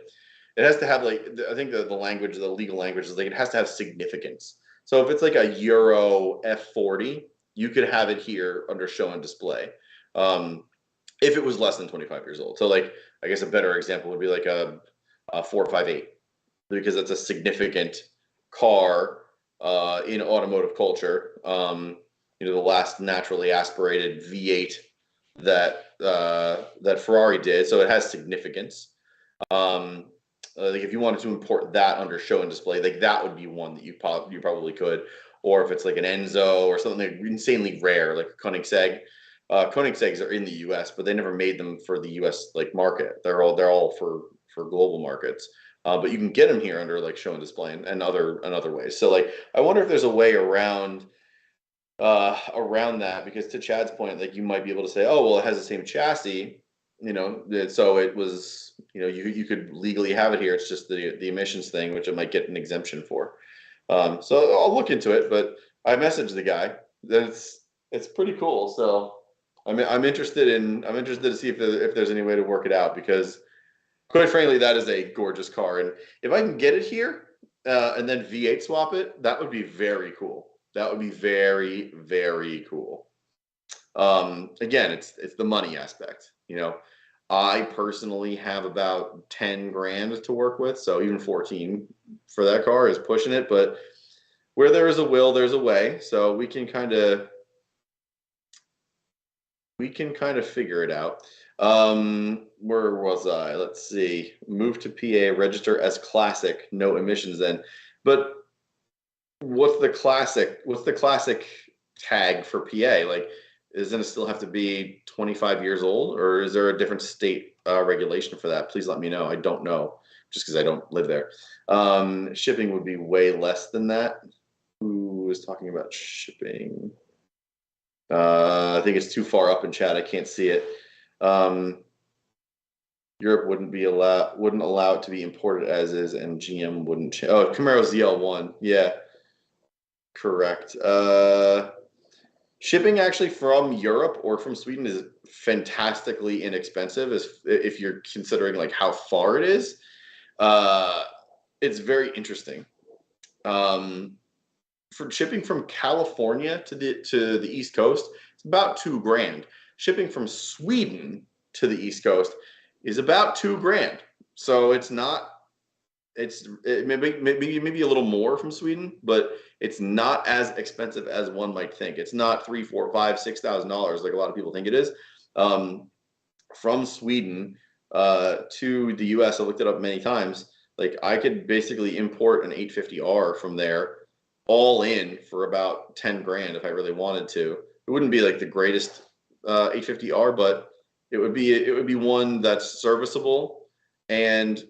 it has to have like, I think the legal language is like, it has to have significance. So if it's like a Euro F40, you could have it here under show and display. If it was less than 25 years old. So like, I guess a better example would be like a 458, because that's a significant car in automotive culture. The last naturally aspirated V8 that Ferrari did, so it has significance. Like if you wanted to import that under show and display, like that would be one that you probably could. Or if it's like an Enzo or something like insanely rare, like a Koenigsegg. Koenigsegg's are in the U.S., but they never made them for the U.S. like market. They're all for global markets. but you can get them here under like show and display and other ways. So like, I wonder if there's a way around that, because to Chad's point, like you might be able to say, oh well, it has the same chassis, so it was, you could legally have it here. It's just the emissions thing, which it might get an exemption for. So I'll look into it, but I messaged the guy. It's pretty cool. So I'm interested to see if there's any way to work it out, because quite frankly, that is a gorgeous car, and if I can get it here and then V8 swap it, that would be very cool. That would be very, very cool. Again, it's the money aspect. I personally have about 10 grand to work with, so even 14 for that car is pushing it. But where there is a will, there's a way. So we can kind of figure it out. Where was I? Let's see. Move to PA, register as classic, no emissions then. But what's the classic tag for PA? Like, isn't it still have to be 25 years old, or is there a different state regulation for that? Please let me know. I don't know, just because I don't live there. Shipping would be way less than that. Who is talking about shipping? I think it's too far up in chat. I can't see it. Europe wouldn't allow it to be imported as is, and GM wouldn't. Oh, Camaro ZL1. Yeah, correct. Shipping actually from Europe or from Sweden is fantastically inexpensive if you're considering like how far it is. It's very interesting. For shipping from California to the East Coast, it's about $2,000. Shipping from Sweden to the East Coast is about $2,000. So it's not. It maybe a little more from Sweden, but it's not as expensive as one might think. It's not $3,000, $4,000, $5,000, $6,000 like a lot of people think it is. From Sweden to the U.S., I looked it up many times. Like I could basically import an 850R from there, all in for about 10 grand if I really wanted to. It wouldn't be like the greatest 850R, but it would be one that's serviceable and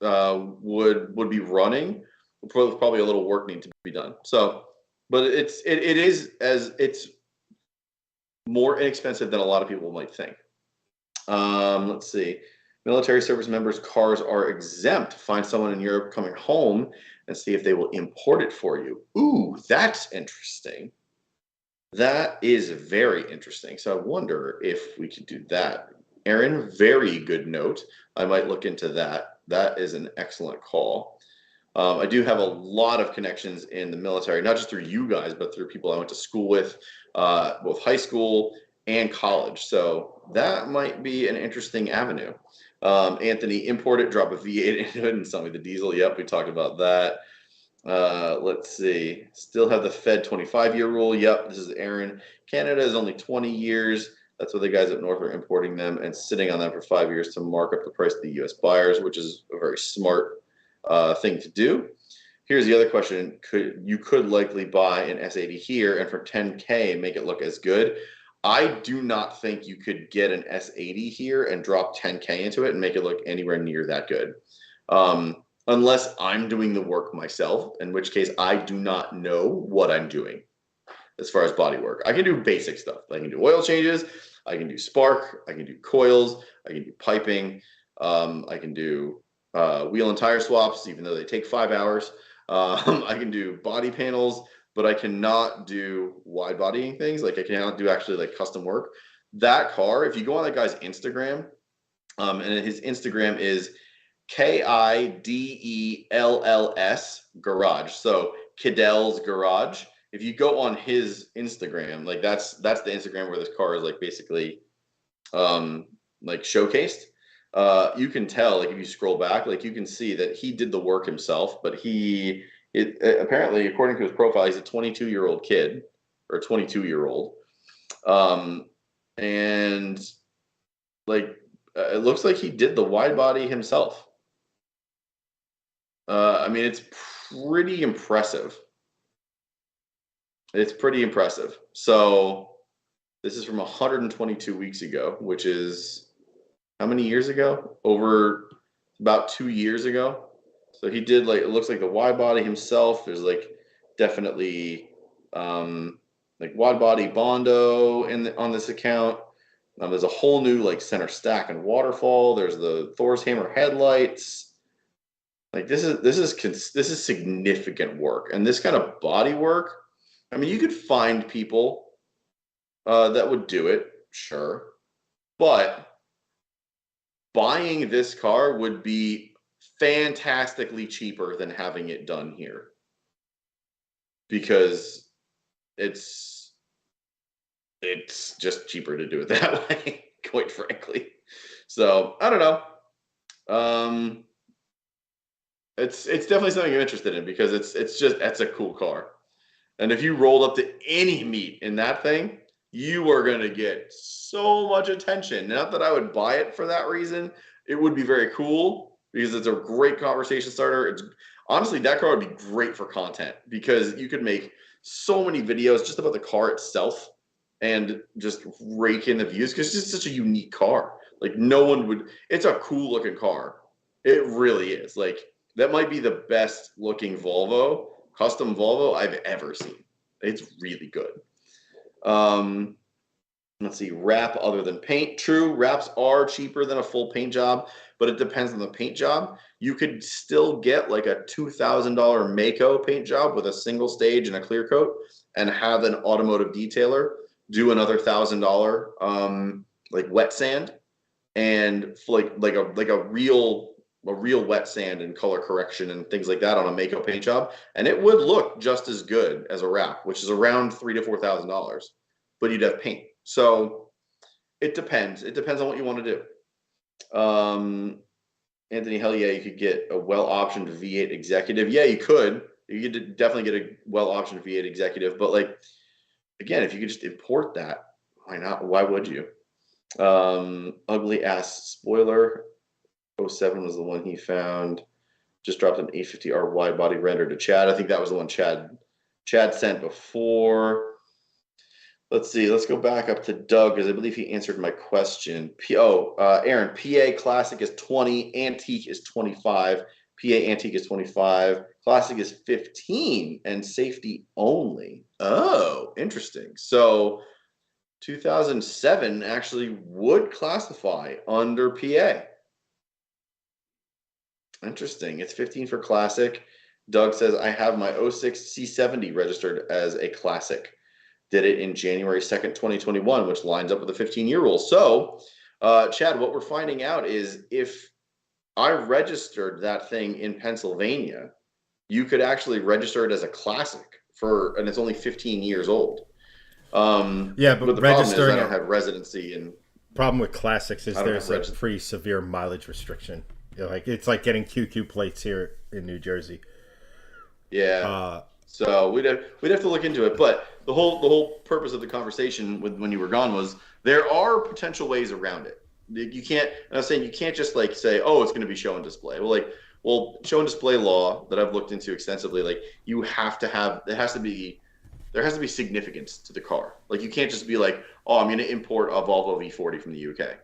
would be running. Probably a little work need to be done. So, but it's more inexpensive than a lot of people might think. Let's see. Military service members' cars are exempt. Find someone in Europe coming home and see if they will import it for you. Ooh, that's interesting. That is very interesting. So I wonder if we could do that. Aaron, very good note. I might look into that. That is an excellent call. I do have a lot of connections in the military, not just through you guys, but through people I went to school with, both high school and college. So that might be an interesting avenue. Anthony, import it, drop a V8 into it, and sell me the diesel. Yep, we talked about that. Let's see. Still have the Fed 25-year rule. Yep, this is Aaron. Canada is only 20 years. That's why the guys up north are importing them and sitting on them for 5 years to mark up the price to the U.S. buyers, which is a very smart thing to do. Here's the other question. You could likely buy an S80 here and for 10K make it look as good. I do not think you could get an S80 here and drop 10K into it and make it look anywhere near that good. Unless I'm doing the work myself, in which case I do not know what I'm doing as far as body work. I can do basic stuff. I can do oil changes. I can do spark. I can do coils. I can do piping. I can do wheel and tire swaps, even though they take 5 hours. I can do body panels, but I cannot do wide bodying things. Like I cannot do actually like custom work. That car, if you go on that guy's Instagram, and his Instagram is KIDELLS Garage. So Kidell's Garage. If you go on his Instagram, like that's the Instagram where this car is like basically like showcased. You can tell, like if you scroll back, like you can see that he did the work himself, but apparently, according to his profile, he's a 22-year-old kid or a 22-year-old. And like it looks like he did the wide body himself. I mean, it's pretty impressive. It's pretty impressive. So this is from 122 weeks ago, which is how many years ago? Over about 2 years ago. So he did like, it looks like the wide body himself. There's like definitely like wide body Bondo on this account. There's a whole new like center stack and waterfall. There's the Thor's hammer headlights. Like this is significant work, and this kind of body work. I mean, you could find people that would do it, sure, but buying this car would be fantastically cheaper than having it done here, because it's just cheaper to do it that way, quite frankly. So I don't know. It's definitely something I'm interested in, because that's a cool car. And if you rolled up to any meet in that thing, you are going to get so much attention. Not that I would buy it for that reason. It would be very cool because it's a great conversation starter. Honestly, that car would be great for content, because you could make so many videos just about the car itself and just rake in the views, because it's just such a unique car. Like, no one would. It's a cool looking car. It really is. Like, that might be the best looking Volvo, custom Volvo I've ever seen. It's really good. Let's see, wrap other than paint. True, wraps are cheaper than a full paint job, but it depends on the paint job. You could still get like a $2,000 Mako paint job with a single stage and a clear coat, and have an automotive detailer do another $1,000 like wet sand, and like a real wet sand and color correction and things like that on a Mako paint job, and it would look just as good as a wrap, which is around $3,000 to $4,000, but you'd have paint. So it depends. It depends on what you want to do. Anthony, hell yeah, you could get a well-optioned V8 executive. Yeah, you could. You could definitely get a well-optioned V8 executive, but like, again, if you could just import that, why not? Why would you? Ugly ass spoiler. 07 was the one he found. Just dropped an 850R wide body render to Chad. I think that was the one Chad sent before. Let's see. Let's go back up to Doug, because I believe he answered my question. Aaron, PA Classic is 20, Antique is 25. PA Antique is 25. Classic is 15, and safety only. Oh, interesting. So 2007 actually would classify under PA. Interesting. It's 15 for Classic. Doug says, I have my 06 C70 registered as a Classic. Did it in January 2nd, 2021, which lines up with the 15-year rule. So, Chad, what we're finding out is, if I registered that thing in Pennsylvania, you could actually register it as a Classic and it's only 15 years old. Yeah, but the registering, problem is I don't have residency in. Problem with Classics is there's a pretty severe mileage restriction. It's like getting QQ plates here in New Jersey. Yeah. So we'd have to look into it. But the whole purpose of the conversation when you were gone was, there are potential ways around it. You can't. I was saying, you can't just like say, oh, it's going to be show and display. Well, show and display law that I've looked into extensively. Like, you have to have. There has to be significance to the car. Like, you can't just be like, oh, I'm going to import a Volvo V40 from the UK.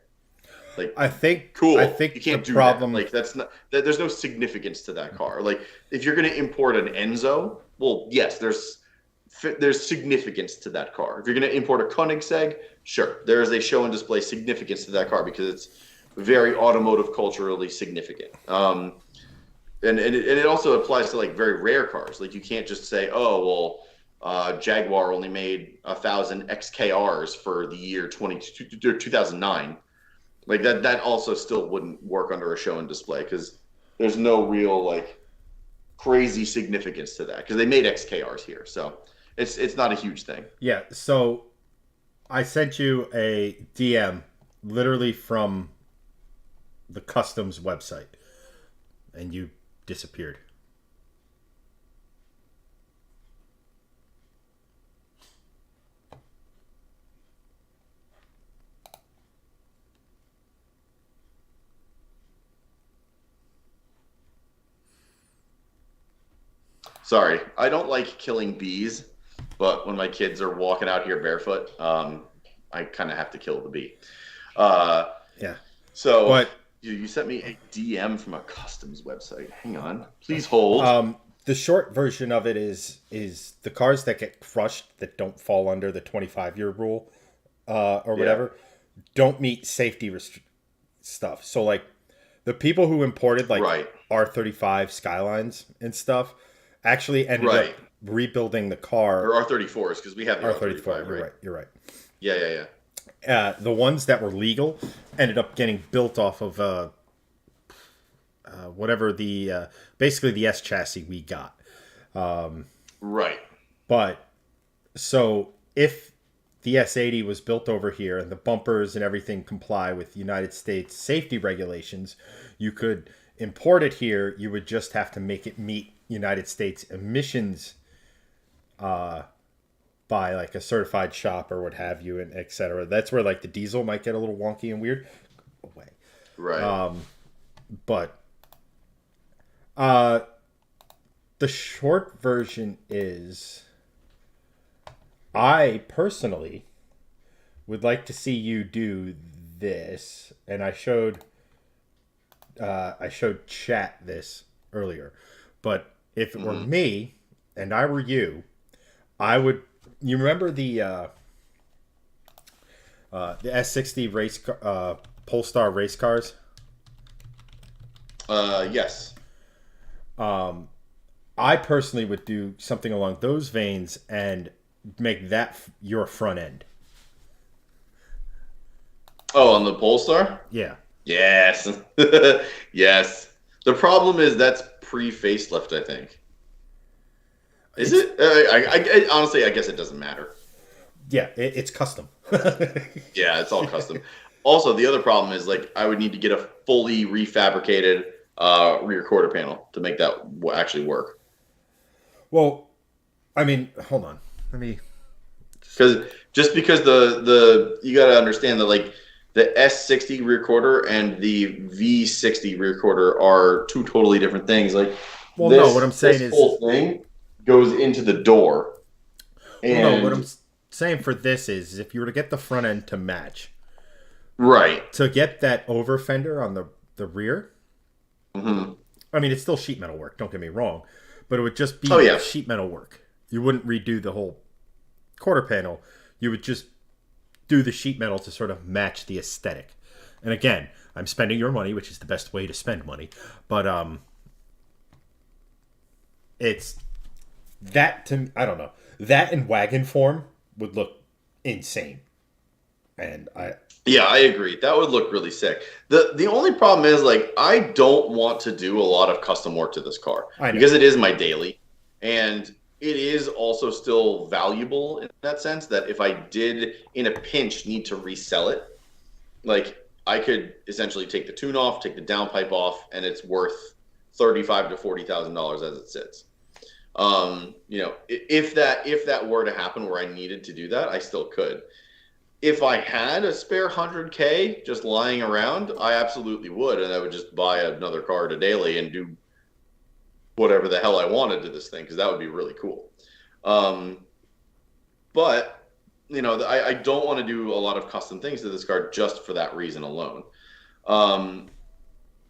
Like, I think you can't do problem. That. Like, that's not. There's no significance to that car. Like, if you're going to import an Enzo, well, yes, there's significance to that car. If you're going to import a Koenigsegg, sure, there is a show and display significance to that car, because it's very automotive culturally significant. And it also applies to like very rare cars. Like, you can't just say, oh, well, Jaguar only made 1,000 XKRs for the year 2009. Like, that also still wouldn't work under a show and display, because there's no real like crazy significance to that, because they made XKRs here, so it's not a huge thing. Yeah. So I sent you a DM literally from the customs website, and you disappeared. Sorry, I don't like killing bees, but when my kids are walking out here barefoot, I kind of have to kill the bee. Yeah. So, but You sent me a DM from a customs website. Hang on. Please hold. The short version of it is the cars that get crushed that don't fall under the 25-year rule or whatever don't meet safety stuff. So like the people who imported like Right. R35 Skylines and stuff actually ended up Right. rebuilding the car. Or R34s, because we have the R34. R35, right? You're right. Yeah. The ones that were legal ended up getting built off of whatever the basically the S chassis we got. Right. But so if the S80 was built over here and the bumpers and everything comply with United States safety regulations, you could import it here. You would just have to make it meet United States emissions by like a certified shop or what have you, and et cetera. That's where like the diesel might get a little wonky and weird. Go away. Right. But the short version is I personally would like to see you do this, and I showed chat this earlier. But if it were me and I were you, I would. You remember the S60 race Polestar race cars? Yes. I personally would do something along those veins and make that your front end. Oh, on the Polestar? Yeah. Yes. Yes. The problem is that's pre-facelift, I think. Is it? I honestly, I guess it doesn't matter. Yeah, it's custom. Yeah, it's all custom. Also, the other problem is like I would need to get a fully refabricated rear quarter panel to make that actually work. Well, I mean, hold on. Let me. Because the you got to understand that like the S60 rear quarter and the V60 rear quarter are two totally different things. Like, well, no, what I'm saying is whole thing goes into the door. And well, no, what I'm saying for this is if you were to get the front end to match, right, to get that over fender on the rear. mm-hmm. I mean, it's still sheet metal work. Don't get me wrong, but it would just be sheet metal work. You wouldn't redo the whole quarter panel. You would just do the sheet metal to sort of match the aesthetic. And again, I'm spending your money, which is the best way to spend money. But it's that to I don't know. That in wagon form would look insane. And I agree. That would look really sick. The only problem is like I don't want to do a lot of custom work to this car because it is my daily, and it is also still valuable in that sense that if I did in a pinch need to resell it, like I could essentially take the tune off, take the downpipe off, and it's worth $35,000 to $40,000 as it sits. You know, if that were to happen where I needed to do that, I still could. If I had a spare 100K just lying around, I absolutely would, and I would just buy another car to daily and do whatever the hell I wanted to this thing, because that would be really cool. But you know, I don't want to do a lot of custom things to this car just for that reason alone.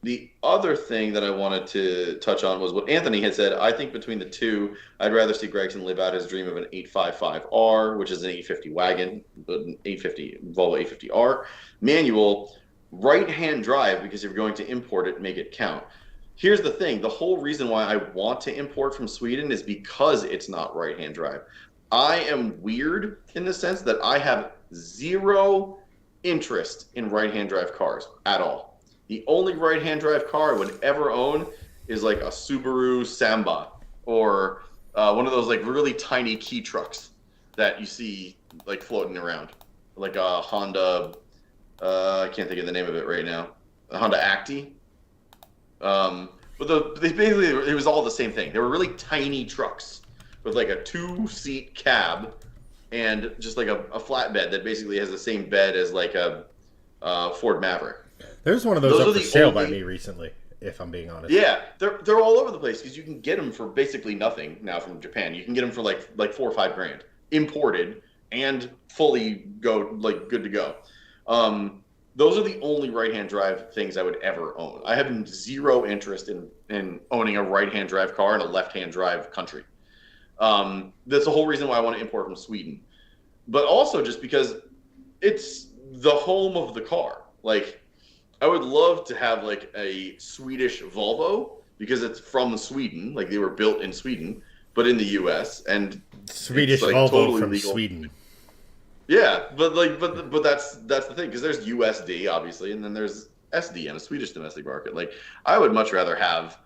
The other thing that I wanted to touch on was what Anthony had said. I think between the two, I'd rather see Gregson live out his dream of an 855R, which is an 850 wagon, but an 850 Volvo 850R manual, right-hand drive, because if you're going to import it, make it count. Here's the thing. The whole reason why I want to import from Sweden is because it's not right-hand drive. I am weird in the sense that I have zero interest in right-hand drive cars at all. The only right-hand drive car I would ever own is like a Subaru Samba or one of those like really tiny key trucks that you see like floating around, like a Honda. I can't think of the name of it right now. A Honda Acti. But they basically it was all the same thing. They were really tiny trucks with like a 2-seat cab and just like a flatbed that basically has the same bed as like a Ford Maverick. There's one of those up for sale by me recently, if I'm being honest. Yeah, they're all over the place because you can get them for basically nothing now from Japan. You can get them for like $4 or $5 grand imported and fully good to go. those are the only right-hand drive things I would ever own. I have zero interest in owning a right-hand drive car in a left-hand drive country. That's the whole reason why I want to import from Sweden, but also just because it's the home of the car. Like, I would love to have like a Swedish Volvo because it's from Sweden, like they were built in Sweden, but in the U.S. and Swedish it's like Volvo totally from legal. Sweden. Yeah, but that's the thing because there's USD obviously, and then there's SD and a Swedish domestic market. Like I would much rather have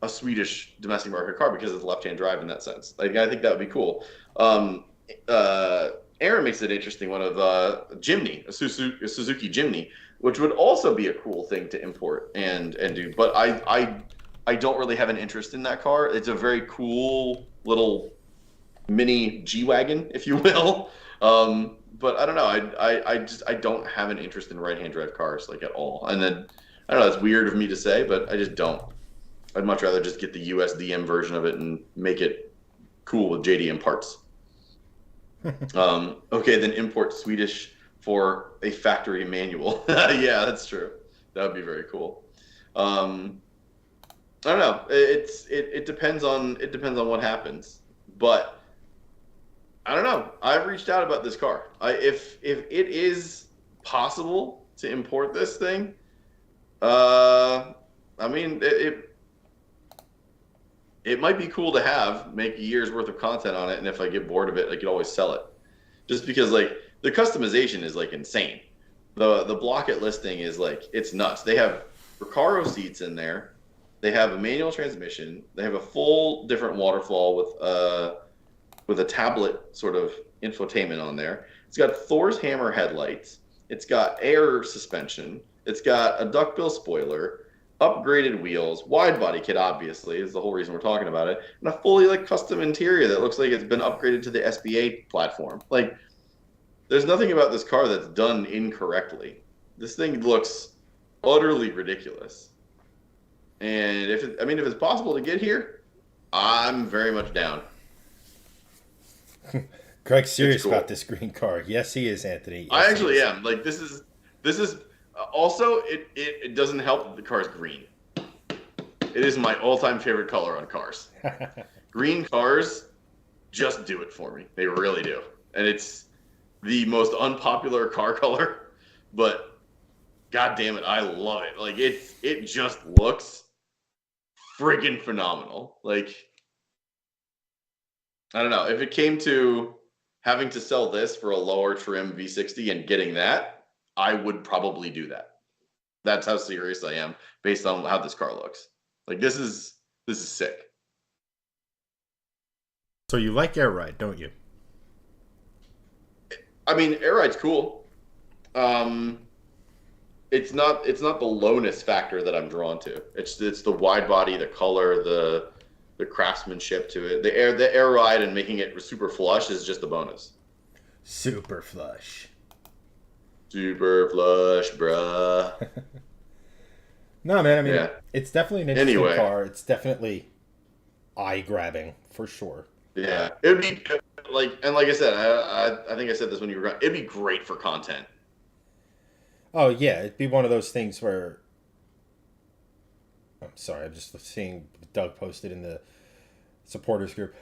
a Swedish domestic market car because it's left-hand drive in that sense. Like I think that would be cool. Um, Aaron makes an interesting one of Jimny, a Suzuki Jimny, which would also be a cool thing to import and do. But I don't really have an interest in that car. It's a very cool little mini G wagon, if you will. But I don't know. I don't have an interest in right hand drive cars like at all. And then I don't know. It's weird of me to say, but I just don't. I'd much rather just get the USDM version of it and make it cool with JDM parts. Okay, then import Swedish for a factory manual. Yeah, that's true. That would be very cool. I don't know. It depends on what happens, but I don't know. I've reached out about this car. If it is possible to import this thing, I mean it might be cool to have, make a year's worth of content on it, and if I get bored of it, I could always sell it. Just because like the customization is like insane. The Blocket listing is like it's nuts. They have Recaro seats in there. They have a manual transmission. They have a full different waterfall with a tablet sort of infotainment on there. It's got Thor's hammer headlights. It's got air suspension. It's got a duckbill spoiler, upgraded wheels, wide body kit obviously is the whole reason we're talking about it, and a fully like custom interior that looks like it's been upgraded to the SB8 platform. Like there's nothing about this car that's done incorrectly. This thing looks utterly ridiculous. And if it's possible to get here, I'm very much down. Greg's serious cool. about this green car. Yes, he is, Anthony. Yes, I actually am. Like this is also it doesn't help that the car is green. It is my all-time favorite color on cars. Green cars just do it for me. They really do. And it's the most unpopular car color, but god damn it, I love it. Like it just looks friggin' phenomenal. Like I don't know, if it came to having to sell this for a lower trim V60 and getting that, I would probably do that. That's how serious I am based on how this car looks. Like this is sick. So you like Air Ride, don't you? I mean, Air Ride's cool. It's not the lowness factor that I'm drawn to. It's the wide body, the color, the craftsmanship to it. The air ride and making it super flush is just a bonus. Super flush. Super flush, bruh. No, man. I mean, Yeah. it's definitely an interesting car. It's definitely eye grabbing for sure. Yeah, it would be like I said, I think I said this when you were gone. It'd be great for content. Oh yeah, it'd be one of those things where. I'm sorry, I'm just seeing Doug posted in the supporters group.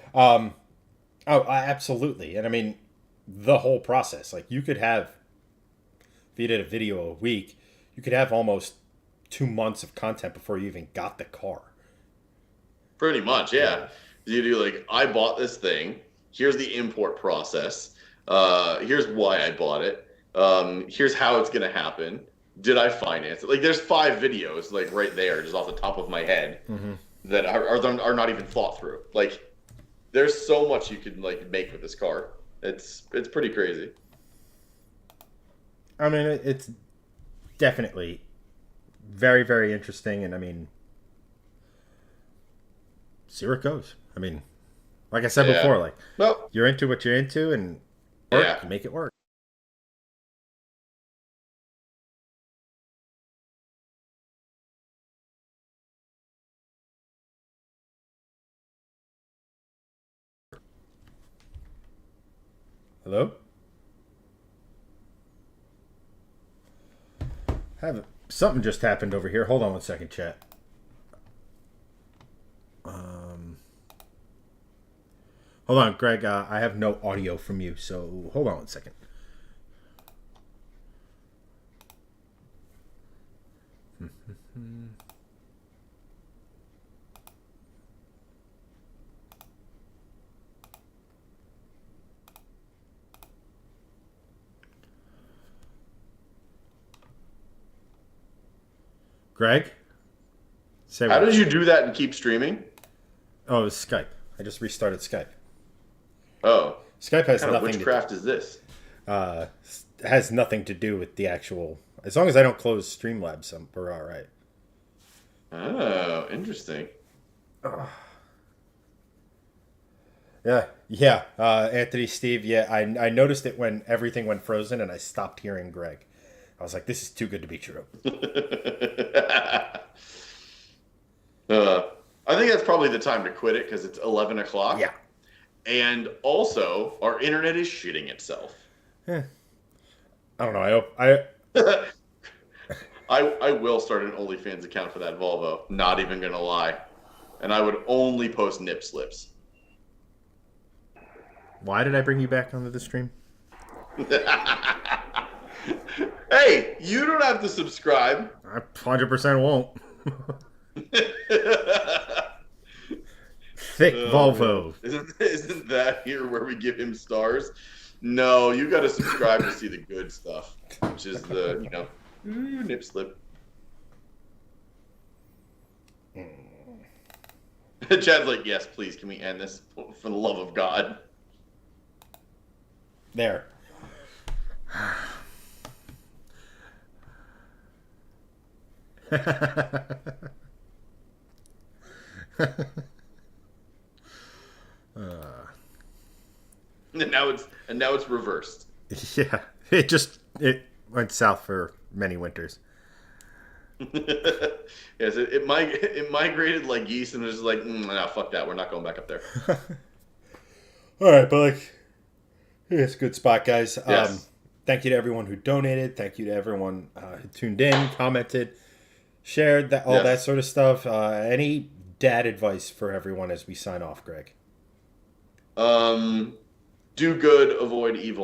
Absolutely, and I mean, the whole process. Like you could have, if you did a video a week, you could have almost 2 months of content before you even got the car. Pretty much, yeah. You do like, I bought this thing. Here's the import process. Here's why I bought it. Here's how it's gonna happen. Did I finance it? Like, there's 5 videos like right there, just off the top of my head, that are not even thought through. Like, there's so much you could like make with this car. It's pretty crazy. I mean, it's definitely very, very interesting, and I mean, see where it goes. I mean, like I said before, like, well, you're into what you're into, and make it work. Hello? Something just happened over here. Hold on one second, chat. Hold on, Greg. I have no audio from you, so hold on one second. Greg? Say How what? did you do that and keep streaming? Oh, it was Skype. I just restarted Skype. Oh, Skype has what kind of nothing witchcraft is this? has nothing to do with the actual. As long as I don't close Streamlabs, we're all right. Oh, interesting. Yeah. Anthony, Steve. Yeah, I noticed it when everything went frozen, and I stopped hearing Greg. I was like, this is too good to be true. I think that's probably the time to quit it because it's 11 o'clock. Yeah. And also, our internet is shitting itself. I don't know. I will start an OnlyFans account for that Volvo. Not even gonna lie, and I would only post nip slips. Why did I bring you back onto the stream? Hey, you don't have to subscribe. I 100% won't. Thick Volvo. Isn't that here where we give him stars? No, you got to subscribe to see the good stuff, which is the nip slip. Chad's like, yes, please, can we end this for the love of God? There. And now it's reversed. Yeah, it went south for many winters. Yes, it migrated like geese and was just like, no, fuck that, we're not going back up there. All right, but it's a good spot, guys. Yes. Thank you to everyone who donated. Thank you to everyone who tuned in, commented, shared, that sort of stuff. Any dad advice for everyone as we sign off, Greg? Do good, avoid evil.